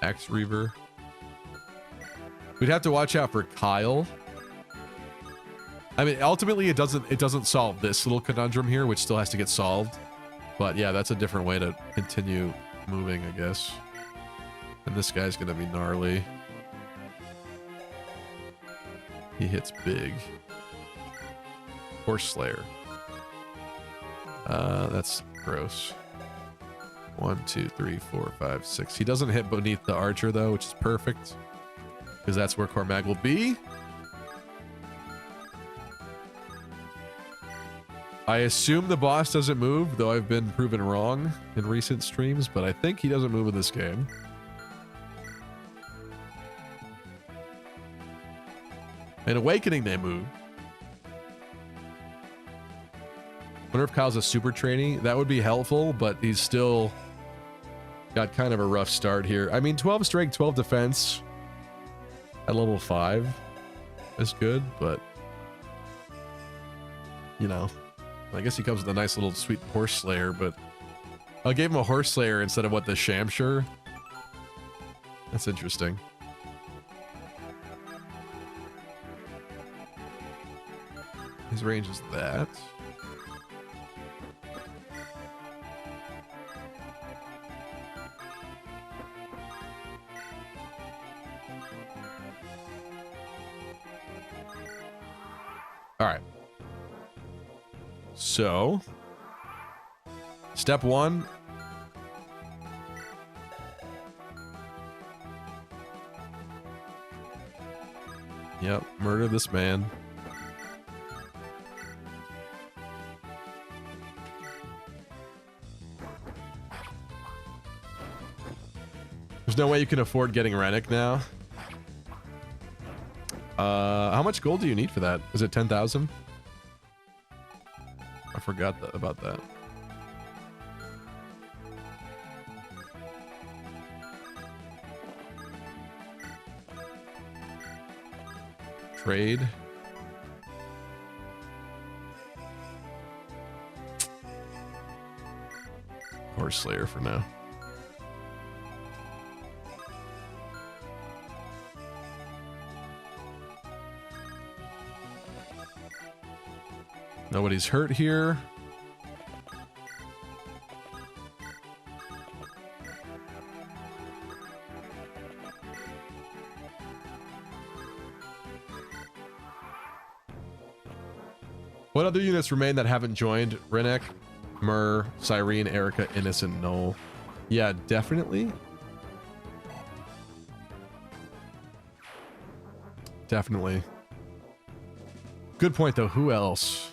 Axe Reaver. We'd have to watch out for Kyle. I mean, ultimately it doesn't solve this little conundrum here, which still has to get solved. But yeah, that's a different way to continue moving, I guess. And this guy's gonna be gnarly. He hits big. Horse Slayer. That's gross. 1, 2, 3, 4, 5, 6. He doesn't hit beneath the archer though, which is perfect. Because that's where Cormag will be. I assume the boss doesn't move, though I've been proven wrong in recent streams, but I think he doesn't move in this game. In Awakening, they move. Wonder if Kyle's a super trainee. That would be helpful, but he's still got kind of a rough start here. I mean, 12 strength, 12 defense at level 5 is good, but you know, I guess he comes with a nice little sweet horse slayer, but I gave him a horse slayer instead of what, the Shamshire. That's interesting. His range is that. All right. So, step 1. Yep, murder this man. There's no way you can afford getting Rennick now. How much gold do you need for that? Is it 10,000? I forgot about that. Trade. Horse Slayer for now. Nobody's hurt here. What other units remain that haven't joined? Rennek, Myrrh, Cyrene, Erica, Innocent, Null. Yeah, definitely. definitely. Good point, though. Who else?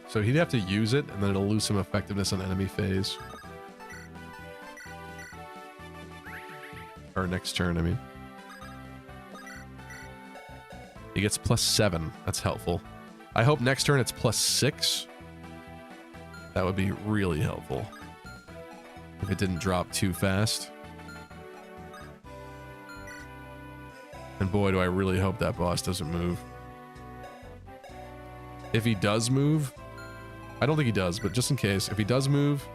So he'd have to use it, and then it'll lose some effectiveness on enemy phase. Or next turn, I mean. He gets +7. That's helpful. I hope next turn it's +6. That would be really helpful. If it didn't drop too fast. And boy, do I really hope that boss doesn't move. If he does move, I don't think he does, but just in case, if he does move,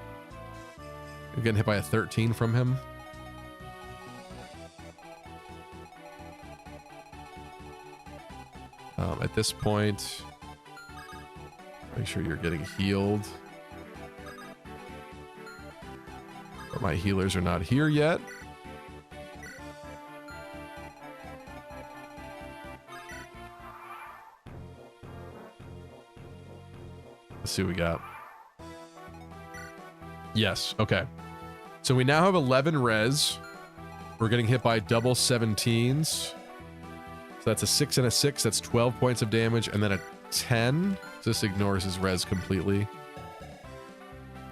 you're getting hit by a 13 from him. At this point, make sure you're getting healed. But my healers are not here yet. Let's see what we got. Yes, okay. So we now have 11 res. We're getting hit by double 17s. So that's a 6 and a 6. That's 12 points of damage. And then a 10. So this ignores his res completely.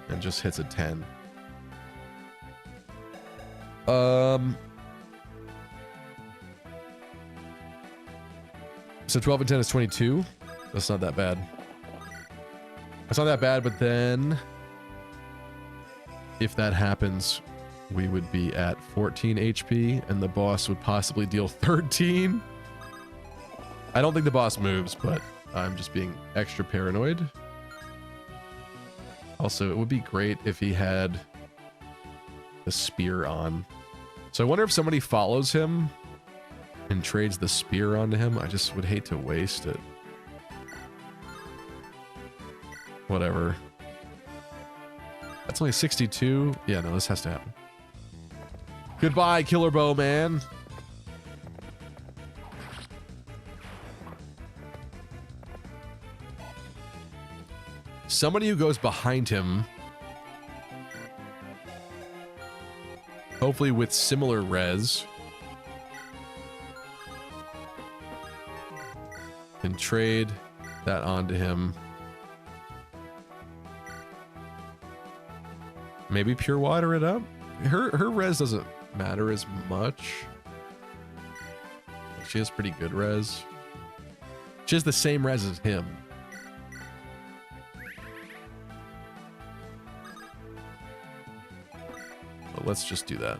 And just hits a 10. So 12 and 10 is 22. That's not that bad. That's not that bad, but then if that happens, we would be at 14 HP and the boss would possibly deal 13. I don't think the boss moves, but I'm just being extra paranoid. Also, it would be great if he had the spear on. So I wonder if somebody follows him and trades the spear onto him. I just would hate to waste it. Whatever. That's only 62. Yeah, no, this has to happen. Goodbye, Killer Bow Man. Somebody who goes behind him, hopefully with similar res, can trade that onto him. Maybe pure water it up. Her res doesn't matter as much. She has pretty good res. She has the same res as him. But let's just do that.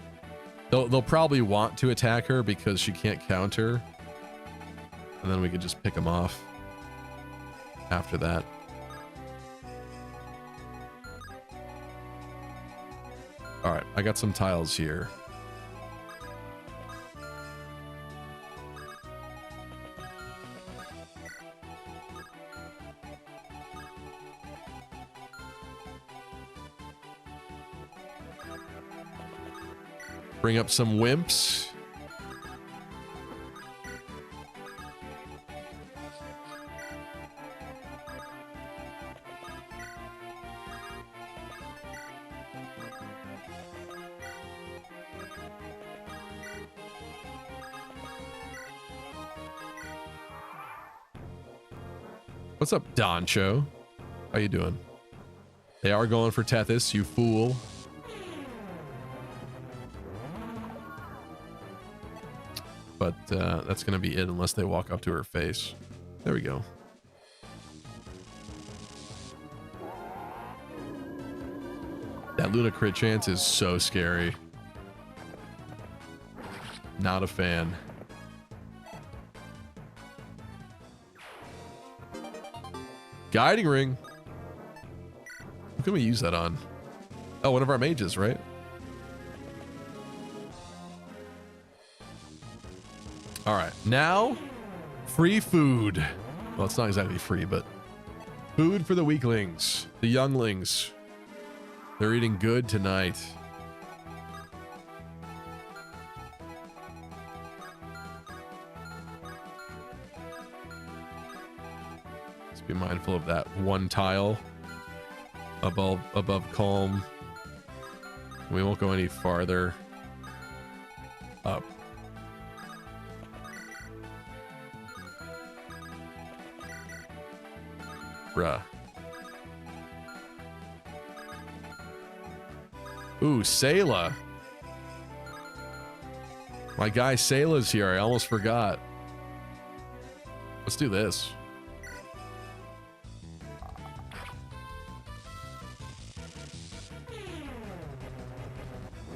They'll probably want to attack her because she can't counter. And then we could just pick them off after that. All right, I got some tiles here. Bring up some wimps. What's up, Doncho? How you doing? They are going for Tethys, you fool. But that's going to be it unless they walk up to her face. There we go. That Luna crit chance is so scary. Not a fan. Guiding ring. What can we use that on? Oh, one of our mages, right? All right, now free food. Well, it's not exactly free, but food for the weaklings, the younglings. They're eating good tonight. Be mindful of that one tile above calm. We won't go any farther up. Bruh. Ooh, Sayla. My guy Sayla's here. I almost forgot. Let's do this.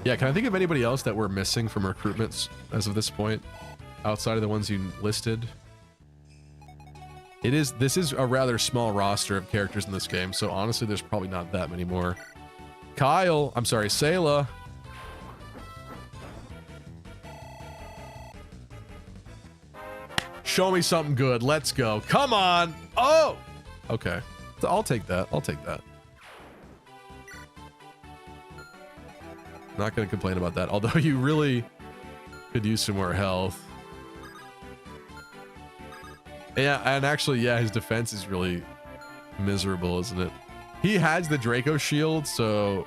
Yeah, can I think of anybody else that we're missing from recruitments as of this point? Outside of the ones you listed? This is a rather small roster of characters in this game, so honestly there's probably not that many more. Kyle, I'm sorry, Sayla. Show me something good. Let's go. Come on. Oh! Okay. I'll take that. I'll take that. Not going to complain about that. Although you really could use some more health. Yeah, and actually, yeah, his defense is really miserable, isn't it? He has the Draco shield, so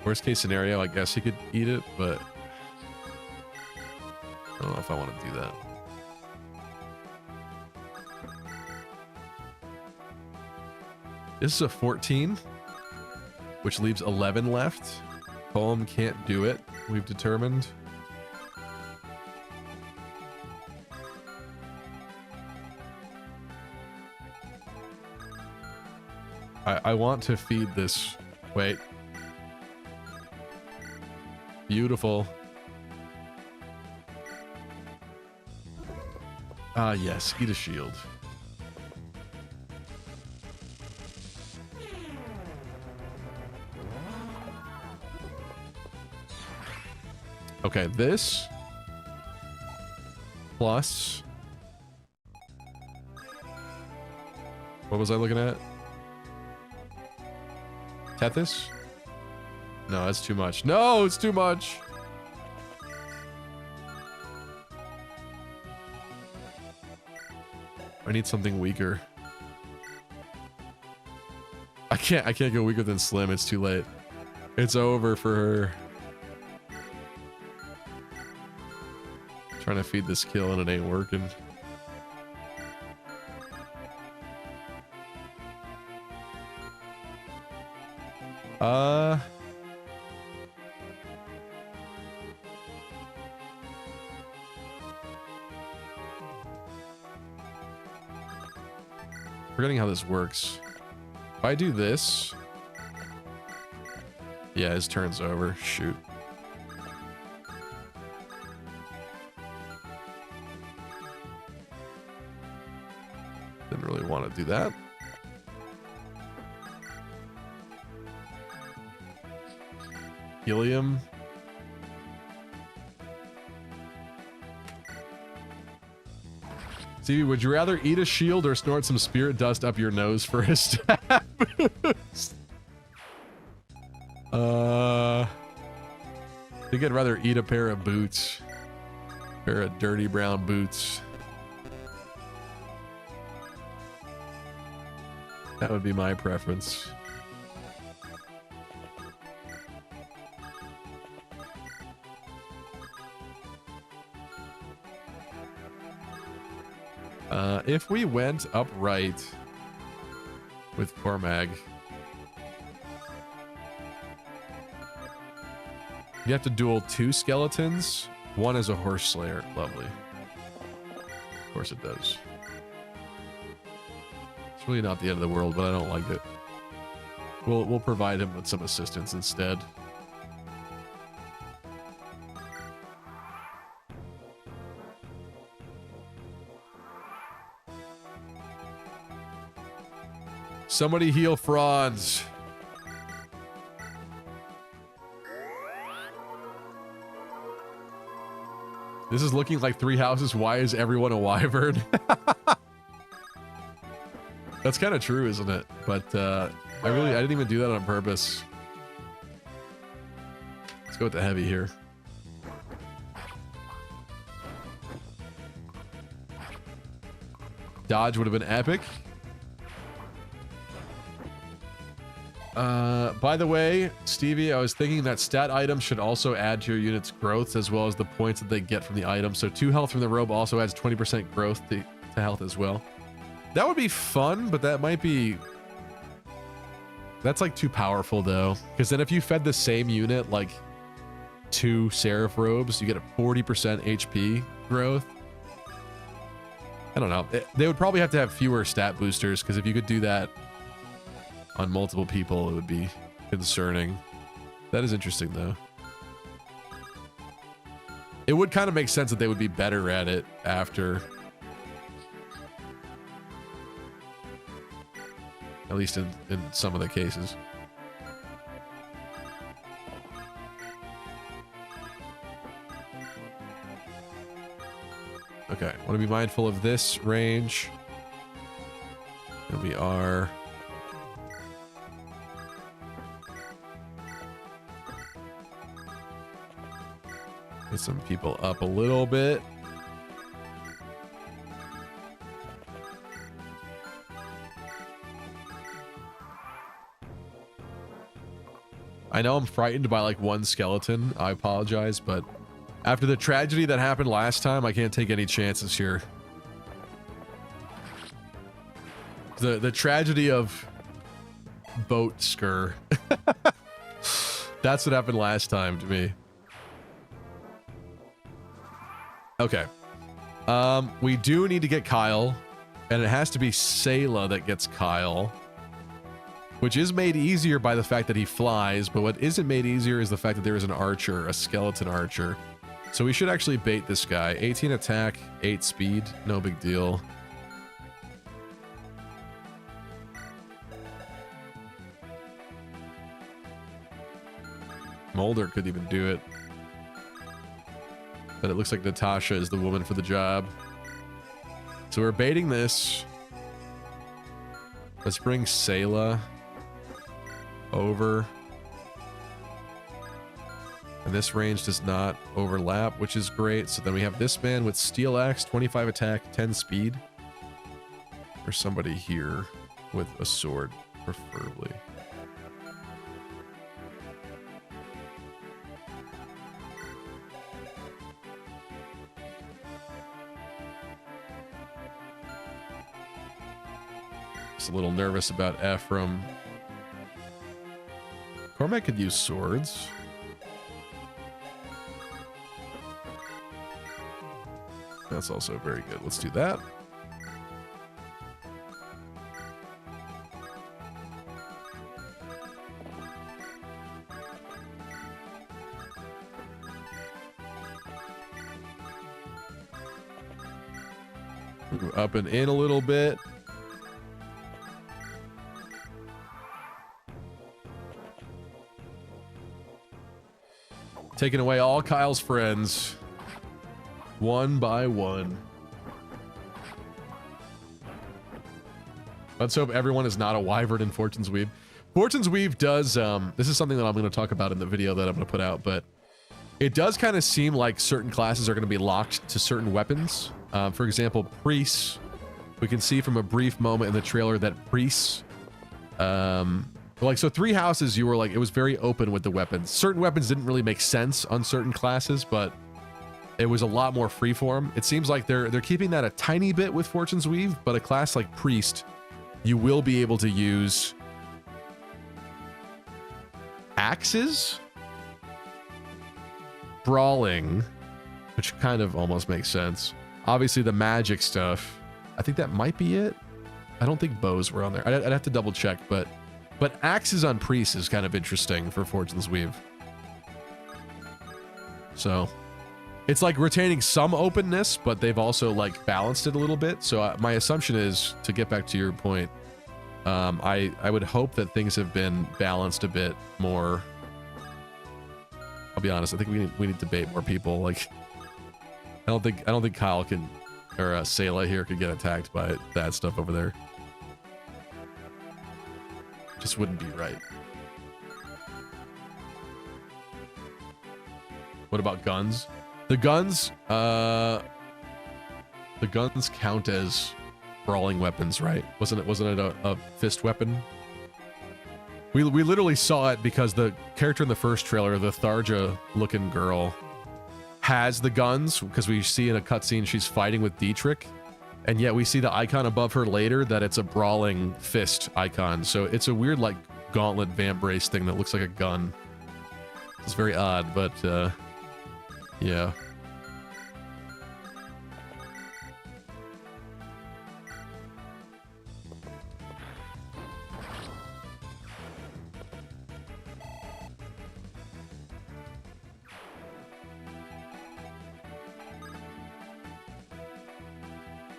worst case scenario, I guess he could eat it, but I don't know if I want to do that. This is a 14, which leaves 11 left. Poem can't do it, we've determined. I want to feed this. Wait. Beautiful. Ah, yes. Eat a shield. Okay, this plus what was I looking at? Tethys? No, that's too much. No, it's too much. I need something weaker. I can't go weaker than Slim. It's too late. It's over for her. Trying to feed this kill and it ain't working. Forgetting how this works. If I do this, yeah, his turn's over. Shoot. Didn't really want to do that. Helium. Stevie, would you rather eat a shield or snort some spirit dust up your nose for a stab? I think I'd rather eat a pair of boots. A pair of dirty brown boots. That would be my preference. If we went upright with Cormag, you have to duel 2 skeletons. One is a horse slayer. Lovely. Of course it does. It's really not the end of the world, but I don't like it. We'll provide him with some assistance instead. Somebody heal Franz. This is looking like 3 houses. Why is everyone a wyvern? That's kind of true, isn't it? But I didn't even do that on purpose. Let's go with the heavy here. Dodge would have been epic. By the way, Stevie, I was thinking that stat items should also add to your unit's growth as well as the points that they get from the item. So 2 health from the robe also adds 20% growth to health as well. That would be fun, but that might be... That's like too powerful though. Because then if you fed the same unit like 2 Seraph robes, you get a 40% HP growth. I don't know. They would probably have to have fewer stat boosters because if you could do that on multiple people, it would be concerning. That is interesting though. It would kind of make sense that they would be better at it after. At least in some of the cases. Okay, want to be mindful of this range. And we are... Get some people up a little bit. I know I'm frightened by like one skeleton. I apologize, but after the tragedy that happened last time, I can't take any chances here. The tragedy of boat scur. That's what happened last time to me. Okay. We do need to get Kyle, and it has to be Sayla that gets Kyle. Which is made easier by the fact that he flies, but what isn't made easier is the fact that there is an archer, a skeleton archer. So we should actually bait this guy. 18 attack, 8 speed, no big deal. Mulder could even do it. But it looks like Natasha is the woman for the job. So we're baiting this. Let's bring Sayla over. And this range does not overlap, which is great. So then we have this man with steel axe, 25 attack, 10 speed. Or somebody here with a sword, preferably. Just a little nervous about Ephraim. Cormac could use swords. That's also very good. Let's do that. Move up and in a little bit. Taking away all Kyle's friends. One by one. Let's hope everyone is not a wyvern in Fortune's Weave. Fortune's Weave does, this is something that I'm going to talk about in the video that I'm going to put out, but it does kind of seem like certain classes are going to be locked to certain weapons. For example, priests. We can see from a brief moment in the trailer that priests, like, so 3 houses, you were like, it was very open with the weapons. Certain weapons didn't really make sense on certain classes, but it was a lot more freeform. It seems like they're keeping that a tiny bit with Fortune's Weave, but a class like Priest, you will be able to use axes, brawling, which kind of almost makes sense. Obviously, the magic stuff. I think that might be it. I don't think bows were on there. I'd have to double check, but axes on Priest is kind of interesting for Fortune's Weave. So it's like retaining some openness, but they've also like balanced it a little bit. So my assumption is, to get back to your point, I would hope that things have been balanced a bit more. I'll be honest. I think we need to bait more people. Like, I don't think Kyle can, or Sayla here could get attacked by that stuff over there. Just wouldn't be right. What about guns? The guns count as brawling weapons, right? Wasn't it a fist weapon? We literally saw it because the character in the first trailer, the Tharja-looking girl, has the guns, because we see in a cutscene she's fighting with Dietrich, and yet we see the icon above her later that it's a brawling fist icon. So it's a weird, like, gauntlet vamp brace thing that looks like a gun. It's very odd, but, yeah.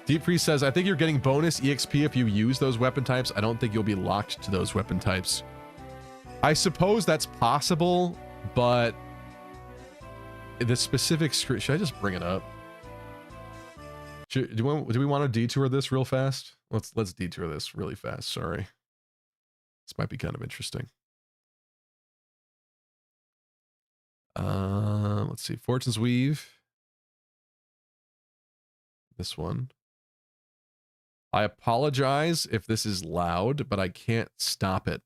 Deep Freeze says, I think you're getting bonus EXP if you use those weapon types. I don't think you'll be locked to those weapon types. I suppose that's possible, but the specific screen, should I just bring it up? Do we want to detour this real fast? Let's detour this really fast. Sorry. This might be kind of interesting. Let's see. Fortune's Weave. This one. I apologize if this is loud, but I can't stop it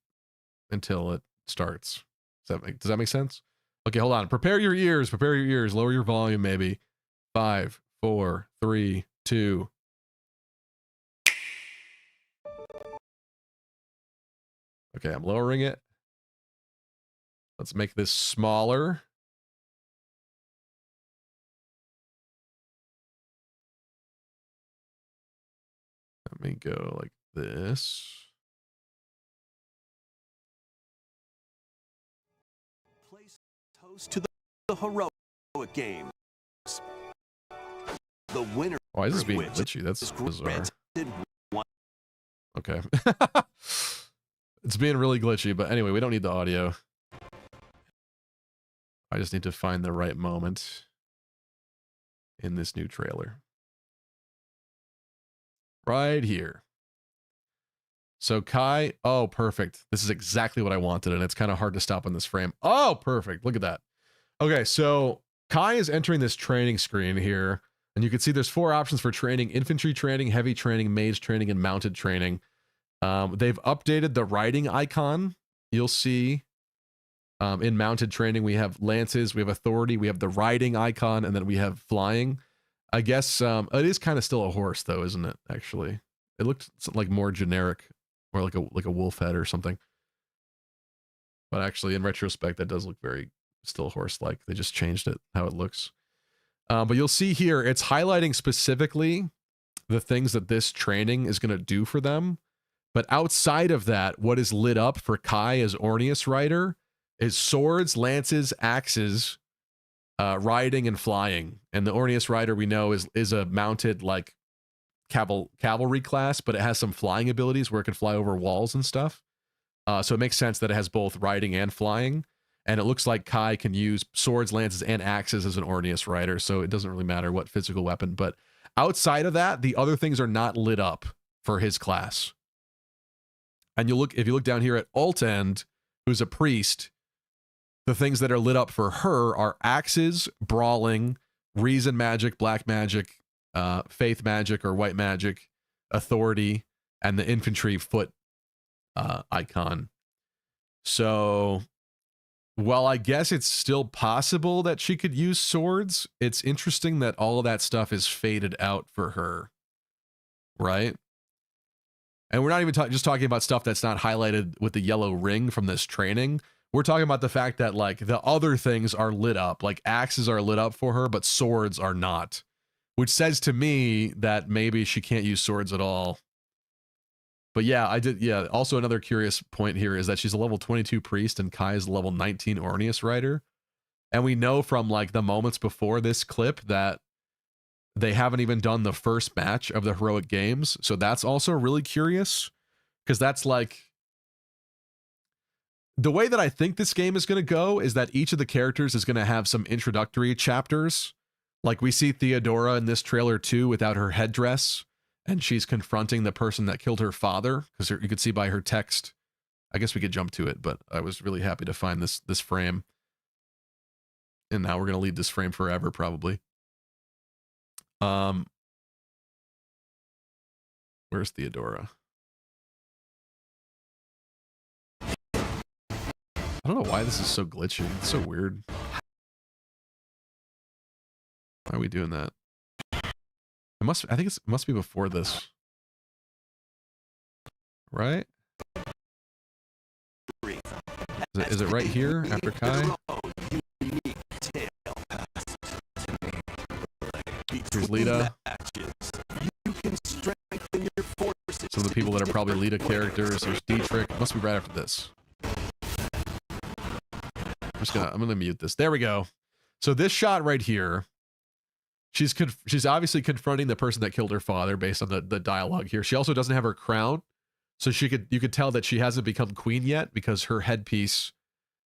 until it starts. Does that make sense? Okay, hold on. Prepare your ears. Prepare your ears. Lower your volume, maybe. 5, 4, 3, 2. Okay, I'm lowering it. Let's make this smaller. Let me go like this. Place toast to the heroic games. The winner. Why is this being glitchy? That's bizarre. Okay. It's being really glitchy, but anyway, we don't need the audio. I just need to find the right moment in this new trailer. Right here. So Kai, oh, perfect. This is exactly what I wanted, and it's kind of hard to stop on this frame. Oh, perfect. Look at that. Okay, so Kai is entering this training screen here, and you can see there's 4 options for training: infantry training, heavy training, mage training, and mounted training. They've updated the riding icon. You'll see in mounted training, we have lances, we have authority, we have the riding icon, and then we have flying. I guess it is kind of still a horse, though, isn't it? Actually, it looked like more generic, or like a wolf head or something. But actually, in retrospect, that does look very still horse-like. They just changed it, how it looks. But you'll see here, it's highlighting specifically the things that this training is going to do for them. But outside of that, what is lit up for Kai as Orneus Rider is swords, lances, axes, riding, and flying. And the Orneus Rider, we know, is a mounted, like, cavalry class, but it has some flying abilities where it can fly over walls and stuff. So it makes sense that it has both riding and flying. And it looks like Kai can use swords, lances, and axes as an Orneus Rider, so it doesn't really matter what physical weapon. But outside of that, the other things are not lit up for his class. And if you look down here at Alt End, who's a priest, the things that are lit up for her are axes, brawling, reason magic, black magic, faith magic or white magic, authority, and the infantry foot icon. So while I guess it's still possible that she could use swords, it's interesting that all of that stuff is faded out for her, right? And we're not even just talking about stuff that's not highlighted with the yellow ring from this training. We're talking about the fact that, like, the other things are lit up, like axes are lit up for her, but swords are not, which says to me that maybe she can't use swords at all. But yeah, yeah, also another curious point here is that she's a level 22 priest and Kai is a level 19 Orneus Rider. And we know from, like, the moments before this clip that they haven't even done the first match of the heroic games. So that's also really curious, because that's like, the way that I think this game is going to go is that each of the characters is going to have some introductory chapters. Like we see Theodora in this trailer too, without her headdress, and she's confronting the person that killed her father, because you could see by her text. I guess we could jump to it, but I was really happy to find this frame. And now we're going to leave this frame forever, probably. Where's Theodora? I don't know why this is so glitchy. It's so weird. Why are we doing that? I think it must be before this. Right? Is it right here after Kai? Here's Lita. Some of the people that are probably Lita characters. There's Dietrich. Must be right after this. I'm gonna mute this. There we go. So this shot right here, she's obviously confronting the person that killed her father based on the dialogue here. She also doesn't have her crown, so you could tell that she hasn't become queen yet because her headpiece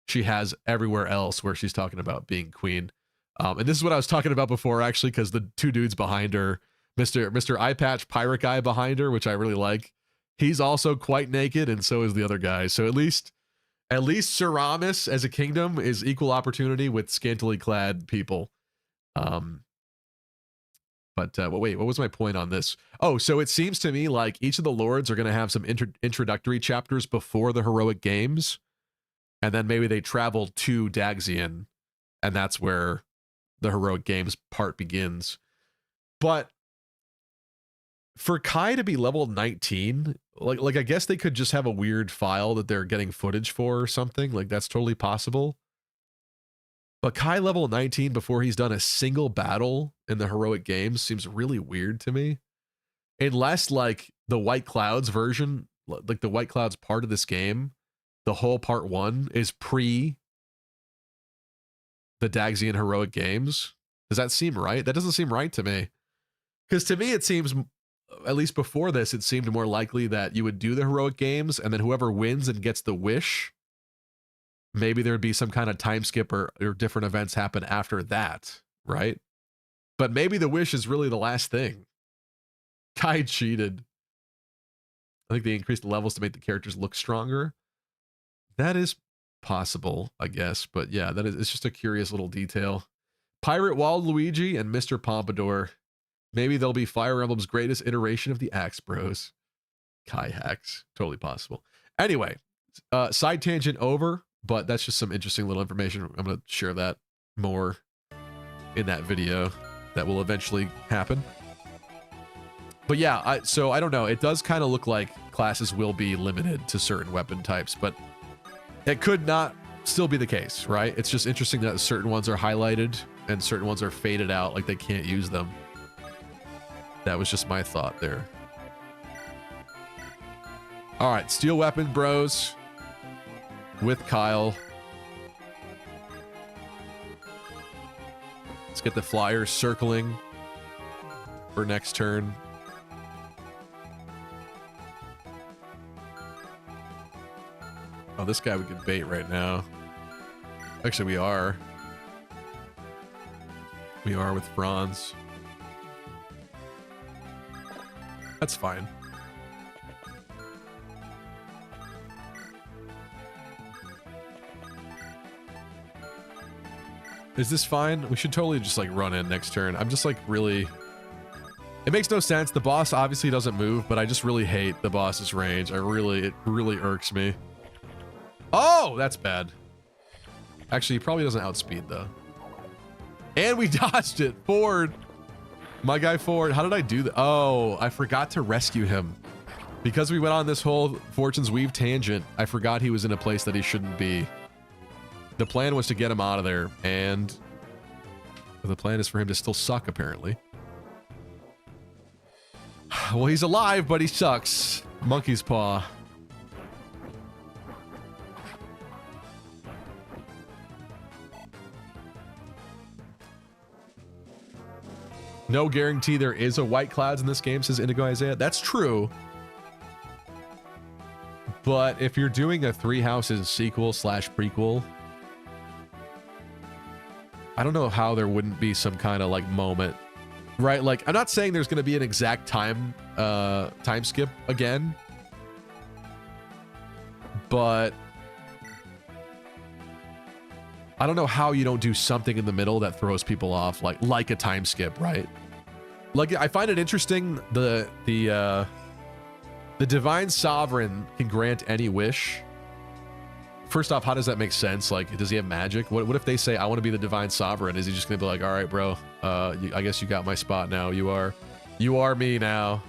she has everywhere else where she's talking about being queen. And this is what I was talking about before, actually, because the two dudes behind her, Mr. Eye Patch Pirate Guy behind her, which I really like, he's also quite naked, and so is the other guy. So at least Ceramus as a kingdom is equal opportunity with scantily clad people. But wait, what was my point on this? Oh, so it seems to me like each of the lords are going to have some introductory chapters before the heroic games, and then maybe they travel to Daxian, and that's where the heroic games part begins. But for Kai to be level 19, like I guess they could just have a weird file that they're getting footage for or something. Like that's totally possible. But Kai level 19 before he's done a single battle in the heroic games seems really weird to me. Unless like the White Clouds version, like the White Clouds part of this game, the whole part 1 is pre the Daxian heroic games. Does that seem right? That doesn't seem right to me. Because to me, it seems, at least before this, it seemed more likely that you would do the heroic games, and then whoever wins and gets the wish, maybe there would be some kind of time skip or different events happen after that, right? But maybe the wish is really the last thing. Kai cheated. I think they increased the levels to make the characters look stronger. That is possible, I guess. But yeah, it's just a curious little detail. Pirate Waluigi and Mr. Pompadour. Maybe they'll be Fire Emblem's greatest iteration of the Axe Bros. Kai hacks. Totally possible. Anyway, side tangent over, but that's just some interesting little information. I'm going to share that more in that video that will eventually happen. But yeah, so I don't know. It does kind of look like classes will be limited to certain weapon types, but it could not still be the case, right? It's just interesting that certain ones are highlighted and certain ones are faded out, like they can't use them. That was just my thought there. All right, steel weapon bros with Kyle. Let's get the flyers circling for next turn. Oh, this guy we could bait right now. Actually, we are. We are with Franz. That's fine. Is this fine? We should totally just like run in next turn. I'm just like really... It makes no sense. The boss obviously doesn't move, but I just really hate the boss's range. It really irks me. Oh, that's bad. Actually, he probably doesn't outspeed though. And we dodged it. Ford. My guy Ford. How did I do that? Oh, I forgot to rescue him. Because we went on this whole Fortune's Weave tangent, I forgot he was in a place that he shouldn't be. The plan was to get him out of there, and the plan is for him to still suck, apparently. Well, he's alive, but he sucks. Monkey's paw. No guarantee there is a White Clouds in this game, says Indigo Isaiah. That's true. But if you're doing a Three Houses sequel / prequel, I don't know how there wouldn't be some kind of like moment, right? Like, I'm not saying there's going to be an exact time skip again, but I don't know how you don't do something in the middle that throws people off, like a time skip, right? Like, I find it interesting the Divine Sovereign can grant any wish first off, how does that make sense? Like, does he have magic? What if they say, I want to be the divine sovereign? Is he just gonna be like, all right, bro, I guess you got my spot now. You are me now.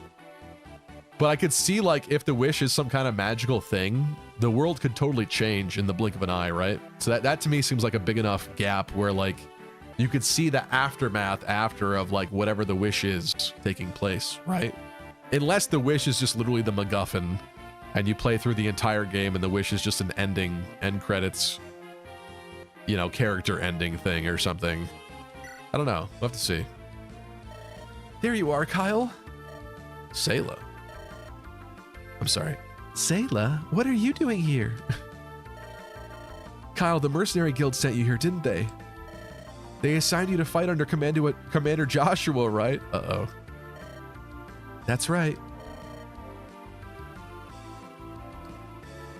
But I could see, like, if the wish is some kind of magical thing, the world could totally change in the blink of an eye, right? So that to me seems like a big enough gap where, like, you could see the aftermath after of, like, whatever the wish is taking place, right? Unless the wish is just literally the MacGuffin, and you play through the entire game and the wish is just an ending, end credits, you know, character ending thing or something. I don't know. We'll have to see. There you are, Kyle. Sayla. I'm sorry. Sayla, what are you doing here? Kyle, the Mercenary Guild sent you here, didn't they? They assigned you to fight under Commander Joshua, right? Uh-oh. That's right.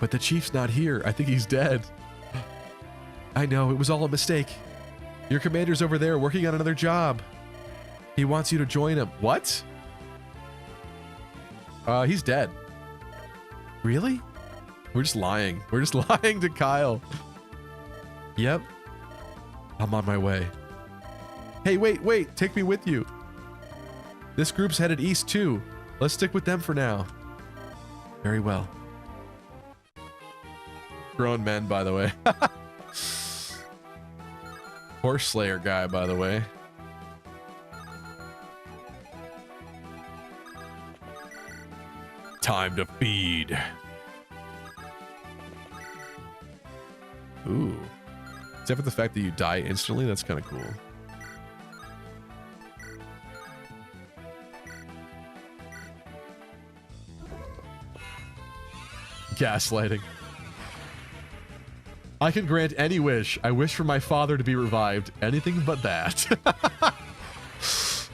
But the chief's not here. I think he's dead. I know, it was all a mistake. Your commander's over there working on another job. He wants you to join him. What? He's dead. Really? We're just lying. We're just lying to Kyle. Yep. I'm on my way. Hey, wait. Take me with you. This group's headed east too. Let's stick with them for now. Very well. Grown men, by the way. Horse Slayer guy, by the way. Time to feed. Ooh. Except for the fact that you die instantly, that's kind of cool. Gaslighting. I can grant any wish. I wish for my father to be revived. Anything but that.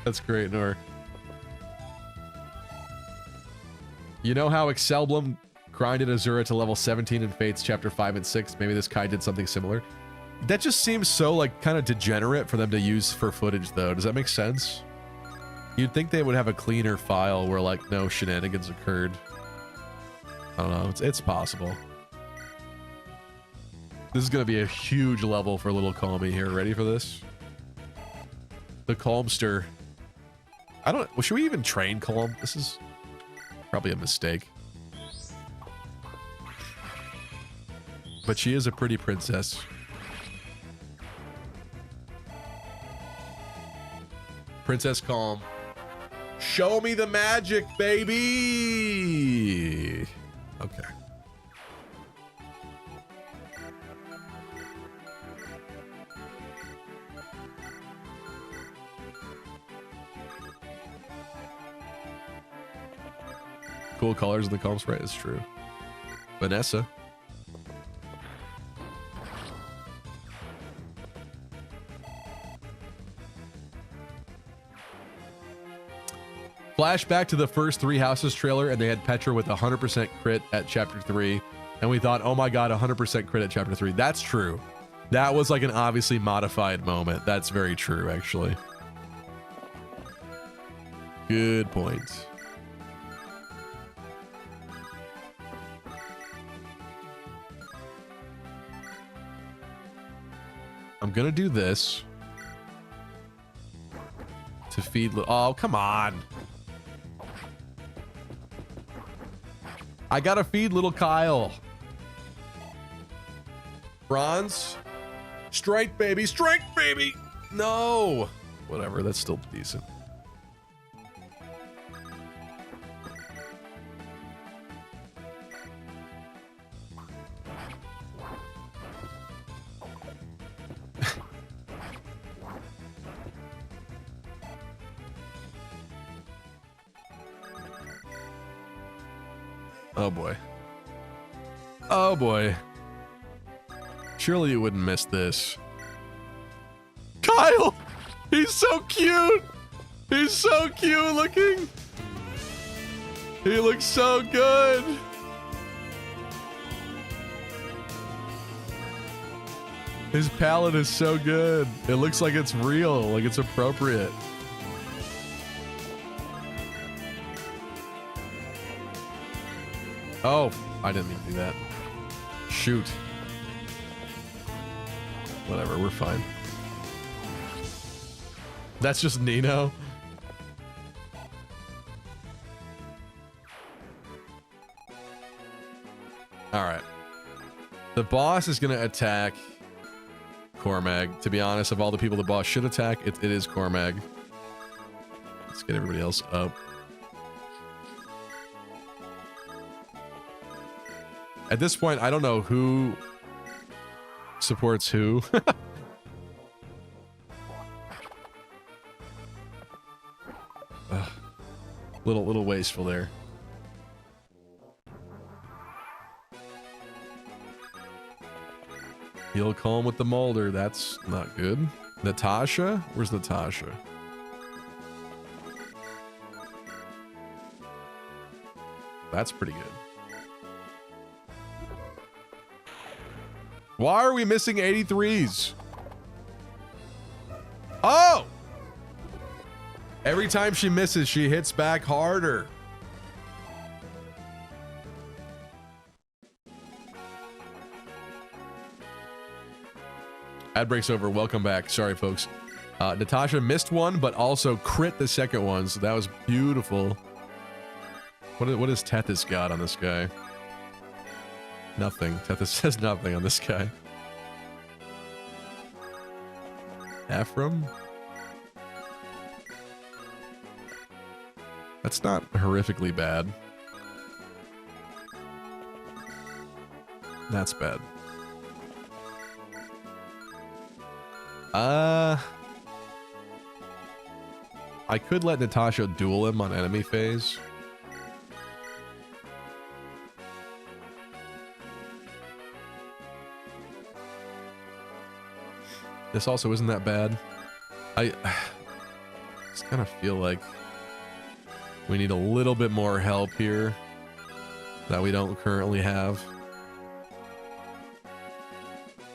That's great, Nor. You know how Excelblum grinded Azura to level 17 in Fates Chapter 5 and 6? Maybe this Kai did something similar. That just seems so, like, kind of degenerate for them to use for footage, though. Does that make sense? You'd think they would have a cleaner file where, like, no shenanigans occurred. I don't know. It's possible. This is going to be a huge level for little Calmy here. Ready for this? The Calmster. I don't... Well, should we even train Calm? This is probably a mistake. But she is a pretty princess. Princess Calm. Show me the magic, baby! Okay. Cool colors in the Calm sprite is true. Vanessa. Flashback to the first Three Houses trailer, and they had Petra with 100% crit at Chapter 3. And we thought, oh my god, 100% crit at Chapter 3. That's true. That was like an obviously modified moment. That's very true, actually. Good point. I'm gonna do this to feed. Oh, come on. I gotta feed little Kyle. Bronze. Strike, baby. Strike, baby. No. Whatever. That's still decent. Oh boy. Oh boy. Surely you wouldn't miss this. Kyle! He's so cute! He's so cute looking! He looks so good! His palette is so good. It looks like it's real, like it's appropriate. Oh, I didn't mean to do that. Shoot. Whatever, we're fine. That's just Nino. Alright. The boss is gonna attack Cormag. To be honest, of all the people the boss should attack, it is Cormag. Let's get everybody else up. At this point, I don't know who supports who. Little wasteful there. He'll call him with the Molder. That's not good. Natasha? Where's Natasha? That's pretty good. Why are we missing 83s? Oh! Every time she misses, she hits back harder. Ad breaks over. Welcome back. Sorry, folks. Natasha missed one, but also crit the second one, so that was beautiful. What has Tethys got on this guy? Nothing. Tethys has nothing on this guy. Ephraim? That's not horrifically bad. That's bad. I could let Natasha duel him on enemy phase. This also isn't that bad. I just kind of feel like we need a little bit more help here that we don't currently have.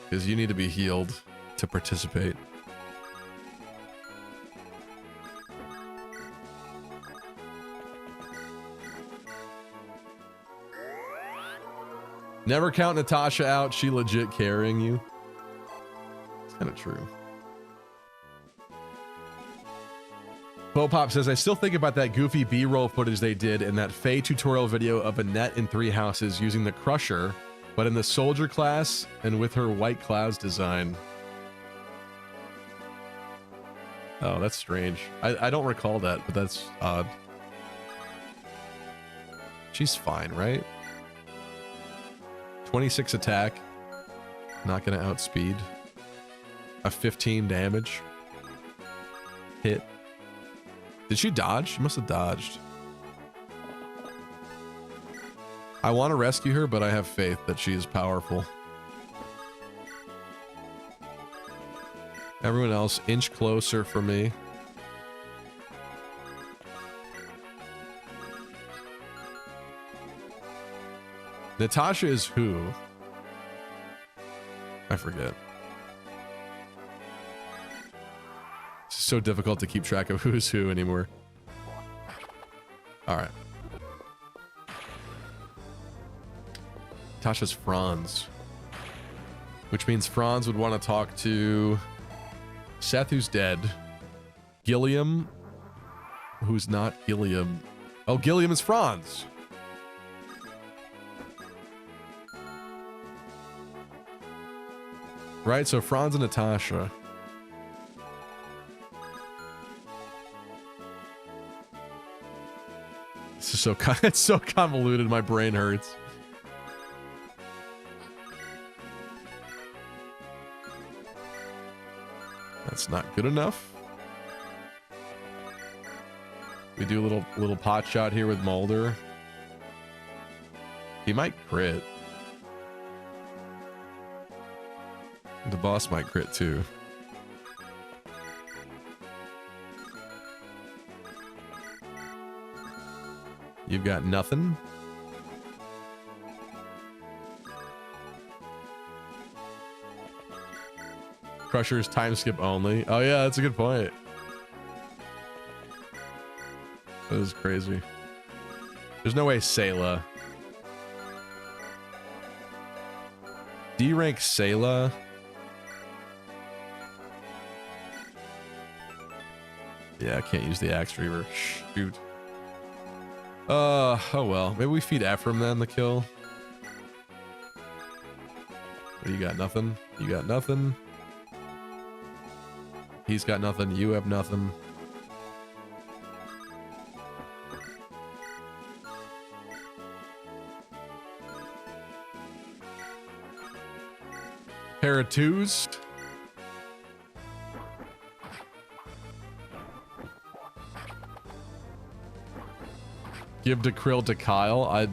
Because you need to be healed to participate. Never count Natasha out. She legit carrying you. It's kind of true. Popop says, I still think about that goofy B-roll footage they did in that Faye tutorial video of Annette in Three Houses using the Crusher, but in the soldier class and with her white clouds design. Oh, that's strange. I don't recall that, but that's odd. She's fine, right? 26 attack. Not gonna outspeed. A 15 damage. Hit. Did she dodge? She must have dodged. I want to rescue her, but I have faith that she is powerful. Everyone else, inch closer for me. Natasha is who? I forget. It's so difficult to keep track of who's who anymore. All right. Tasha's Franz. Which means Franz would want to talk to Seth, who's dead. Gilliam, who's not Gilliam. Oh, Gilliam is Franz. Right, so Franz and Natasha. This is so it's so convoluted. My brain hurts. That's not good enough. We do a little pot shot here with Mulder. He might crit. The boss might crit too. You've got nothing. Crusher's time skip only. Oh yeah, that's a good point. That is crazy. There's no way Sayla. D rank Sayla Yeah, I can't use the Axe Reaver. Shoot. Oh well. Maybe we feed Ephraim then the kill. You got nothing. You got nothing. He's got nothing. You have nothing. Pair of twos. Give the Krill to Kyle. I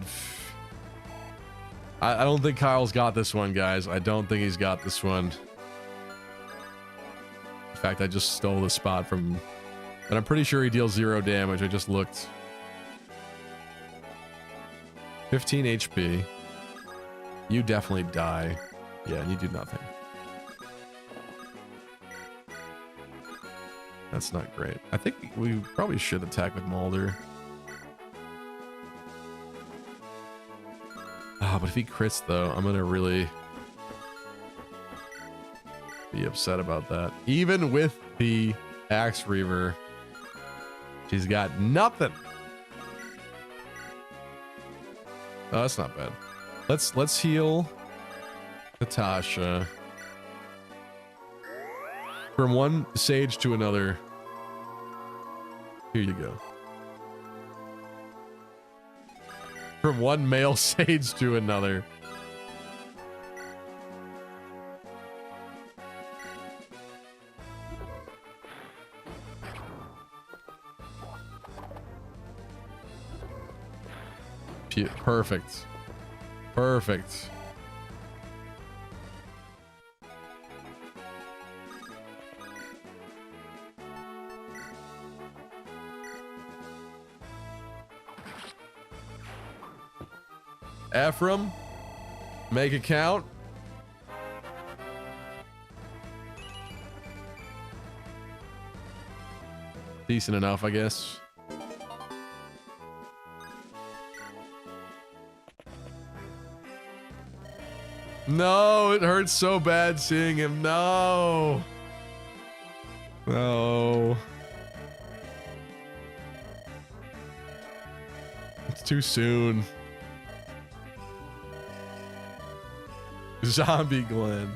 don't think Kyle's got this one, guys. I don't think he's got this one. In fact, I just stole the spot from... And I'm pretty sure he deals 0 damage. I just looked. 15 HP. You definitely die. Yeah, and you do nothing. That's not great. I think we probably should attack with Mulder. Ah, but if he crits though, I'm gonna really be upset about that. Even with the Axe Reaver, she's got nothing. Oh, that's not bad. Let's heal Natasha from one sage to another. Here you go. From one male sage to another. Perfect. Perfect. Ephraim, make it count. Decent enough, I guess. No, it hurts so bad seeing him. No. No. It's too soon. Zombie Glenn.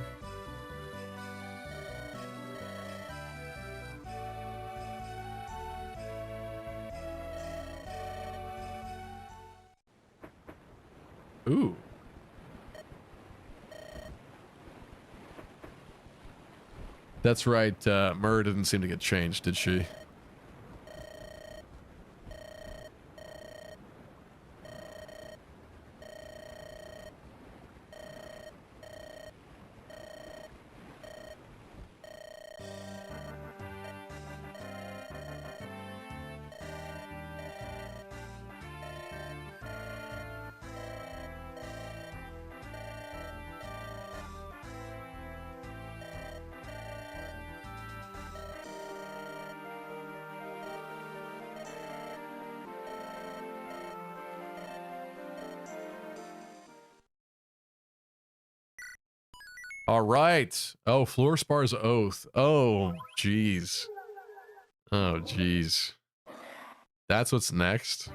Ooh. That's right. Myrrh didn't seem to get changed, did she? All right. Oh, Fluorspar's Oath. Oh, jeez. Oh, jeez. That's what's next.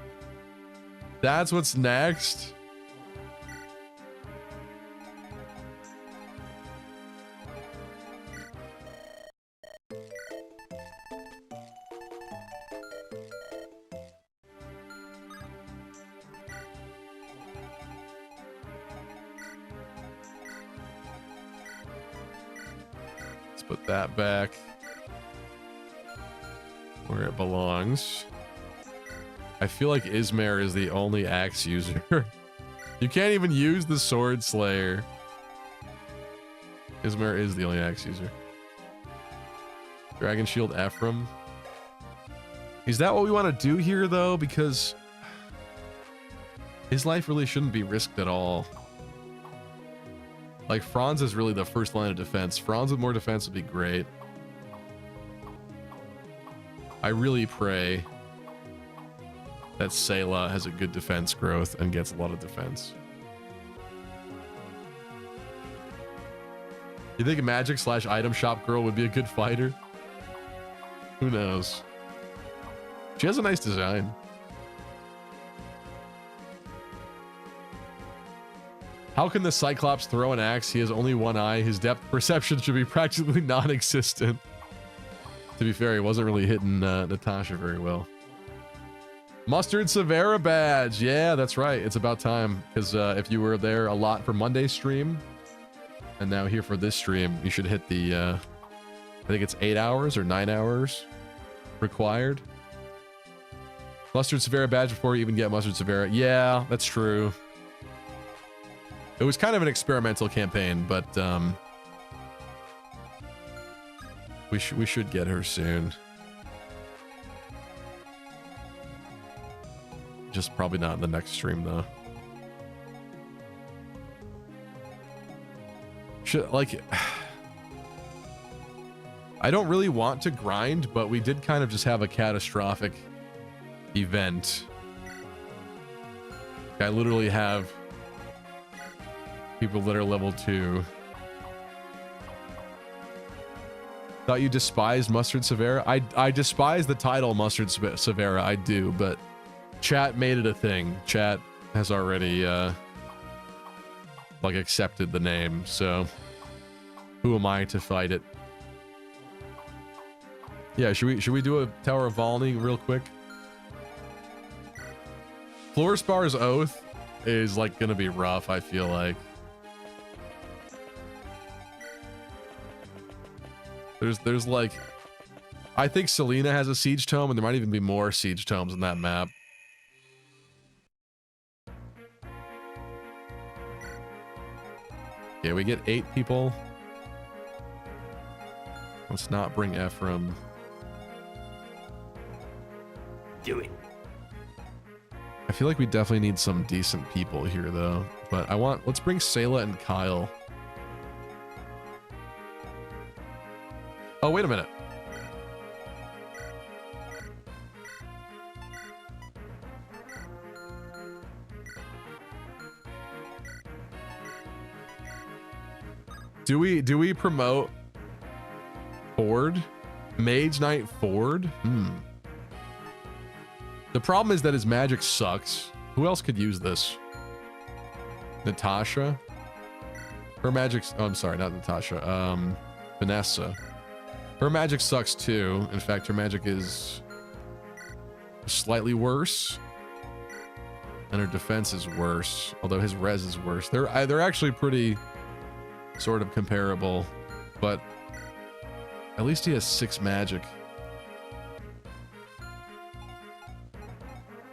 That's what's next. Put that back where it belongs. I feel like Ismare is the only axe user. You can't even use the Sword Slayer. Ismare is the only axe user. Dragon Shield Ephraim. Is that what we want to do here though? Because his life really shouldn't be risked at all. Like, Franz is really the first line of defense. Franz with more defense would be great. I really pray that Sayla has a good defense growth and gets a lot of defense. You think a magic / item shop girl would be a good fighter? Who knows? She has a nice design. How can the Cyclops throw an axe? He has only one eye. His depth perception should be practically non-existent. To be fair, he wasn't really hitting Natasha very well. Mustard Severa badge. Yeah, that's right. It's about time. Because if you were there a lot for Monday's stream, and now here for this stream, you should hit the, I think it's 8 hours or 9 hours required. Mustard Severa badge before you even get Mustard Severa. Yeah, that's true. It was kind of an experimental campaign, but we should get her soon. Just probably not in the next stream though. Should like I don't really want to grind, but we did kind of just have a catastrophic event. I literally have people that are level 2. Thought you despised Mustard Severa? I despise the title Mustard Severa, I do, but chat made it a thing. Chat has already like accepted the name, so who am I to fight it? Yeah, should we do a Tower of Volney real quick? Florspar's Oath is like gonna be rough, I feel like. There's like, I think Selena has a siege tome, and there might even be more siege tomes in that map. Yeah, we get 8 people. Let's not bring Ephraim. Do it. I feel like we definitely need some decent people here, though. But let's bring Sayla and Kyle. Oh, wait a minute. Do we promote Ford? Mage Knight Ford? The problem is that his magic sucks. Who else could use this? Natasha? Her magic's... Oh, I'm sorry, not Natasha. Vanessa. Her magic sucks too. In fact, her magic is slightly worse. And her defense is worse. Although his res is worse. They're actually pretty sort of comparable. But at least he has 6 magic.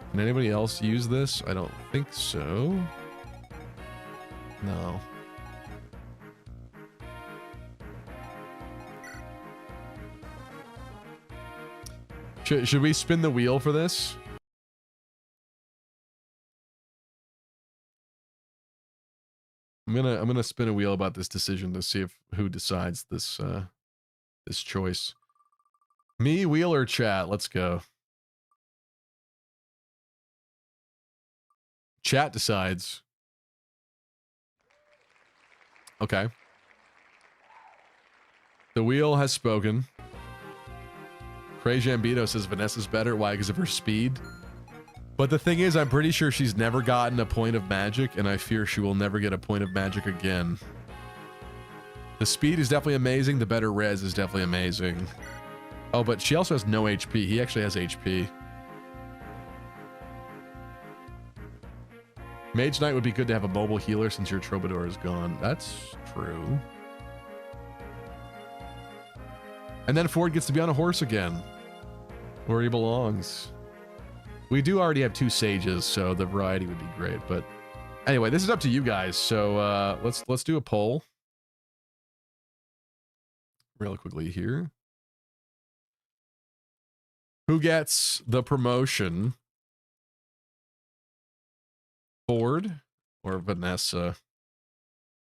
Can anybody else use this? I don't think so. No. Should we spin the wheel for this? I'm gonna spin a wheel about this decision to see who decides this this choice. Me, wheel, or chat? Let's go. Chat decides. Okay. The wheel has spoken. Crazy Ambito says Vanessa's better. Why? Because of her speed. But the thing is, I'm pretty sure she's never gotten a point of magic, and I fear she will never get a point of magic again. The speed is definitely amazing. The better res is definitely amazing. Oh, but she also has no HP. He actually has HP. Mage Knight would be good to have a mobile healer since your Troubadour is gone. That's true. And then Ford gets to be on a horse again, where he belongs. We do already have 2 sages, so the variety would be great. But anyway, this is up to you guys. So let's do a poll real quickly here. Who gets the promotion? Ford or Vanessa?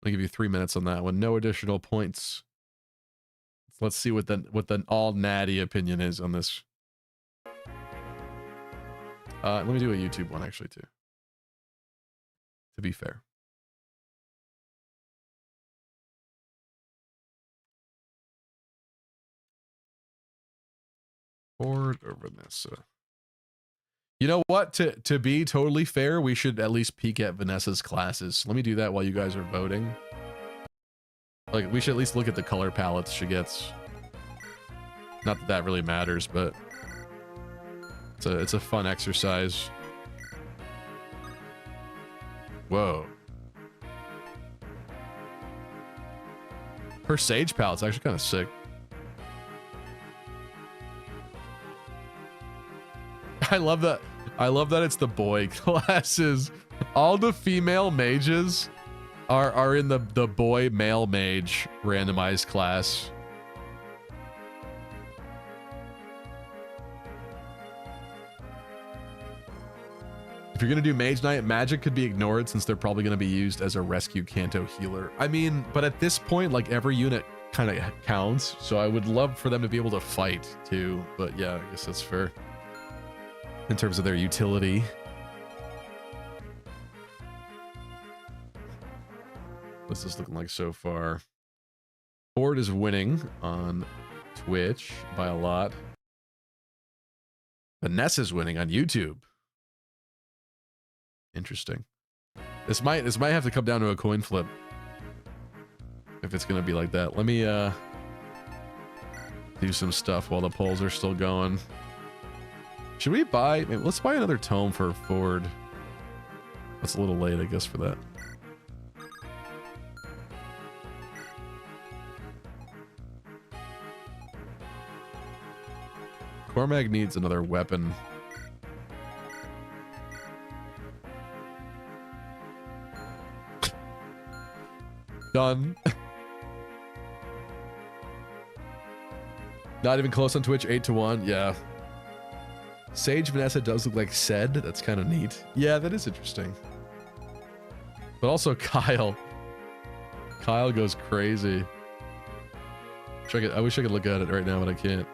I'll give you 3 minutes on that one. No additional points. Let's see what the all natty opinion is on this. Let me do a YouTube one actually too, to be fair. Ford or Vanessa? You know what? To be totally fair, we should at least peek at Vanessa's classes. Let me do that while you guys are voting. Like, we should at least look at the color palettes she gets. Not that that really matters, but it's a fun exercise. Whoa. Her Sage palette's actually kind of sick. I love that. I love that it's the boy classes. All the female mages are in the boy male mage randomized class. If you're gonna do Mage Knight, magic could be ignored since they're probably gonna be used as a rescue Kanto healer. I mean, but at this point, like every unit kind of counts, so I would love for them to be able to fight too. But yeah, I guess that's fair in terms of their utility. What's this looking like so far? Ford is winning on Twitch by a lot. Vanessa's winning on YouTube. Interesting. This might have to come down to a coin flip if it's gonna be like that. Let me do some stuff while the polls are still going. Should we buy? Maybe let's buy another tome for Ford. That's a little late, I guess, for that. Cormag needs another weapon. Done. Not even close on Twitch, 8-1. Yeah. Sage Vanessa does look like Sed. That's kind of neat. Yeah, that is interesting. But also Kyle. Kyle goes crazy. I wish I could look at it right now, but I can't.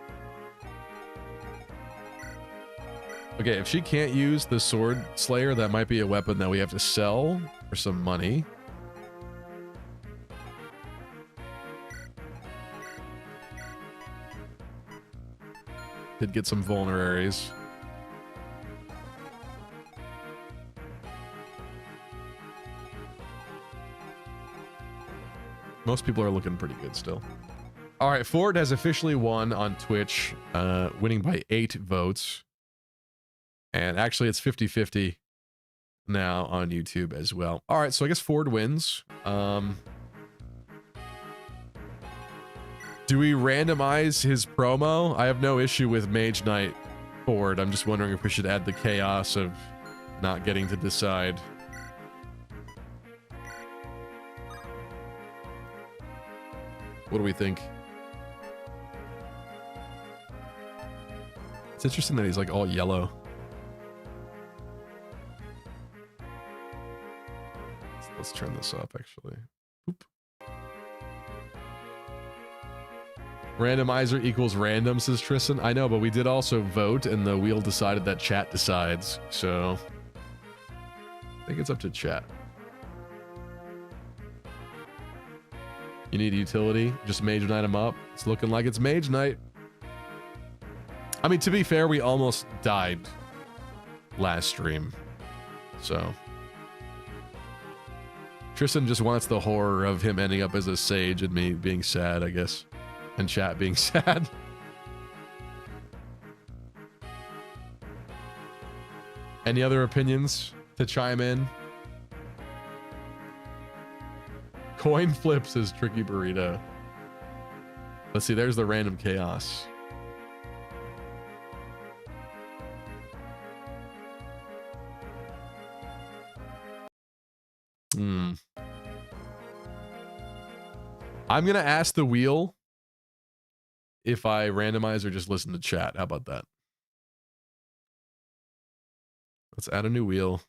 Okay, if she can't use the Sword Slayer, that might be a weapon that we have to sell for some money. Did get some vulneraries. Most people are looking pretty good still. All right, Ford has officially won on Twitch, winning by 8 votes. And actually, it's 50-50 now on YouTube as well. All right, so I guess Ford wins. Do we randomize his promo? I have no issue with Mage Knight Ford. I'm just wondering if we should add the chaos of not getting to decide. What do we think? It's interesting that he's like all yellow. Let's turn this up, actually. Oop. Randomizer equals random, says Tristan. I know, but we did also vote, and the wheel decided that chat decides. So I think it's up to chat. You need utility? Just Mage Knight him up. It's looking like it's Mage Knight. I mean, to be fair, we almost died last stream. So Tristan just wants the horror of him ending up as a sage and me being sad, I guess. And chat being sad. Any other opinions to chime in? Coin flips is Tricky Burrito. Let's see, there's the random chaos. I'm gonna ask the wheel if I randomize or just listen to chat. How about that? Let's add a new wheel.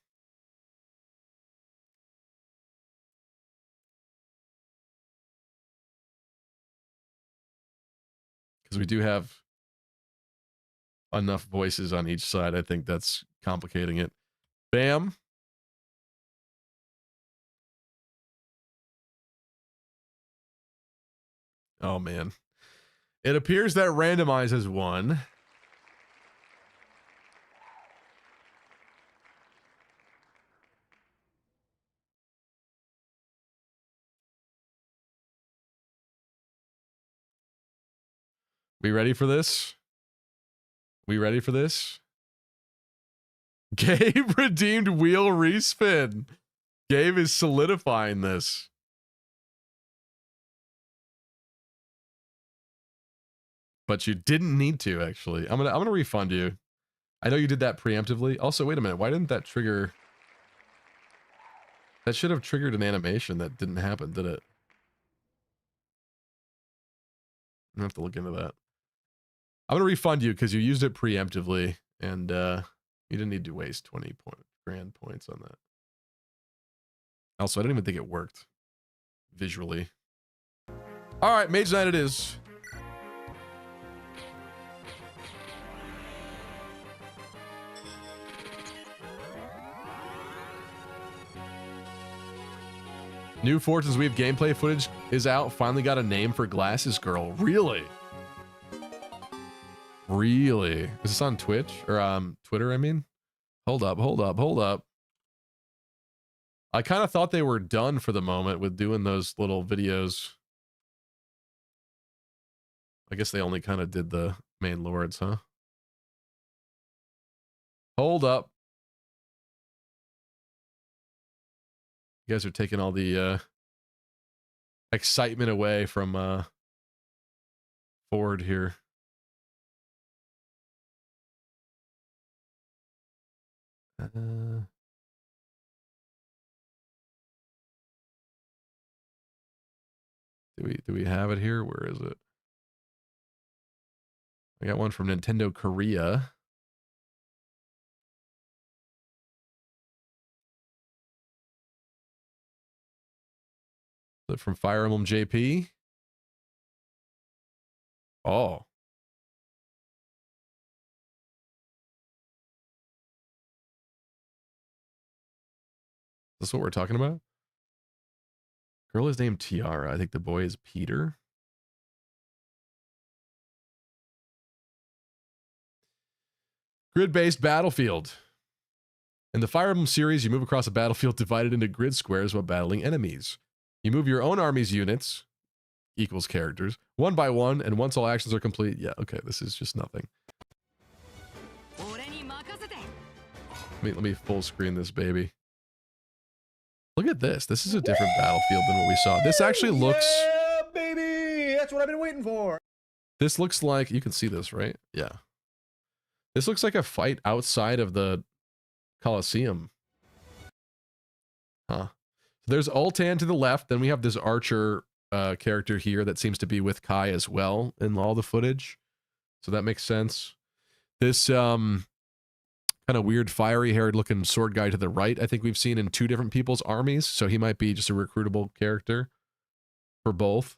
Because we do have enough voices on each side. I think that's complicating it. Bam. Oh, man. It appears that Randomize has won. We ready for this? We ready for this? Gabe redeemed wheel respin. Gabe is solidifying this. But you didn't need to, actually. I'm gonna refund you. I know you did that preemptively. Also, wait a minute. Why didn't that trigger? That should have triggered an animation that didn't happen, did it? I'm gonna have to look into that. I'm gonna refund you because you used it preemptively, and you didn't need to waste 20 grand points on that. Also, I don't even think it worked visually. All right, Mage Knight it is. New Fortunes Weave gameplay footage is out. Finally got a name for Glasses Girl. Really? Really? Is this on Twitch? Or Twitter, I mean? Hold up, hold up, hold up. I kind of thought they were done for the moment with doing those little videos. I guess they only kind of did the main lords, huh? Hold up. You guys are taking all the excitement away from Ford here. Do we have it here? Where is it? I got one from Nintendo Korea. Is it from Fire Emblem JP? Oh. Is this what we're talking about? Girl is named Tiara. I think the boy is Peter. Grid-based battlefield. In the Fire Emblem series, you move across a battlefield divided into grid squares while battling enemies. You move your own army's units, equals characters, one by one, and once all actions are complete... Yeah, okay, this is just nothing. Let me full screen this baby. Look at this. This is a different battlefield than what we saw. This actually looks... Yeah, baby! That's what I've been waiting for. This looks like... You can see this, right? Yeah. This looks like a fight outside of the Colosseum. Huh. There's Ultan to the left. Then we have this archer character here that seems to be with Kai as well in all the footage. So that makes sense. This kind of weird fiery-haired looking sword guy to the right, I think we've seen in two different people's armies. So he might be just a recruitable character for both.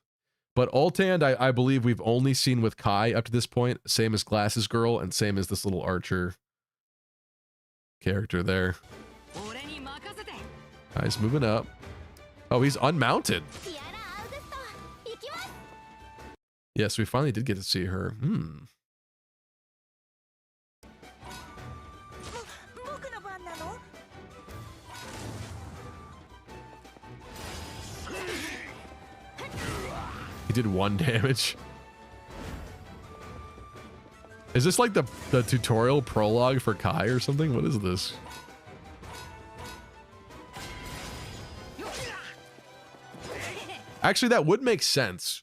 But Ultan, I believe we've only seen with Kai up to this point. Same as Glasses Girl and same as this little archer character there. Kai's moving up. Oh, he's unmounted. Yes, we finally did get to see her. He did 1 damage. Is this like the tutorial prologue for Kai or something? What is this? Actually, that would make sense.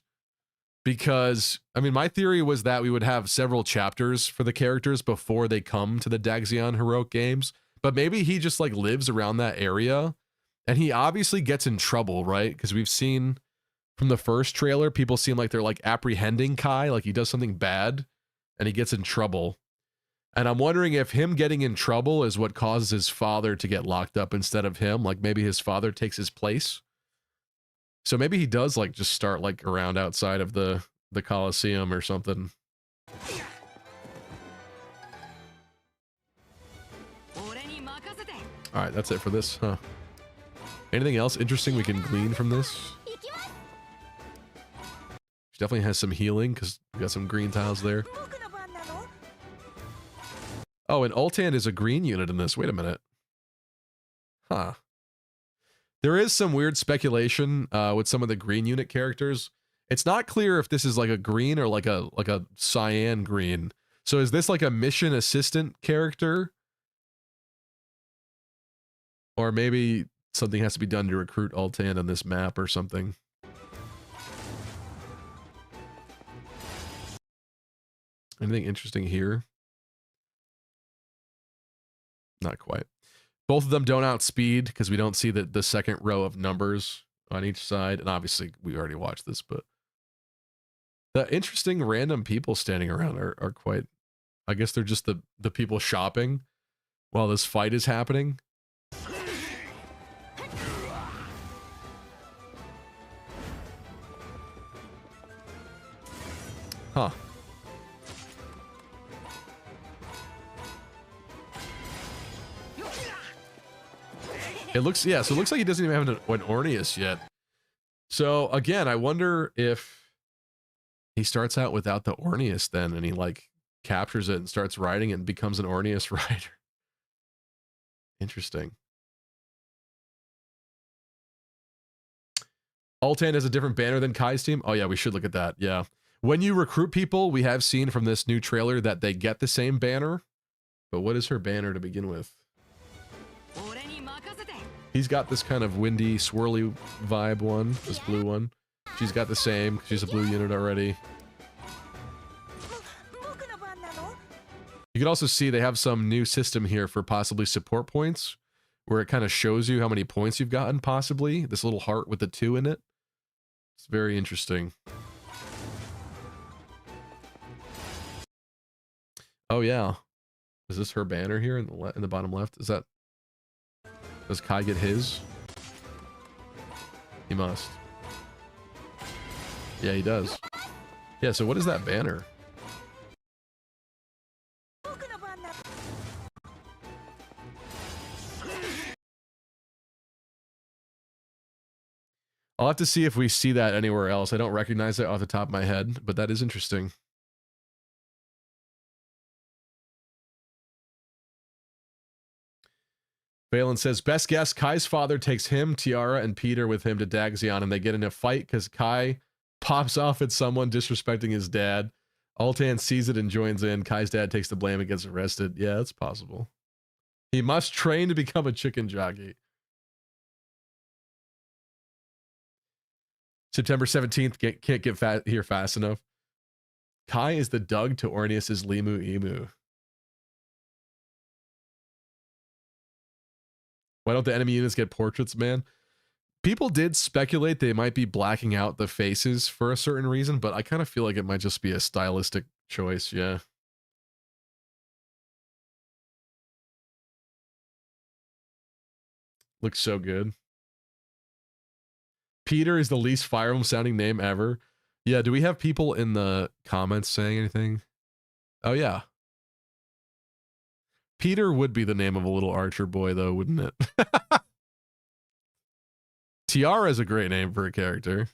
Because, I mean, my theory was that we would have several chapters for the characters before they come to the Daxion heroic games. But maybe he just like lives around that area. And he obviously gets in trouble, right? Because we've seen from the first trailer, people seem like they're like apprehending Kai, like he does something bad and he gets in trouble. And I'm wondering if him getting in trouble is what causes his father to get locked up instead of him. Like maybe his father takes his place. So maybe he does like just start like around outside of the Colosseum or something. All right, that's it for this, huh? Anything else interesting we can glean from this? She definitely has some healing because we got some green tiles there. Oh, and Ultan is a green unit in this. Wait a minute. Huh. There is some weird speculation with some of the green unit characters. It's not clear if this is like a green or like a cyan green. So is this like a mission assistant character? Or maybe something has to be done to recruit Altan on this map or something. Anything interesting here? Not quite. Both of them don't outspeed because we don't see the second row of numbers on each side. And obviously we already watched this, but the interesting random people standing around are quite, I guess they're just the people shopping while this fight is happening. Huh. It looks, yeah, so it looks like he doesn't even have an Orneus yet. So again, I wonder if he starts out without the Orneus then, and he like captures it and starts riding it and becomes an Orneus rider. Interesting. Altan has a different banner than Kai's team. Oh yeah, we should look at that. Yeah. When you recruit people, we have seen from this new trailer that they get the same banner. But what is her banner to begin with? He's got this kind of windy, swirly vibe one, this blue one. She's got the same. She's a blue unit already. You can also see they have some new system here for possibly support points, where it kind of shows you how many points you've gotten, possibly. This little heart with the 2 in it. It's very interesting. Oh yeah. Is this her banner here in the bottom left? Is that... Does Kai get his? He must. Yeah, he does. Yeah, so what is that banner? I'll have to see if we see that anywhere else. I don't recognize it off the top of my head, but that is interesting. Valen says, best guess, Kai's father takes him, Tiara, and Peter with him to Daxion, and they get in a fight because Kai pops off at someone disrespecting his dad. Altan sees it and joins in. Kai's dad takes the blame and gets arrested. Yeah, that's possible. He must train to become a chicken jockey. September 17th, can't get here fast enough. Kai is the Doug to Orneus's Limu Emu. Why don't the enemy units get portraits, man? People did speculate they might be blacking out the faces for a certain reason, but I kind of feel like it might just be a stylistic choice, yeah. Looks so good. Peter is the least Fire Emblem sounding name ever. Yeah, do we have people in the comments saying anything? Oh, yeah. Peter would be the name of a little archer boy, though, wouldn't it? Tiara is a great name for a character.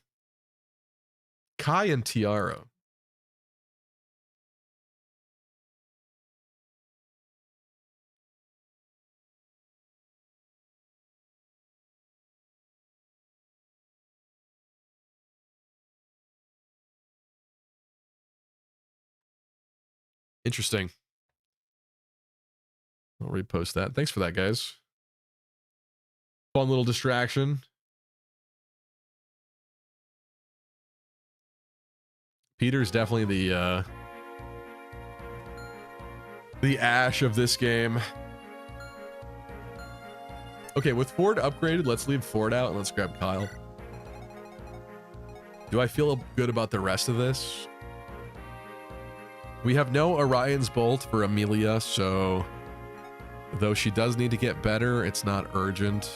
Kai and Tiara. Interesting. I'll repost that. Thanks for that, guys. Fun little distraction. Peter's definitely the Ash of this game. Okay, with Ford upgraded, let's leave Ford out and let's grab Kyle. Do I feel good about the rest of this? We have no Orion's Bolt for Amelia, so though she does need to get better, it's not urgent.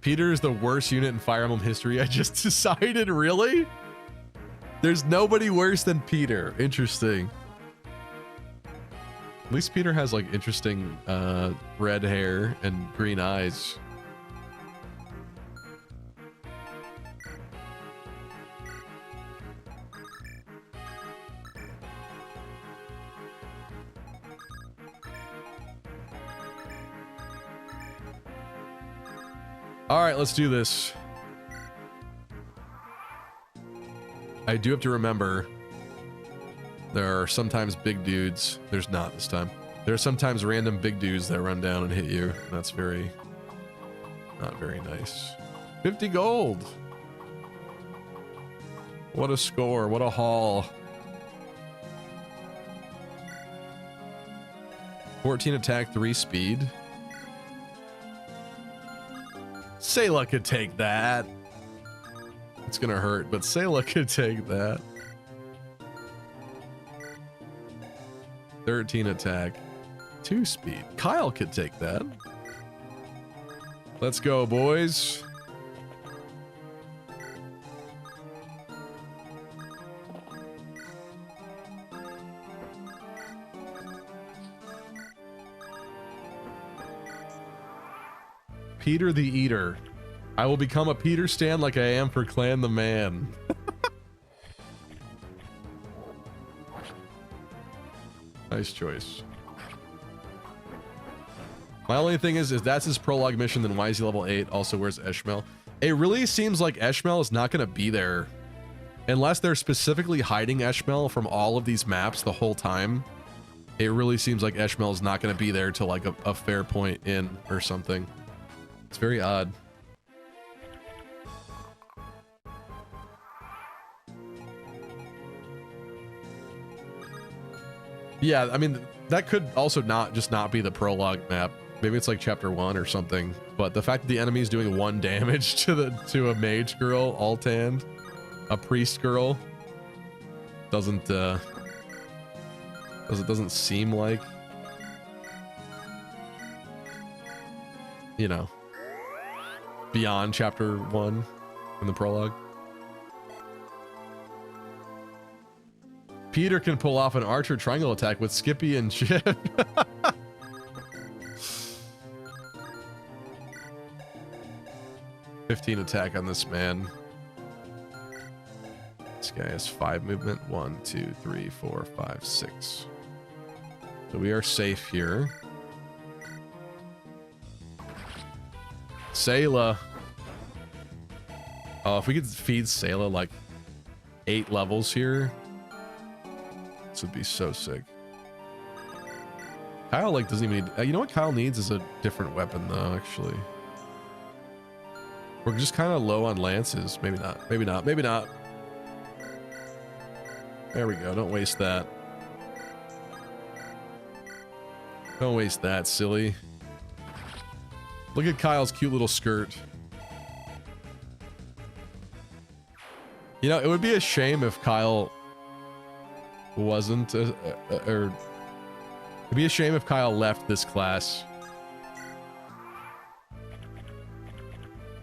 Peter is the worst unit in Fire Emblem history. I just decided, really? There's nobody worse than Peter. Interesting. At least Peter has like interesting red hair and green eyes. All right, let's do this. I do have to remember there are sometimes big dudes. There's not this time. There are sometimes random big dudes that run down and hit you. That's not very nice. 50 gold. What a score. What a haul. 14 attack, 3 speed. Sayla could take that. It's gonna hurt, but Sayla could take that. 13 attack, 2 speed. Kyle could take that. Let's go, boys. Peter the Eater. I will become a Peter Stan like I am for Clan the Man. Nice choice. My only thing is that's his prologue mission, then why is he level 8? Also, where's Eshmel? It really seems like Eshmel is not going to be there. Unless they're specifically hiding Eshmel from all of these maps the whole time. It really seems like Eshmel is not going to be there till like a fair point in or something. It's very odd. Yeah, I mean, that could also not be the prologue map. Maybe it's like chapter 1 or something. But the fact that the enemy is doing 1 damage to a mage girl, all tanned, a priest girl, doesn't seem like, you know, beyond chapter 1 in the prologue. Peter can pull off an archer triangle attack with Skippy and Chip. 15 attack on this man. This guy has 5 movement. 1, 2, 3, 4, 5, 6. So we are safe here. Sayla. Oh, if we could feed Sayla like 8 levels here, this would be so sick. Kyle like doesn't even need, you know what Kyle needs is a different weapon though, actually. We're just kind of low on lances. Maybe not. Maybe not. Maybe not. There we go. Don't waste that. Don't waste that, silly. Look at Kyle's cute little skirt. You know, it would be a shame if Kyle wasn't, or it'd be a shame if Kyle left this class.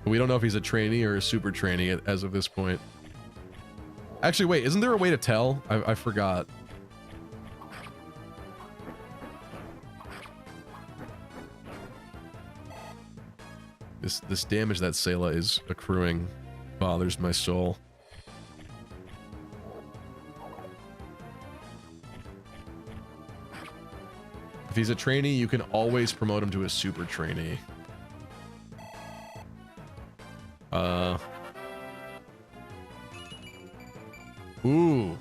We don't know if he's a trainee or a super trainee as of this point. Actually, wait, isn't there a way to tell? I forgot. This damage that Sayla is accruing bothers my soul. If he's a trainee, you can always promote him to a super trainee. Ooh.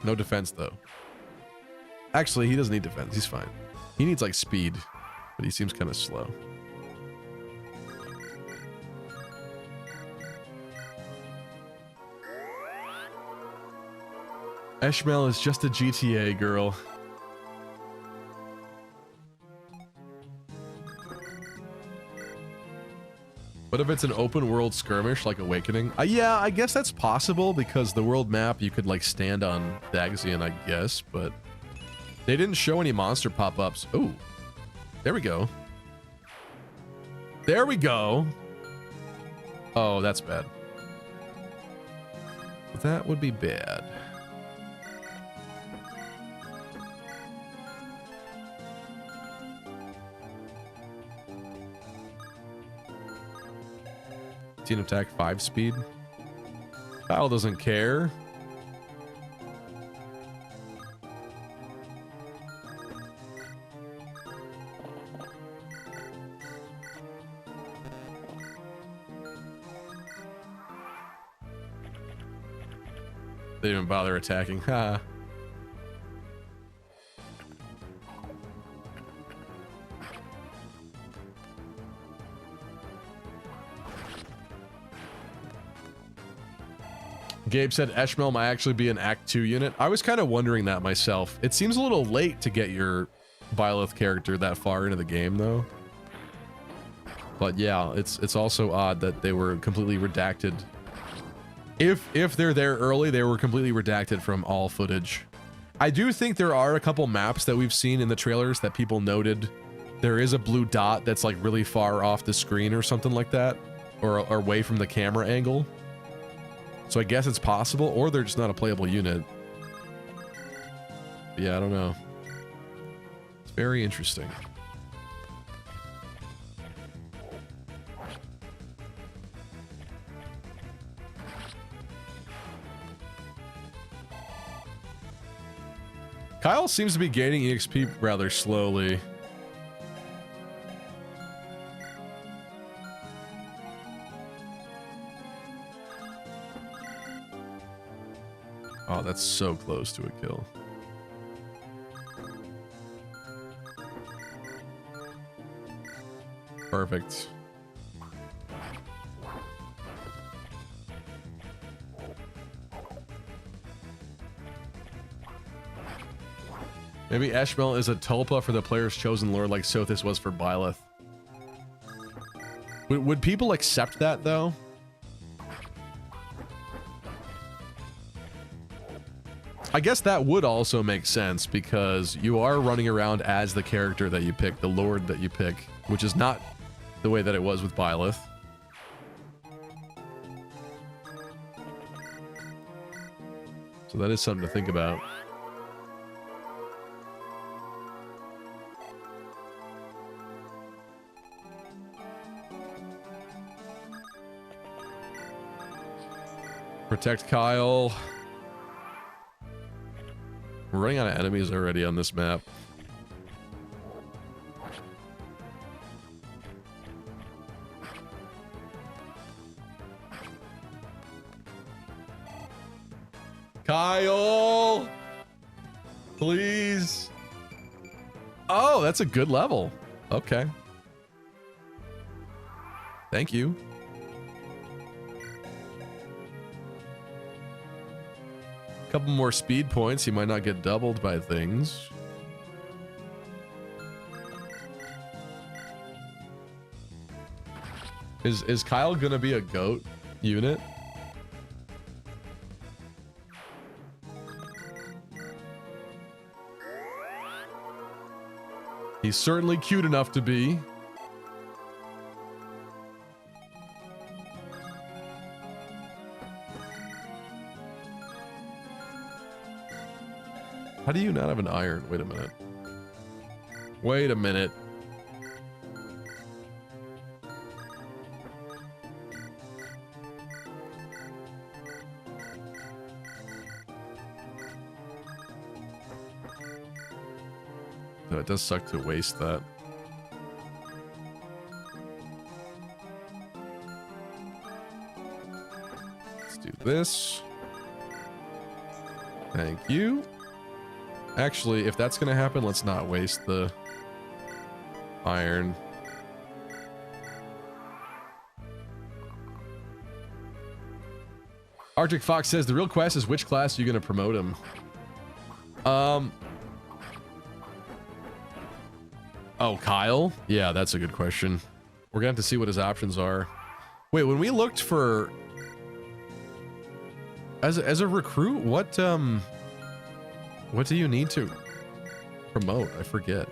No defense, though. Actually, he doesn't need defense. He's fine. He needs, like, speed. But he seems kind of slow. Eshmel is just a GTA girl. What if it's an open world skirmish like Awakening? Yeah, I guess that's possible because the world map you could like stand on Daxian, I guess, but they didn't show any monster pop-ups. Oh, there we go. There we go. Oh, that's bad. That would be bad. Team attack 5 speed. Kyle doesn't care. They didn't even bother attacking. Ha. Gabe said Eshmel might actually be an Act 2 unit. I was kind of wondering that myself. It seems a little late to get your Byleth character that far into the game, though. But yeah, it's also odd that they were completely redacted. If they're there early, they were completely redacted from all footage. I do think there are a couple maps that we've seen in the trailers that people noted. There is a blue dot that's like really far off the screen or something like that, or away from the camera angle. So I guess it's possible, or they're just not a playable unit. Yeah, I don't know. It's very interesting. Kyle seems to be gaining EXP rather slowly. Oh, that's so close to a kill. Perfect. Maybe Eshmel is a tulpa for the player's chosen lord like Sothis was for Byleth. Would people accept that, though? I guess that would also make sense because you are running around as the character that you pick, the lord that you pick, which is not the way that it was with Byleth. So that is something to think about. Protect Kyle. We're running out of enemies already on this map. Kyle! Please. Oh, that's a good level. Okay. Thank you. Couple more speed points. He might not get doubled by things. Is Kyle gonna be a goat unit? He's certainly cute enough to be. How do you not have an iron? Wait a minute. Wait a minute. No, it does suck to waste that. Let's do this. Thank you. Actually, if that's gonna happen, let's not waste the iron. Arctic Fox says the real quest is which class are you gonna promote him? Oh, Kyle? Yeah, that's a good question. We're gonna have to see what his options are. Wait, when we looked for as a recruit, what do you need to promote? I forget.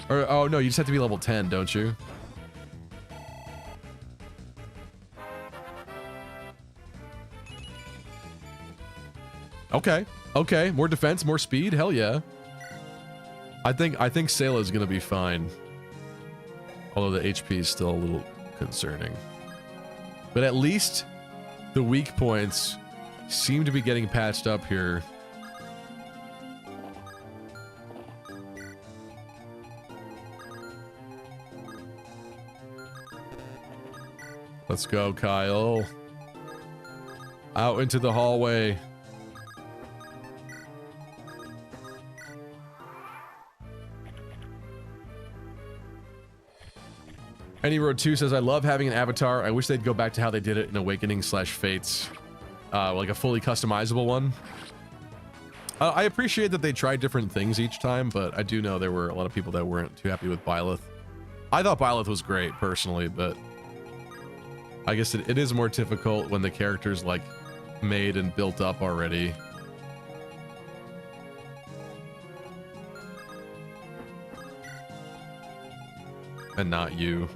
Or, oh no, you just have to be level 10, don't you? Okay. Okay. More defense, more speed. Hell yeah. I think Sayla's gonna be fine. Although the HP is still a little concerning. But at least the weak points seem to be getting patched up here. Let's go, Kyle. Out into the hallway. Any Road 2 says, I love having an avatar. I wish they'd go back to how they did it in Awakening/Fates. Like a fully customizable one. I appreciate that they tried different things each time, but I do know there were a lot of people that weren't too happy with Byleth. I thought Byleth was great, personally, but I guess it is more difficult when the character's, like, made and built up already. And not you.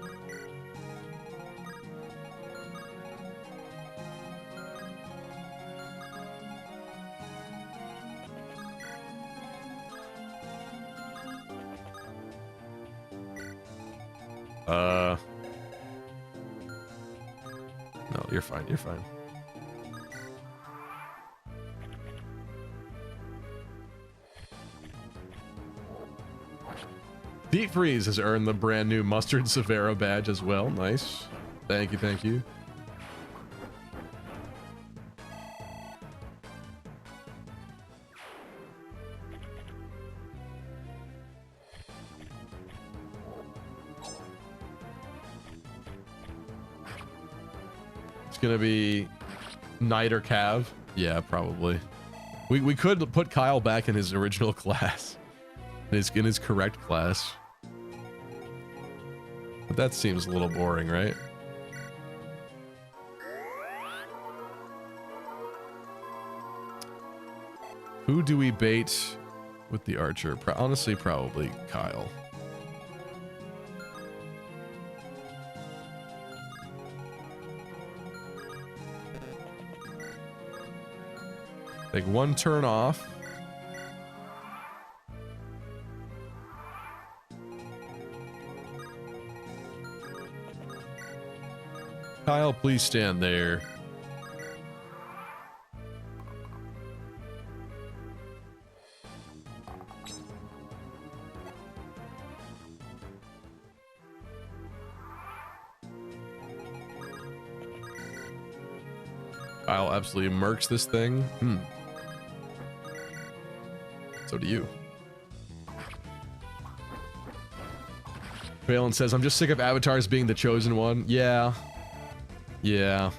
No, you're fine, you're fine. Deep Freeze has earned the brand new Mustard Severo badge as well. Nice. Thank you, thank you. It's gonna be Knight or Cav. Yeah, probably. We could put Kyle back in his original class. In his correct class. But that seems a little boring, right? Who do we bait with the archer? Honestly, probably Kyle. Take one turn off. Kyle, please stand there. Kyle absolutely murks this thing. So do you. Valen says, I'm just sick of avatars being the chosen one. Yeah. Yeah.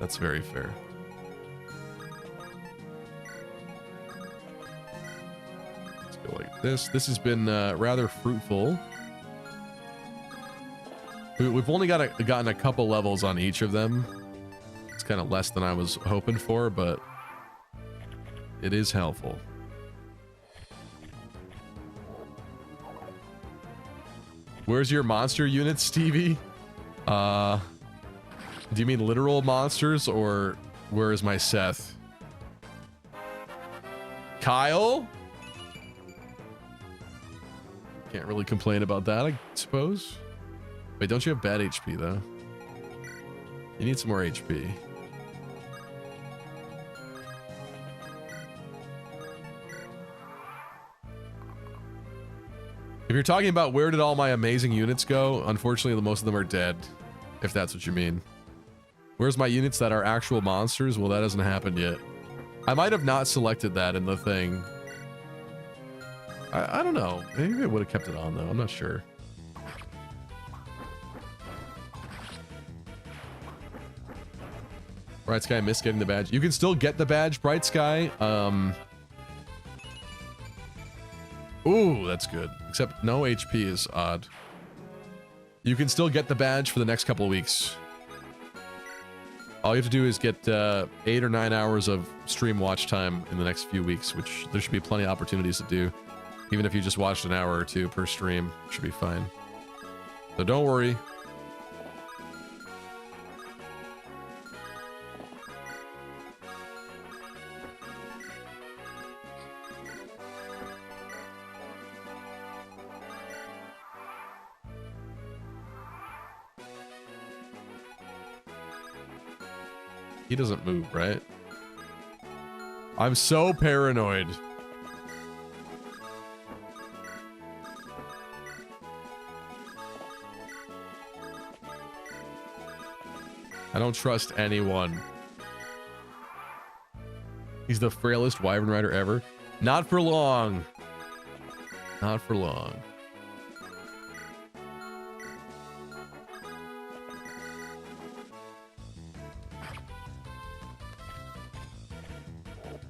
That's very fair. Let's go like this. This has been rather fruitful. We've only gotten a couple levels on each of them. It's kind of less than I was hoping for, but it is helpful. Where's your monster unit, Stevie? Do you mean literal monsters, or where is my Seth? Kyle? Can't really complain about that, I suppose. Wait, don't you have bad HP, though? You need some more HP. If you're talking about where did all my amazing units go, unfortunately, most of them are dead, if that's what you mean. Where's my units that are actual monsters? Well, that hasn't happened yet. I might have not selected that in the thing. I don't know. Maybe I would have kept it on, though. I'm not sure. Bright Sky missed getting the badge. You can still get the badge, Bright Sky. Ooh, that's good. Except no HP is odd. You can still get the badge for the next couple of weeks. All you have to do is get 8 or 9 hours of stream watch time in the next few weeks, which there should be plenty of opportunities to do. Even if you just watched an hour or two per stream, should be fine. So don't worry. He doesn't move, right? I'm so paranoid. I don't trust anyone. He's the frailest wyvern rider ever. Not for long. Not for long.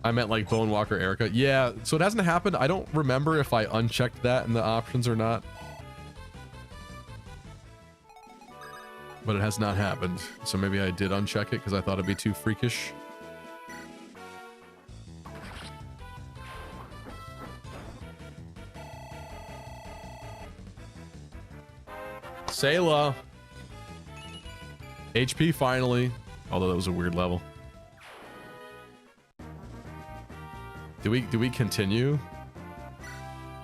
I meant like Bone Walker Erica. Yeah, so it hasn't happened. I don't remember if I unchecked that in the options or not. But it has not happened. So maybe I did uncheck it because I thought it'd be too freakish. Sayla. HP finally. Although that was a weird level. Do we continue?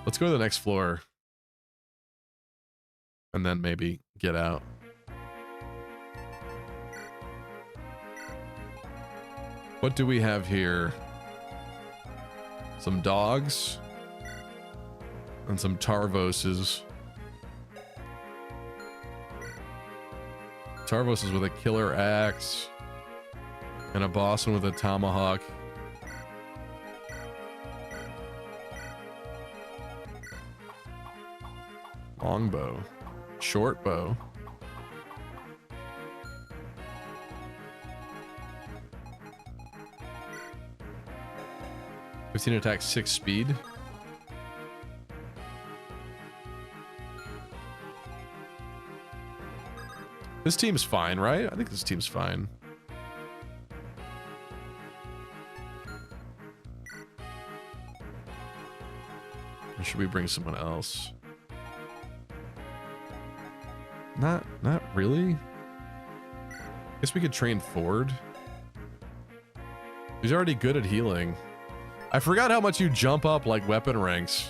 Let's go to the next floor. And then maybe get out. What do we have here? Some dogs. And some Tarvoses. Tarvos is with a killer axe. And a boss one with a tomahawk. Longbow. Short bow. "15 attack, 6 speed." This team's fine, right? I think this team's fine. Or should we bring someone else? Not really. Guess we could train Ford. He's already good at healing. I forgot how much you jump up like weapon ranks.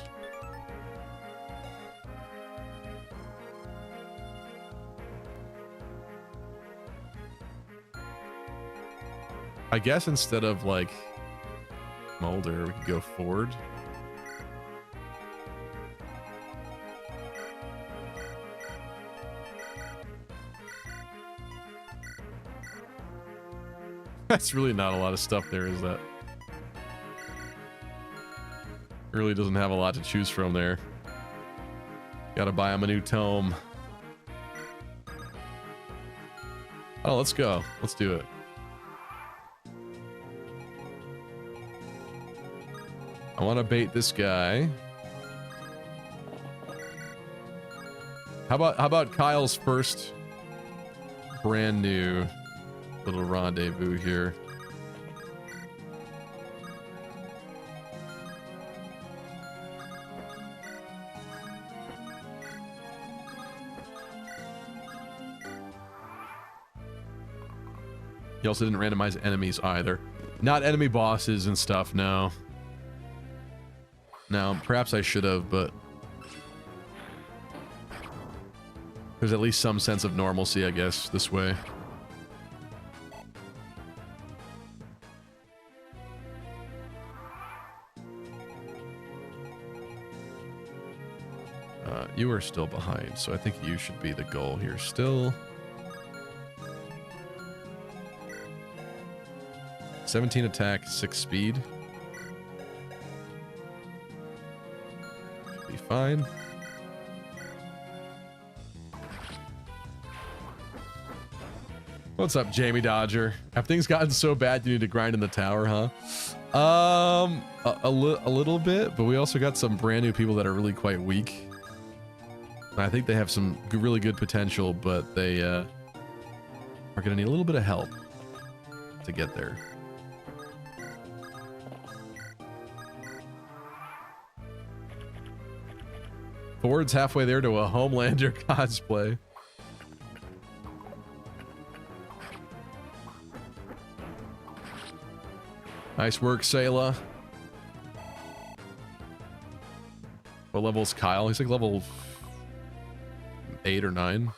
I guess instead of like Mulder, we could go Ford. That's really not a lot of stuff there, is that? Really doesn't have a lot to choose from there. Gotta buy him a new tome. Oh, let's go. Let's do it. I want to bait this guy. How about Kyle's first brand new little rendezvous here? He also didn't randomize enemies either. Not enemy bosses and stuff, no. No, perhaps I should have, but there's at least some sense of normalcy, I guess, this way. You are still behind, so I think you should be the goal here still. 17 attack, 6 speed. Should be fine. What's up, Jamie Dodger? Have things gotten so bad you need to grind in the tower, huh? A little bit, but we also got some brand new people that are really quite weak. I think they have some really good potential, but they are gonna need a little bit of help to get there. Ford's halfway there to a Homelander cosplay. Nice work, Sayla. What level is Kyle? He's like level 8 or 9.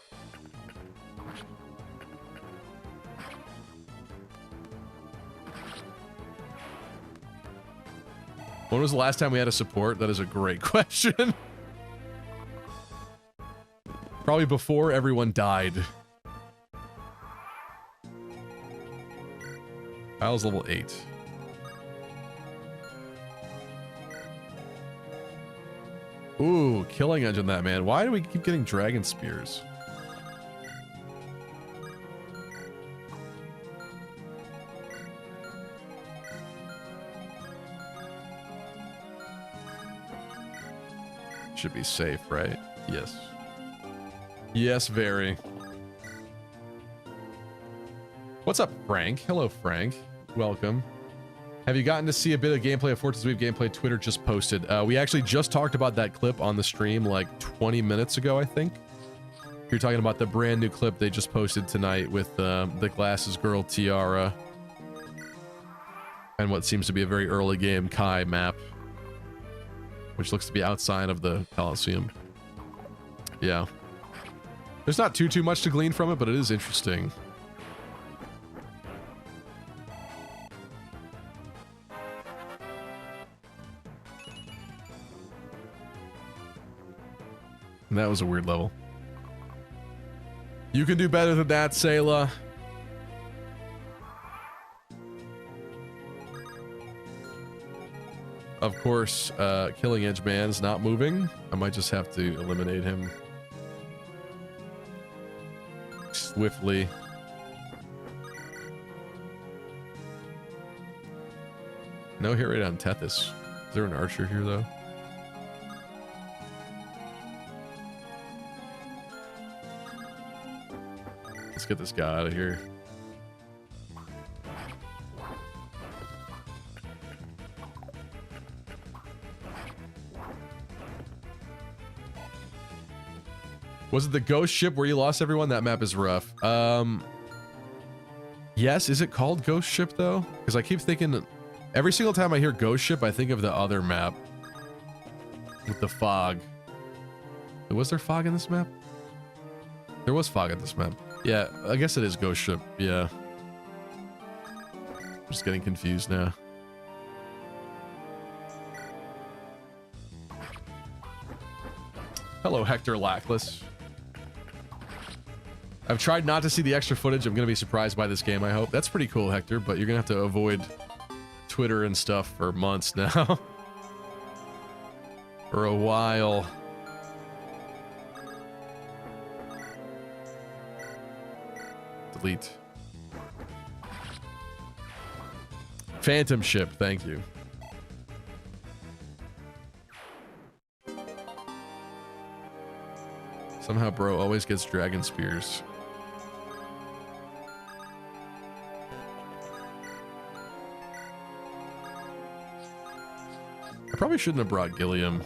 When was the last time we had a support? That is a great question. Probably before everyone died. Kyle's level 8. Ooh, killing edge on that, man. Why do we keep getting dragon spears? Should be safe, right? Yes. Yes, very. What's up, Frank? Hello, Frank. Welcome. Have you gotten to see a bit of gameplay of Fortune's Weave gameplay? Twitter just posted. We actually just talked about that clip on the stream like 20 minutes ago, I think. You're talking about the brand new clip they just posted tonight with the Glasses Girl Tiara and what seems to be a very early game Kai map, which looks to be outside of the Coliseum. Yeah. There's not too much to glean from it, but it is interesting. And that was a weird level. You can do better than that, Sayla. Of course, Killing Edge Man's not moving. I might just have to eliminate him swiftly. No hit rate on Tethys. Is there an archer here, though? Let's get this guy out of here. Was it the ghost ship where you lost everyone? That map is rough. Yes, is it called ghost ship though? Because I keep thinking every single time I hear ghost ship, I think of the other map with the fog. Was there fog in this map? There was fog in this map. Yeah, I guess it is ghost ship. Yeah. I'm just getting confused now. Hello, Hector Lackless. I've tried not to see the extra footage. I'm gonna be surprised by this game, I hope. That's pretty cool, Hector, but you're gonna have to avoid Twitter and stuff for months now. For a while. Delete. Phantom ship, thank you. Somehow bro always gets dragon spears. I probably shouldn't have brought Gilliam.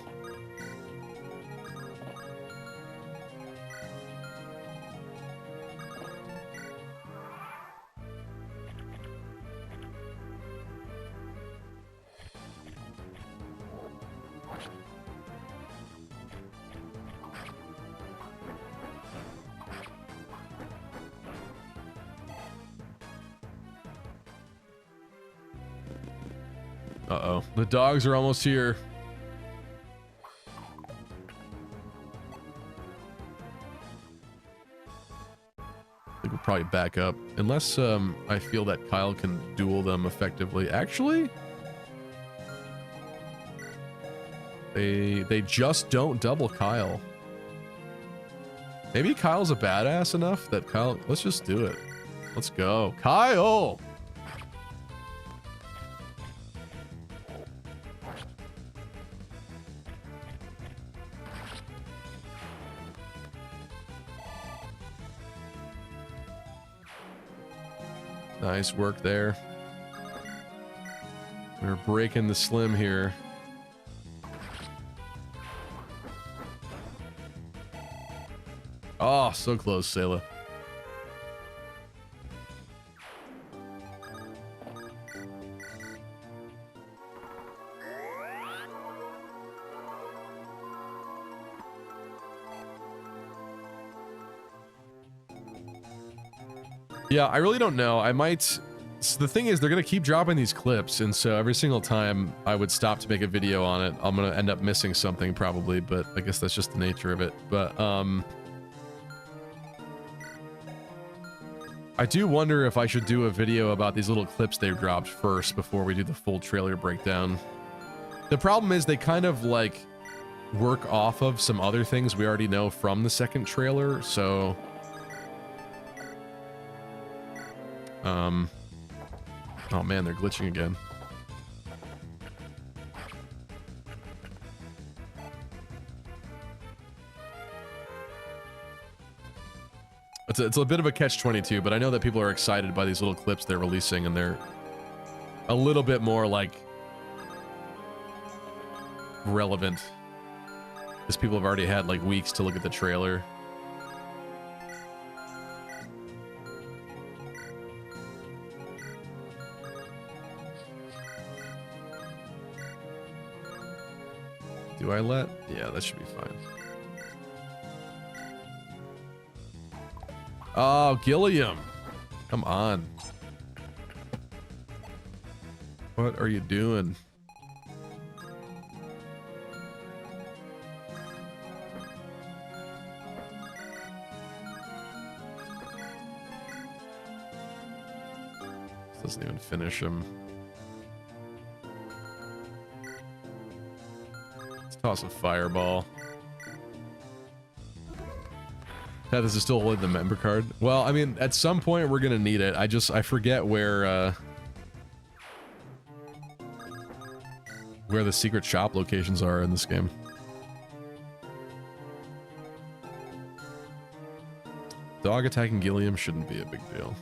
Uh-oh. The dogs are almost here. I think we'll probably back up. Unless I feel that Kyle can duel them effectively. Actually, they just don't double Kyle. Maybe Kyle's a badass enough that Kyle... Let's just do it. Let's go. Kyle! Nice work there. We're breaking the slim here. Oh, so close, Sayla. Yeah, I really don't know. I might... So the thing is, they're going to keep dropping these clips, and so every single time I would stop to make a video on it, I'm going to end up missing something probably, but I guess that's just the nature of it. But, I do wonder if I should do a video about these little clips they've dropped first before we do the full trailer breakdown. The problem is they kind of, like, work off of some other things we already know from the second trailer, so... Oh man, they're glitching again. It's a bit of a catch-22, but I know that people are excited by these little clips they're releasing, and they're a little bit more like relevant, because people have already had like weeks to look at the trailer. Do I let? Yeah, that should be fine. Oh, Gilliam. Come on. What are you doing? This doesn't even finish him. Let's toss a fireball. Yeah, this is still holding the member card. Well, I mean, at some point we're gonna need it. I forget where the secret shop locations are in this game. Dog attacking Gilliam shouldn't be a big deal.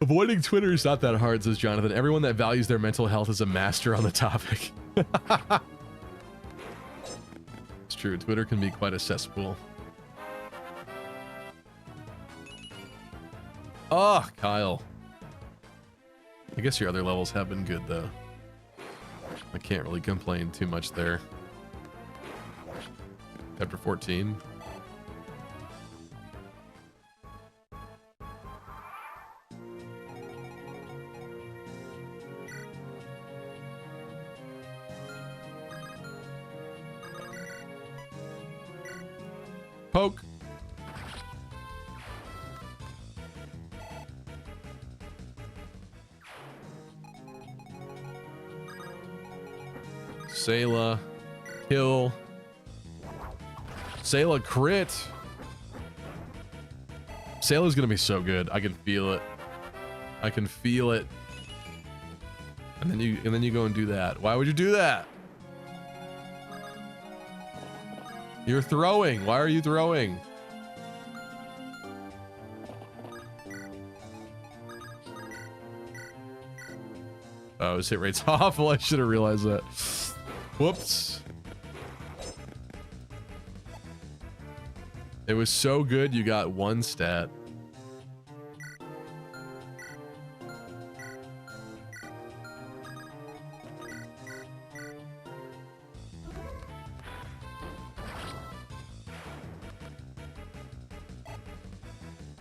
Avoiding Twitter is not that hard, says Jonathan. Everyone that values their mental health is a master on the topic. It's true. Twitter can be quite a cesspool. Oh, Kyle. I guess your other levels have been good, though. I can't really complain too much there. Chapter 14. Poke. Sayla. Kill. Sayla crit. Sayla's gonna be so good. I can feel it. I can feel it. And then you go and do that. Why would you do that? You're throwing. Why are you throwing? Oh, his hit rate's awful. I should have realized that. Whoops. It was so good you got one stat.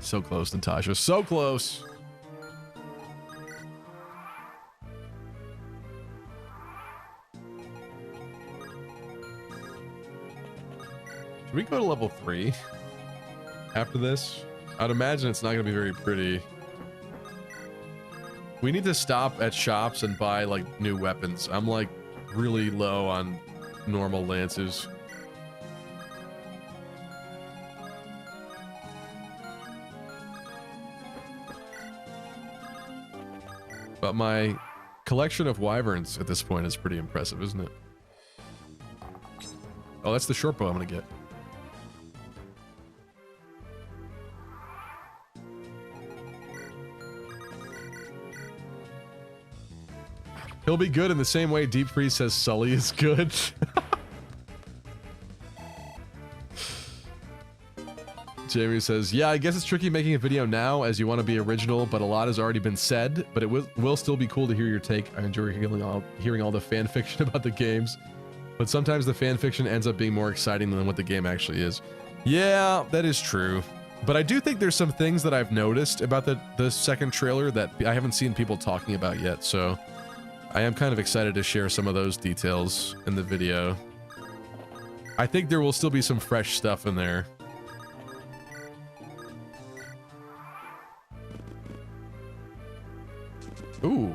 So close, Natasha. So close. Should we go to level 3 after this? I'd imagine it's not going to be very pretty. We need to stop at shops and buy like new weapons. I'm like really low on normal lances. But my collection of wyverns at this point is pretty impressive, isn't it? Oh, that's the short bow I'm gonna get. He'll be good in the same way Deep Freeze says Sully is good. Jamie says, yeah, I guess it's tricky making a video now as you want to be original, but a lot has already been said, but it will still be cool to hear your take. I enjoy hearing all the fan fiction about the games, but sometimes the fan fiction ends up being more exciting than what the game actually is. Yeah, that is true. But I do think there's some things that I've noticed about the second trailer that I haven't seen people talking about yet, so I am kind of excited to share some of those details in the video. I think there will still be some fresh stuff in there. Ooh.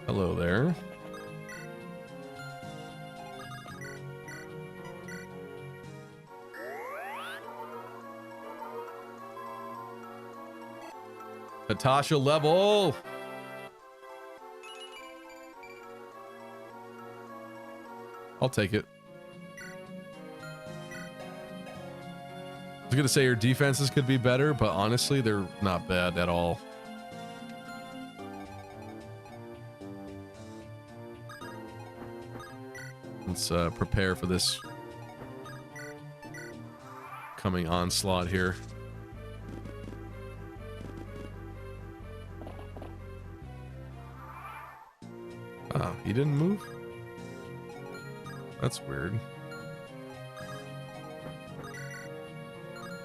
Hello there. Natasha level. I'll take it. I was gonna say your defenses could be better, but honestly, they're not bad at all. Let's prepare for this coming onslaught here. Oh, he didn't move? That's weird.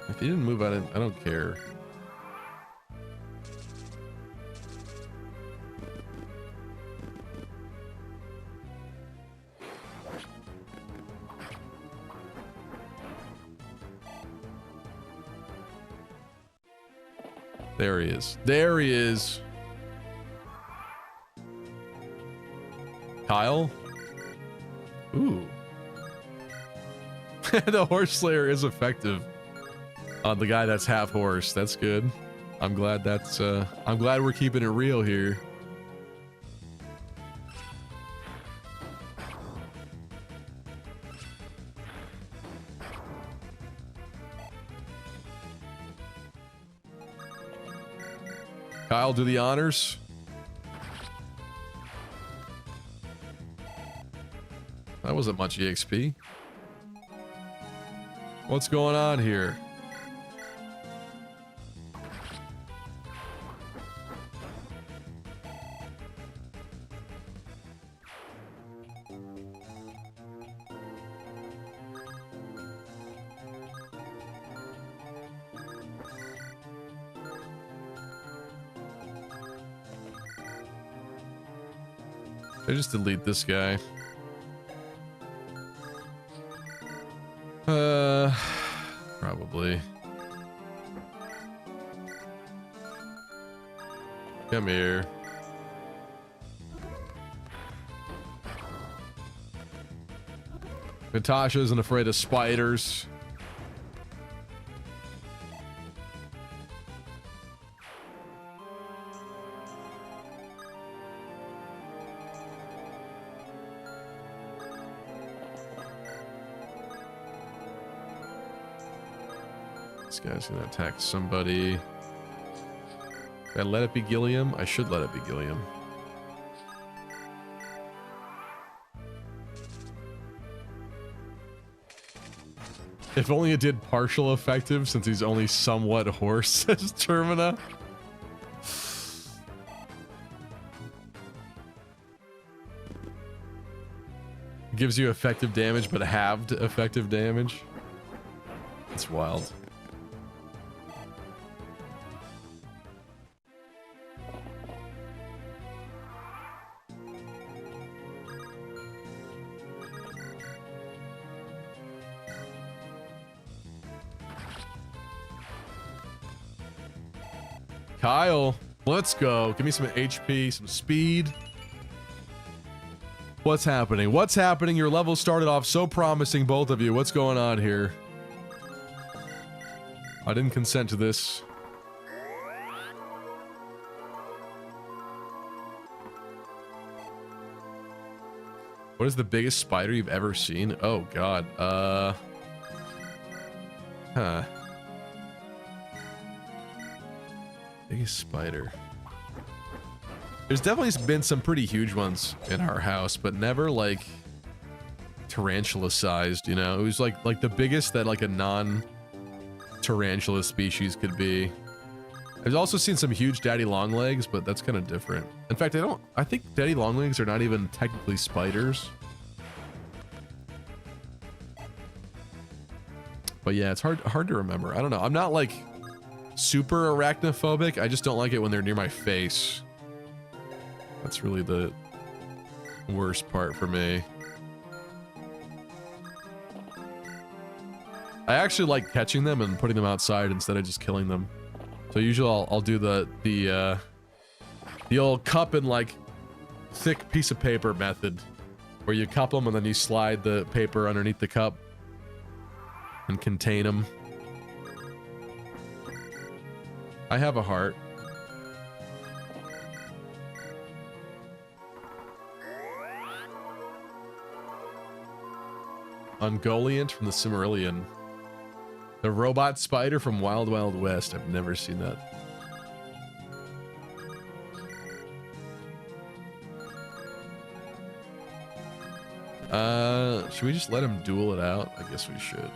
If he didn't move, I don't care. There he is. There he is. Kyle? Ooh. The horse slayer is effective on the guy that's half horse. That's good. I'm glad that's I'm glad we're keeping it real here. Kyle, do the honors. That wasn't much EXP. What's going on here? I just delete this guy. Probably. Come here. Natasha isn't afraid of spiders. This guy's gonna attack somebody. Did I let it be Gilliam? I should let it be Gilliam. If only it did partial effective, since he's only somewhat horse as Termina. Gives you effective damage, but halved effective damage. It's wild. Kyle, let's go. Give me some HP, some speed. What's happening? What's happening? Your level started off so promising, both of you. What's going on here? I didn't consent to this. What is the biggest spider you've ever seen? Oh, God. Huh. Biggest spider. There's definitely been some pretty huge ones in our house, but never like tarantula sized, you know? It was like the biggest that like a non-tarantula species could be. I've also seen some huge daddy longlegs, but that's kind of different. In fact, I think daddy longlegs are not even technically spiders. But yeah, it's hard to remember. I don't know. I'm not like super arachnophobic. I just don't like it when they're near my face. That's really the worst part for me. I actually like catching them and putting them outside instead of just killing them. So usually I'll do the old cup and like thick piece of paper method, where you cup them and then you slide the paper underneath the cup and contain them. I have a heart. Ungoliant from the Cimmerillion. The robot spider from Wild Wild West. I've never seen that. Should we just let him duel it out? I guess we should.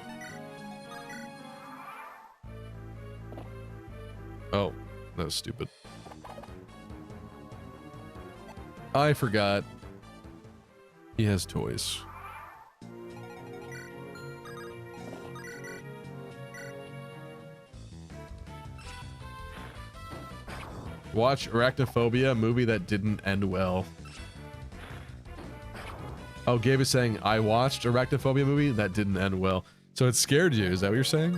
Oh, that was stupid. I forgot. He has toys. Watch Arachnophobia, a movie that didn't end well. Oh, Gabe is saying, I watched Arachnophobia movie that didn't end well. So it scared you, is that what you're saying?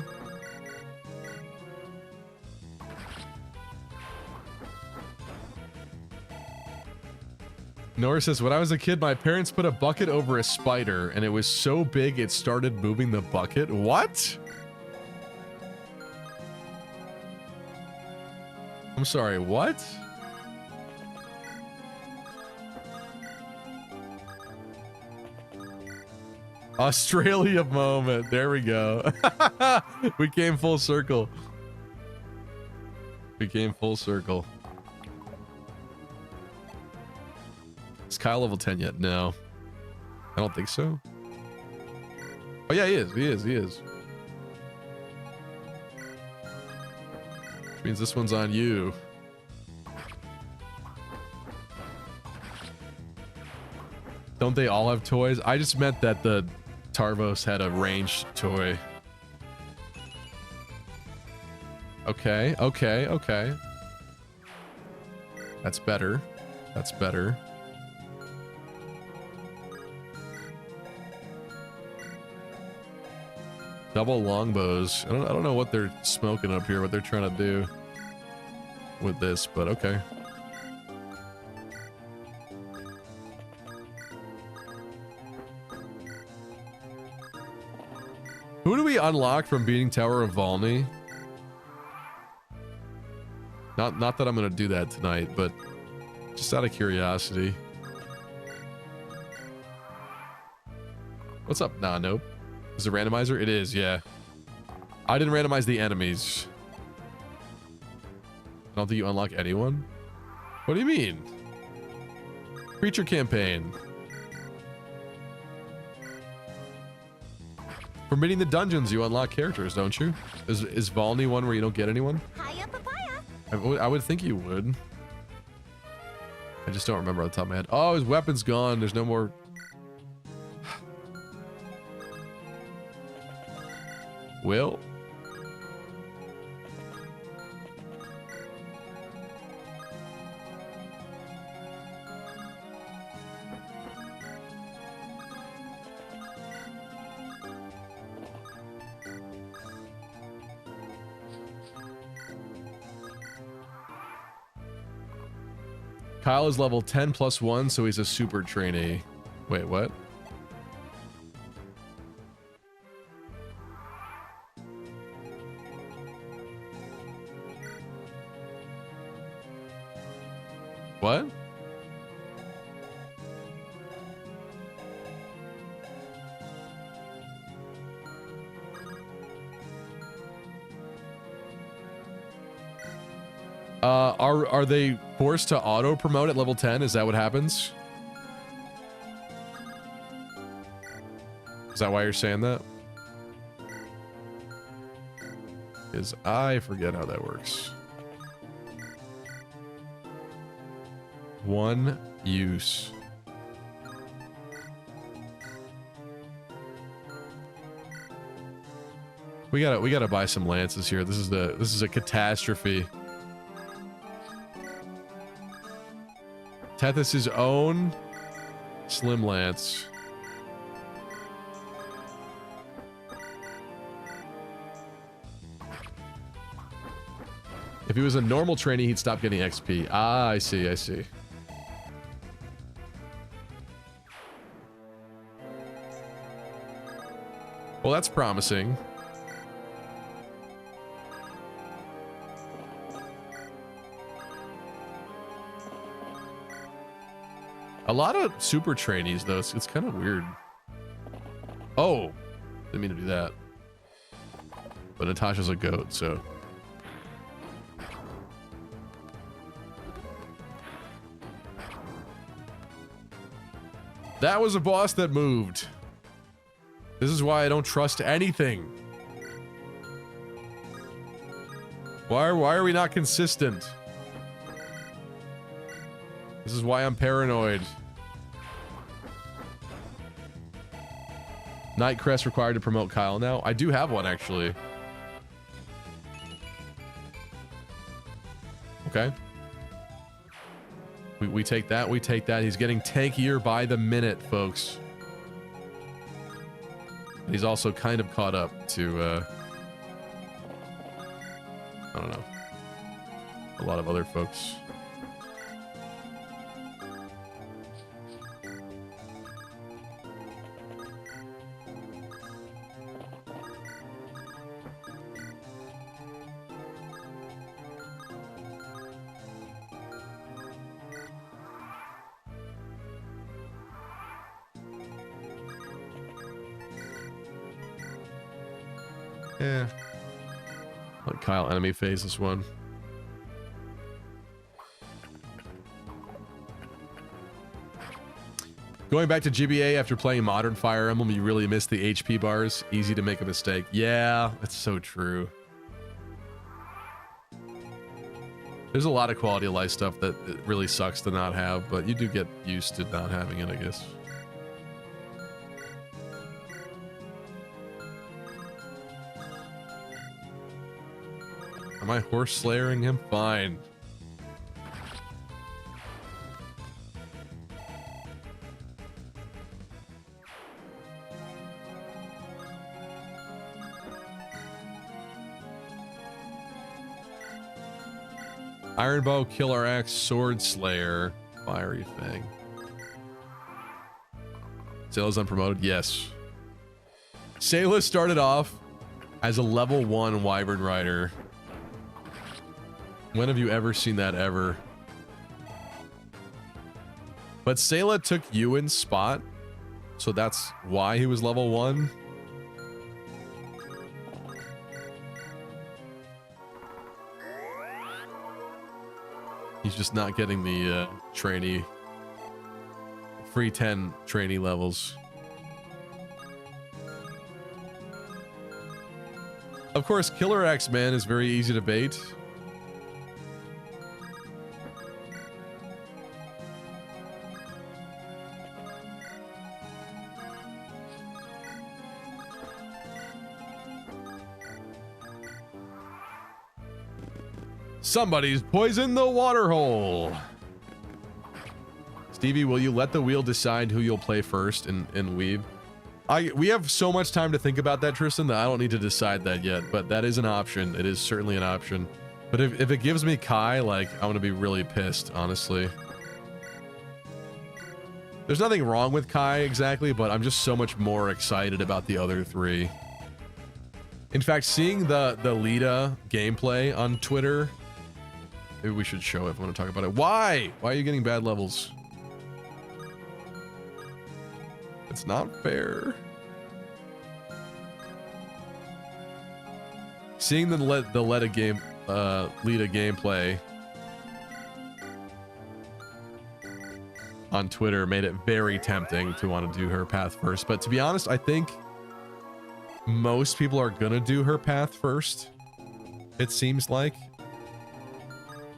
Nora says, when I was a kid, my parents put a bucket over a spider, and it was so big it started moving the bucket. What? I'm sorry, what? Australia moment. There we go. We came full circle. We came full circle. Is Kyle level 10 yet? No. I don't think so. Oh yeah, he is. He is. He is. Which means this one's on you. Don't they all have toys? I just meant that the Tarvos had a ranged toy. Okay, okay, okay. That's better. That's better. Double longbows. I don't know what they're smoking up here, what they're trying to do with this, but okay. Who do we unlock from beating Tower of Volney? Not that I'm gonna do that tonight, but just out of curiosity. What's up? Nah, nope. Is it a randomizer? It is, yeah. I didn't randomize the enemies. I don't think you unlock anyone. What do you mean? Creature campaign. For beating the dungeons, you unlock characters, don't you? Is Volney one where you don't get anyone? Hiya, papaya. I would think you would. I just don't remember on the top of my head. Oh, his weapon's gone. There's no more. Will. Kyle is level 10 plus 1, so he's a super trainee. Wait, what? What? Are they forced to auto promote at level 10? Is that what happens? Is that why you're saying that? Because I forget how that works. One use. We gotta buy some lances here. This is a catastrophe. Tethys' own slim lance. If he was a normal trainee, he'd stop getting XP. Ah, I see, I see. Well, that's promising. A lot of super trainees, though. It's kind of weird. Oh, didn't mean to do that. But Natasha's a goat, so. That was a boss that moved. This is why I don't trust anything. Why are we not consistent? This is why I'm paranoid. Night crest required to promote Kyle now. I do have one, actually. Okay. We take that, we take that. He's getting tankier by the minute, folks. He's also kind of caught up to, I don't know, a lot of other folks. Yeah. Let Kyle enemy phase this one. Going back to GBA after playing modern Fire Emblem, you really miss the HP bars. Easy to make a mistake. Yeah, that's so true. There's a lot of quality of life stuff that it really sucks to not have, but you do get used to not having it, I guess. Am I horse slayering him? Fine. Iron Bow, Killer Axe, Sword Slayer, Fiery Fang. Sayla's unpromoted? Yes. Sayla started off as a level 1 Wyvern Rider. When have you ever seen that ever? But Sayla took Yune's spot, so that's why he was level 1. He's just not getting the trainee, free 10 trainee levels. Of course, Killer Axe Man is very easy to bait. Somebody's poisoned the water hole. Stevie, will you let the wheel decide who you'll play first in Weave? We have so much time to think about that, Tristan, that I don't need to decide that yet, but that is an option. It is certainly an option. But if it gives me Kai, like, I'm gonna be really pissed, honestly. There's nothing wrong with Kai exactly, but I'm just so much more excited about the other three. In fact, seeing the Lita gameplay on Twitter, maybe we should show it if I want to talk about it. Why? Why are you getting bad levels? It's not fair. Seeing the Lita gameplay on Twitter made it very tempting to want to do her path first. But to be honest, I think most people are gonna do her path first, it seems like.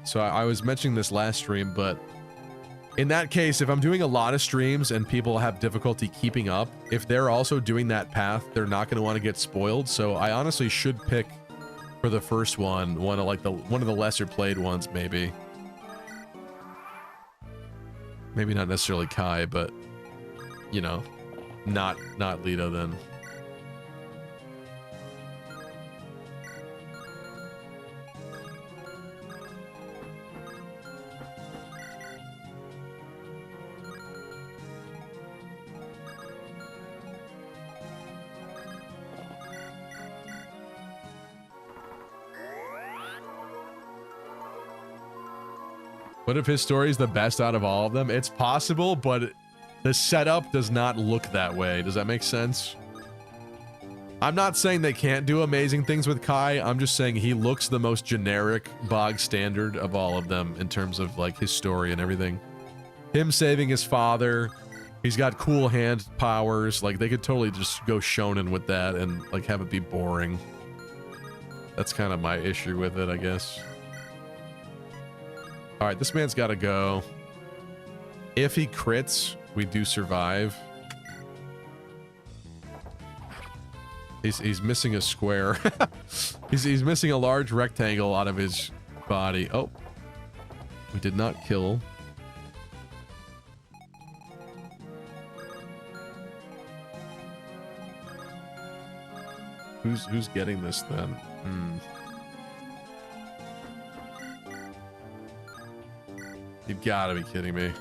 So I was mentioning this last stream, but in that case, if I'm doing a lot of streams and people have difficulty keeping up, if they're also doing that path, they're not going to want to get spoiled. So I honestly should pick for the first one of the lesser played ones, maybe. Maybe not necessarily Kai, but you know, not Lita then. What if his story is the best out of all of them? It's possible, but the setup does not look that way. Does that make sense? I'm not saying they can't do amazing things with Kai. I'm just saying he looks the most generic, bog standard of all of them in terms of like his story and everything. Him saving his father. He's got cool hand powers. Like they could totally just go shonen with that and like have it be boring. That's kind of my issue with it, I guess. All right, this man's got to go. If he crits, we do survive. He's missing a square. he's missing a large rectangle out of his body. Oh, we did not kill. Who's getting this then? You gotta be kidding me.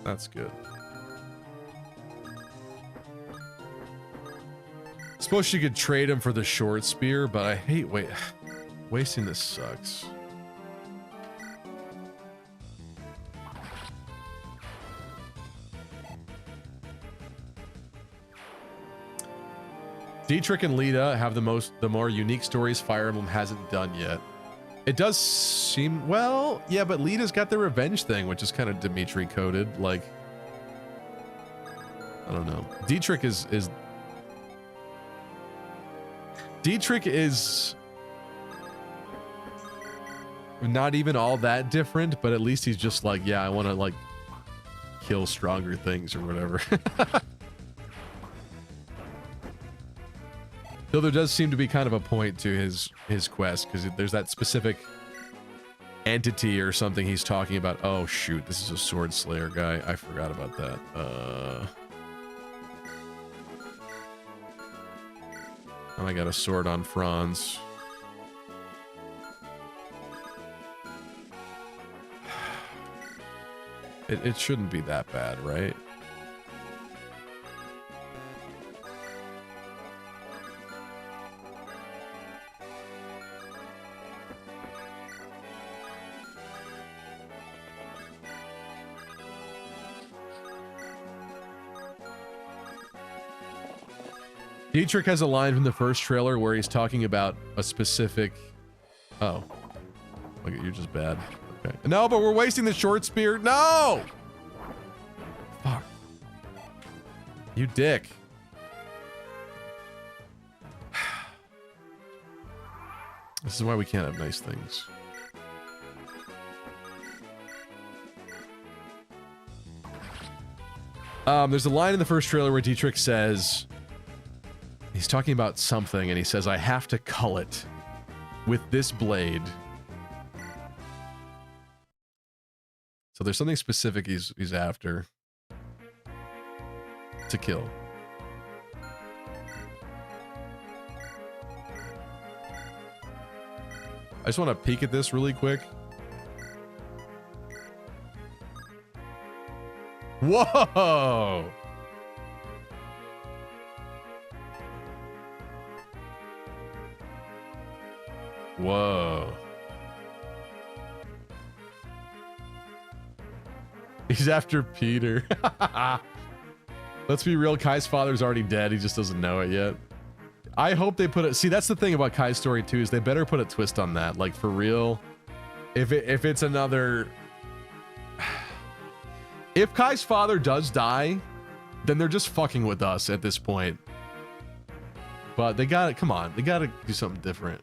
That's good. Suppose you could trade him for the short spear, but I hate wasting this sucks. Dietrich and Lita have the more unique stories Fire Emblem hasn't done yet. It does seem, well, yeah, but Lita's got the revenge thing, which is kind of Dimitri coded. Like, I don't know. Dietrich is not even all that different, but at least he's just like, yeah, I want to like kill stronger things or whatever. Though there does seem to be kind of a point to his quest, because there's that specific entity or something he's talking about. Oh shoot, this is a sword slayer guy. I forgot about that. And I got a sword on Franz. It shouldn't be that bad, right? Dietrich has a line from the first trailer where he's talking about a specific... Oh. Look, you're just bad. Okay. No, but we're wasting the short spear. No! Fuck. You dick. This is why we can't have nice things. There's a line in the first trailer where Dietrich says... He's talking about something, and he says, I have to cull it with this blade. So there's something specific he's after to kill. I just want to peek at this really quick. Whoa! Whoa. He's after Peter. Let's be real, Kai's father's already dead. He just doesn't know it yet. I hope they put it... See, that's the thing about Kai's story too, is they better put a twist on that. Like, for real. If it's another... If Kai's father does die, then they're just fucking with us at this point. But they gotta... Come on. They gotta do something different.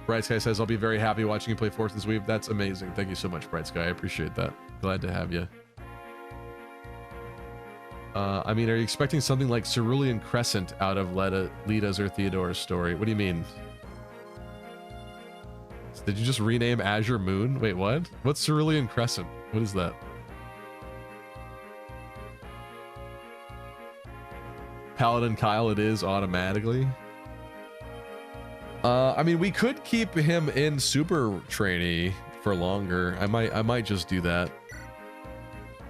Bright Sky says, I'll be very happy watching you play Fortune's Weave. That's amazing. Thank you so much, Bright Sky. I appreciate that. Glad to have you. I mean, are you expecting something like Cerulean Crescent out of Lita's or Theodora's story? What do you mean? Did you just rename Azure Moon? Wait, what? What's Cerulean Crescent? What is that? Paladin Kyle it is automatically. I mean, we could keep him in super trainee for longer. I might just do that.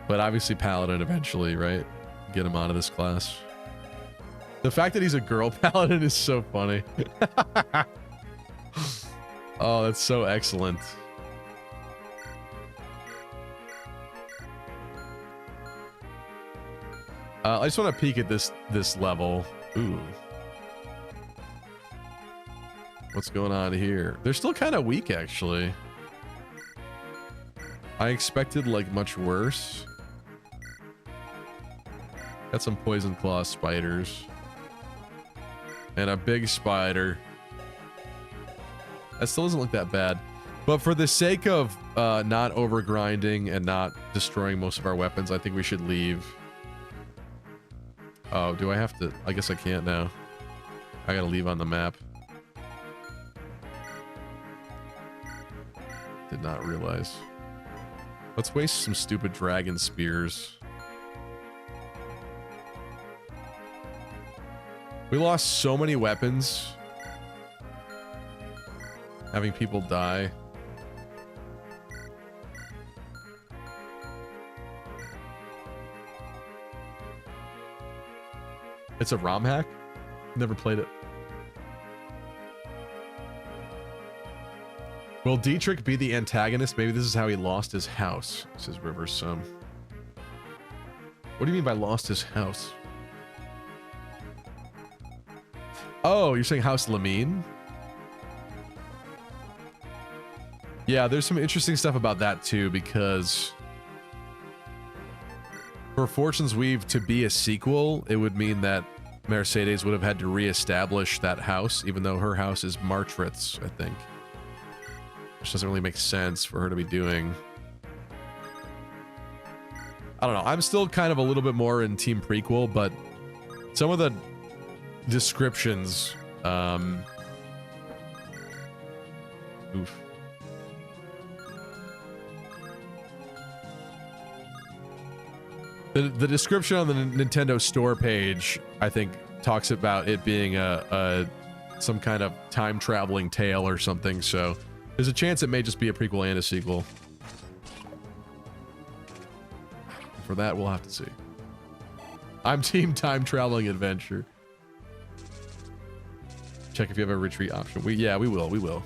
But obviously Paladin eventually, right? Get him out of this class. The fact that he's a girl paladin is so funny. Oh, that's so excellent. I just want to peek at this level. Ooh. What's going on here? They're still kind of weak, actually. I expected, like, much worse. Got some poison claw spiders. And a big spider. That still doesn't look that bad. But for the sake of not overgrinding and not destroying most of our weapons, I think we should leave. Oh, do I have to? I guess I can't now. I gotta leave on the map. Did not realize. Let's waste some stupid dragon spears. We lost so many weapons. Having people die. It's a ROM hack? Never played it. Will Dietrich be the antagonist? Maybe this is how he lost his house, says River Sum. What do you mean by lost his house? Oh, you're saying House Lamine? Yeah, there's some interesting stuff about that too, because for Fortune's Weave to be a sequel, it would mean that Mercedes would have had to reestablish that house, even though her house is Martritz, I think. Which doesn't really make sense for her to be doing. I don't know. I'm still kind of a little bit more in Team Prequel, but some of the descriptions, oof. The description on the Nintendo Store page, I think, talks about it being some kind of time-traveling tale or something, so there's a chance it may just be a prequel and a sequel. For that, we'll have to see. I'm team time-traveling adventure. Check if you have a retreat option. Yeah, we will.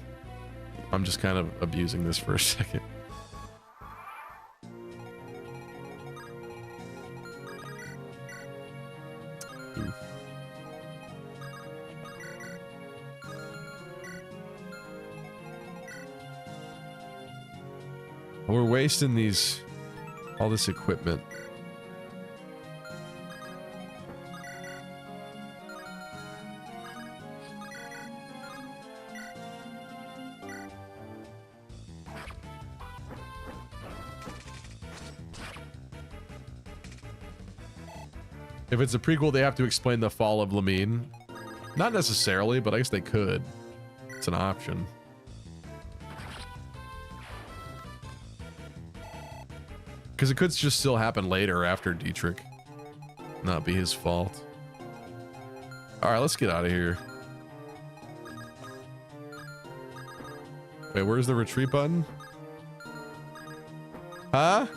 I'm just kind of abusing this for a second. We're wasting all this equipment. If it's a prequel, they have to explain the fall of Lamine. Not necessarily, but I guess they could. It's an option. Because it could just still happen later after Dietrich. Not be his fault. Alright, let's get out of here. Wait, where's the retreat button? Huh?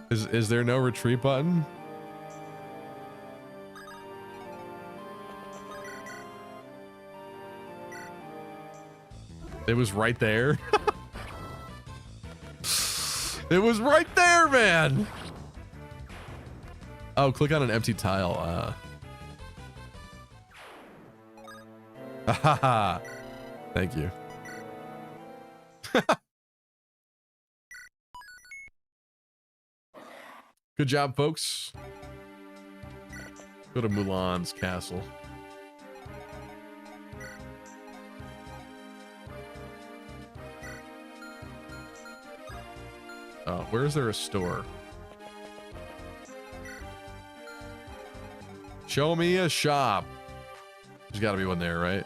Is there no retreat button? It was right there. It was right there, man. Oh, click on an empty tile. Haha. Thank you. Good job, folks. Go to Mulan's castle. Oh, where is there a store? Show me a shop. There's got to be one there, right?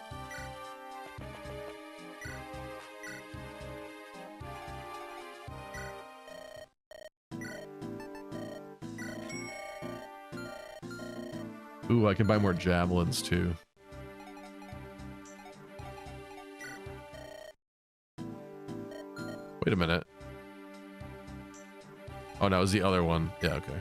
Ooh, I can buy more javelins too. Wait a minute. Oh no, it was the other one. Yeah, okay.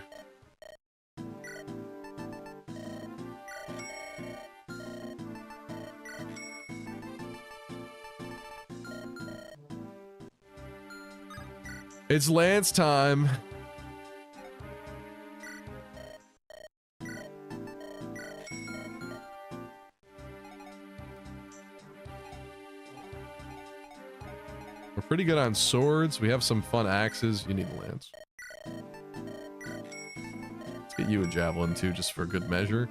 It's Lance time. We're pretty good on swords. We have some fun axes. You need a lance. Let's get you a javelin too, just for good measure.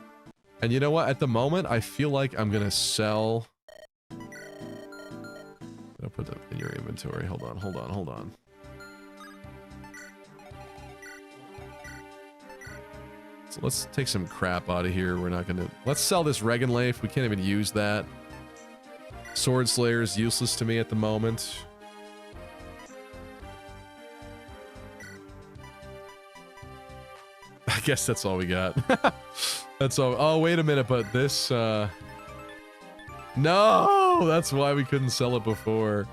And you know what? At the moment, I feel like I'm gonna sell. I'll put that in your inventory. Hold on, hold on, hold on. So let's take some crap out of here. We're not gonna. Let's sell this Regan Leif. We can't even use that. Sword Slayer is useless to me at the moment. I guess that's all we got. That's all. Oh, wait a minute, but this, no! That's why we couldn't sell it before.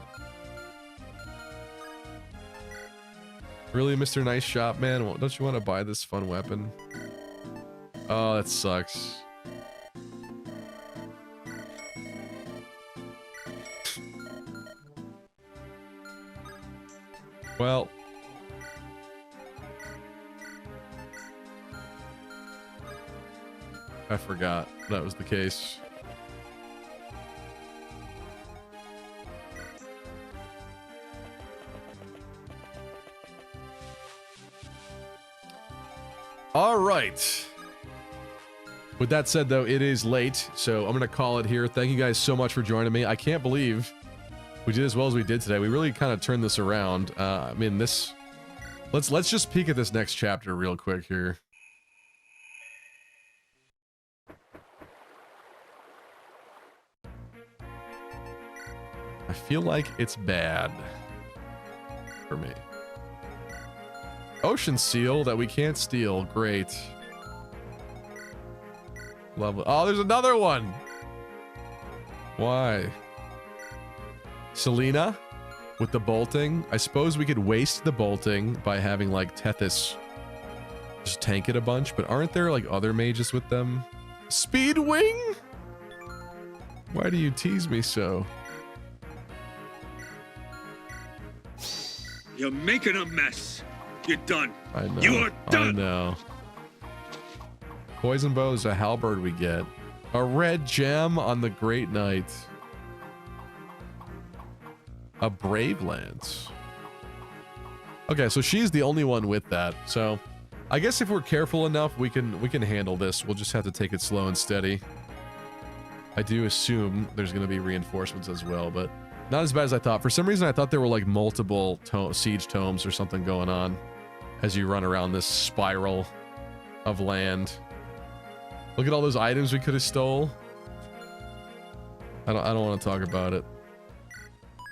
Really, Mr. Nice Shop, man? Well, don't you want to buy this fun weapon? Oh, that sucks. Well... I forgot that was the case. All right. With that said, though, it is late, so I'm going to call it here. Thank you guys so much for joining me. I can't believe we did as well as we did today. We really kind of turned this around. I mean, this... Let's just peek at this next chapter real quick here. I feel like it's bad for me. Ocean seal that we can't steal. Great. Lovely. Oh, there's another one. Why? Selena with the bolting. I suppose we could waste the bolting by having like Tethys just tank it a bunch, but aren't there like other mages with them? Speedwing? Why do you tease me so? You're making a mess. You're done. I know. You are done. I know. Poison bow is a halberd we get. A red gem on the Great Knight. A brave lance. Okay, so she's the only one with that. So I guess if we're careful enough, we can handle this. We'll just have to take it slow and steady. I do assume there's going to be reinforcements as well, but not as bad as I thought. For some reason, I thought there were like multiple siege tomes or something going on as you run around this spiral of land. Look at all those items we could have stole. I don't want to talk about it.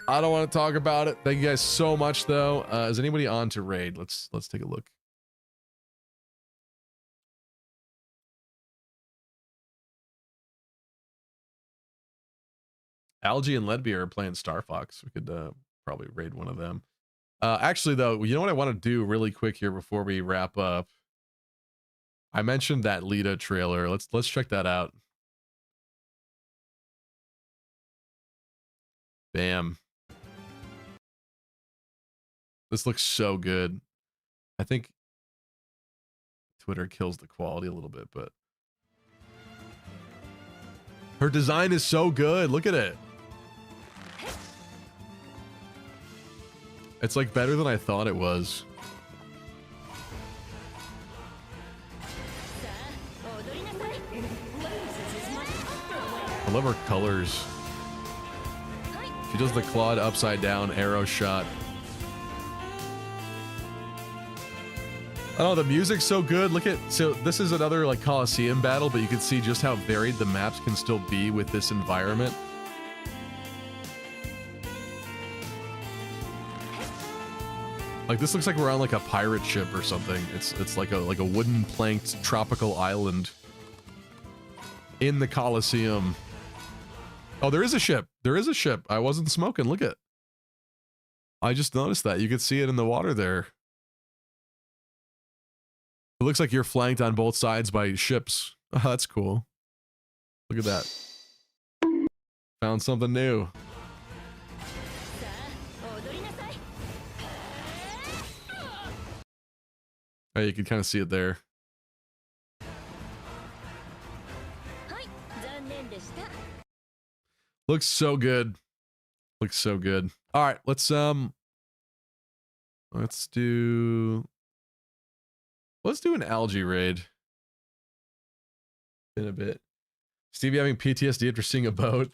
I don't want to talk about it. Thank you guys so much, though. Is anybody on to raid? Let's take a look. Algie and Ledbeer are playing Star Fox. We could probably raid one of them. Actually, though, you know what I want to do really quick here before we wrap up? I mentioned that Lita trailer. Let's check that out. Bam. This looks so good. I think Twitter kills the quality a little bit, but her design is so good. Look at it. It's like better than I thought it was. I love her colors. She does the clawed upside down arrow shot. Oh, the music's so good. Look at, so this is another like Coliseum battle, but you can see just how varied the maps can still be with this environment. Like this looks like we're on like a pirate ship or something. It's like a wooden planked tropical island in the Coliseum. Oh, there is a ship. There is a ship. I wasn't smoking. Look at. I just noticed that. You could see it in the water there. It looks like you're flanked on both sides by ships. Oh, that's cool. Look at that. Found something new. Oh, you can kind of see it there. Looks so good. Looks so good. All right, let's do an algae raid in a bit. Stevie having PTSD after seeing a boat.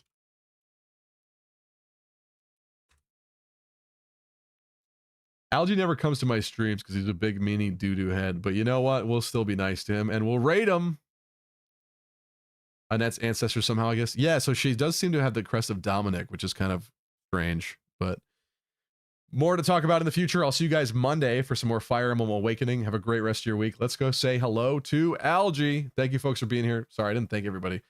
Algae never comes to my streams because he's a big meanie doo-doo head, but you know what? We'll still be nice to him and we'll raid him. Annette's ancestor somehow, I guess. Yeah, so she does seem to have the crest of Dominic, which is kind of strange, but more to talk about in the future. I'll see you guys Monday for some more Fire Emblem Awakening. Have a great rest of your week. Let's go say hello to Algae. Thank you folks for being here. Sorry, I didn't thank everybody.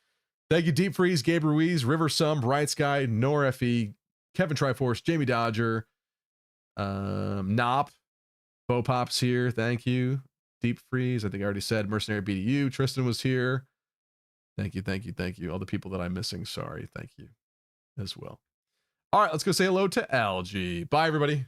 Thank you, Deep Freeze, Gabe Ruiz, River Sum, Bright Sky, Nor FE, Kevin Triforce, Jamie Dodger, Nop, Bo Pops here. Thank you. Deep Freeze, I think I already said. Mercenary BDU, Tristan was here. Thank you, thank you, thank you. All the people that I'm missing, sorry. Thank you as well. All right, let's go say hello to Algae. Bye, everybody.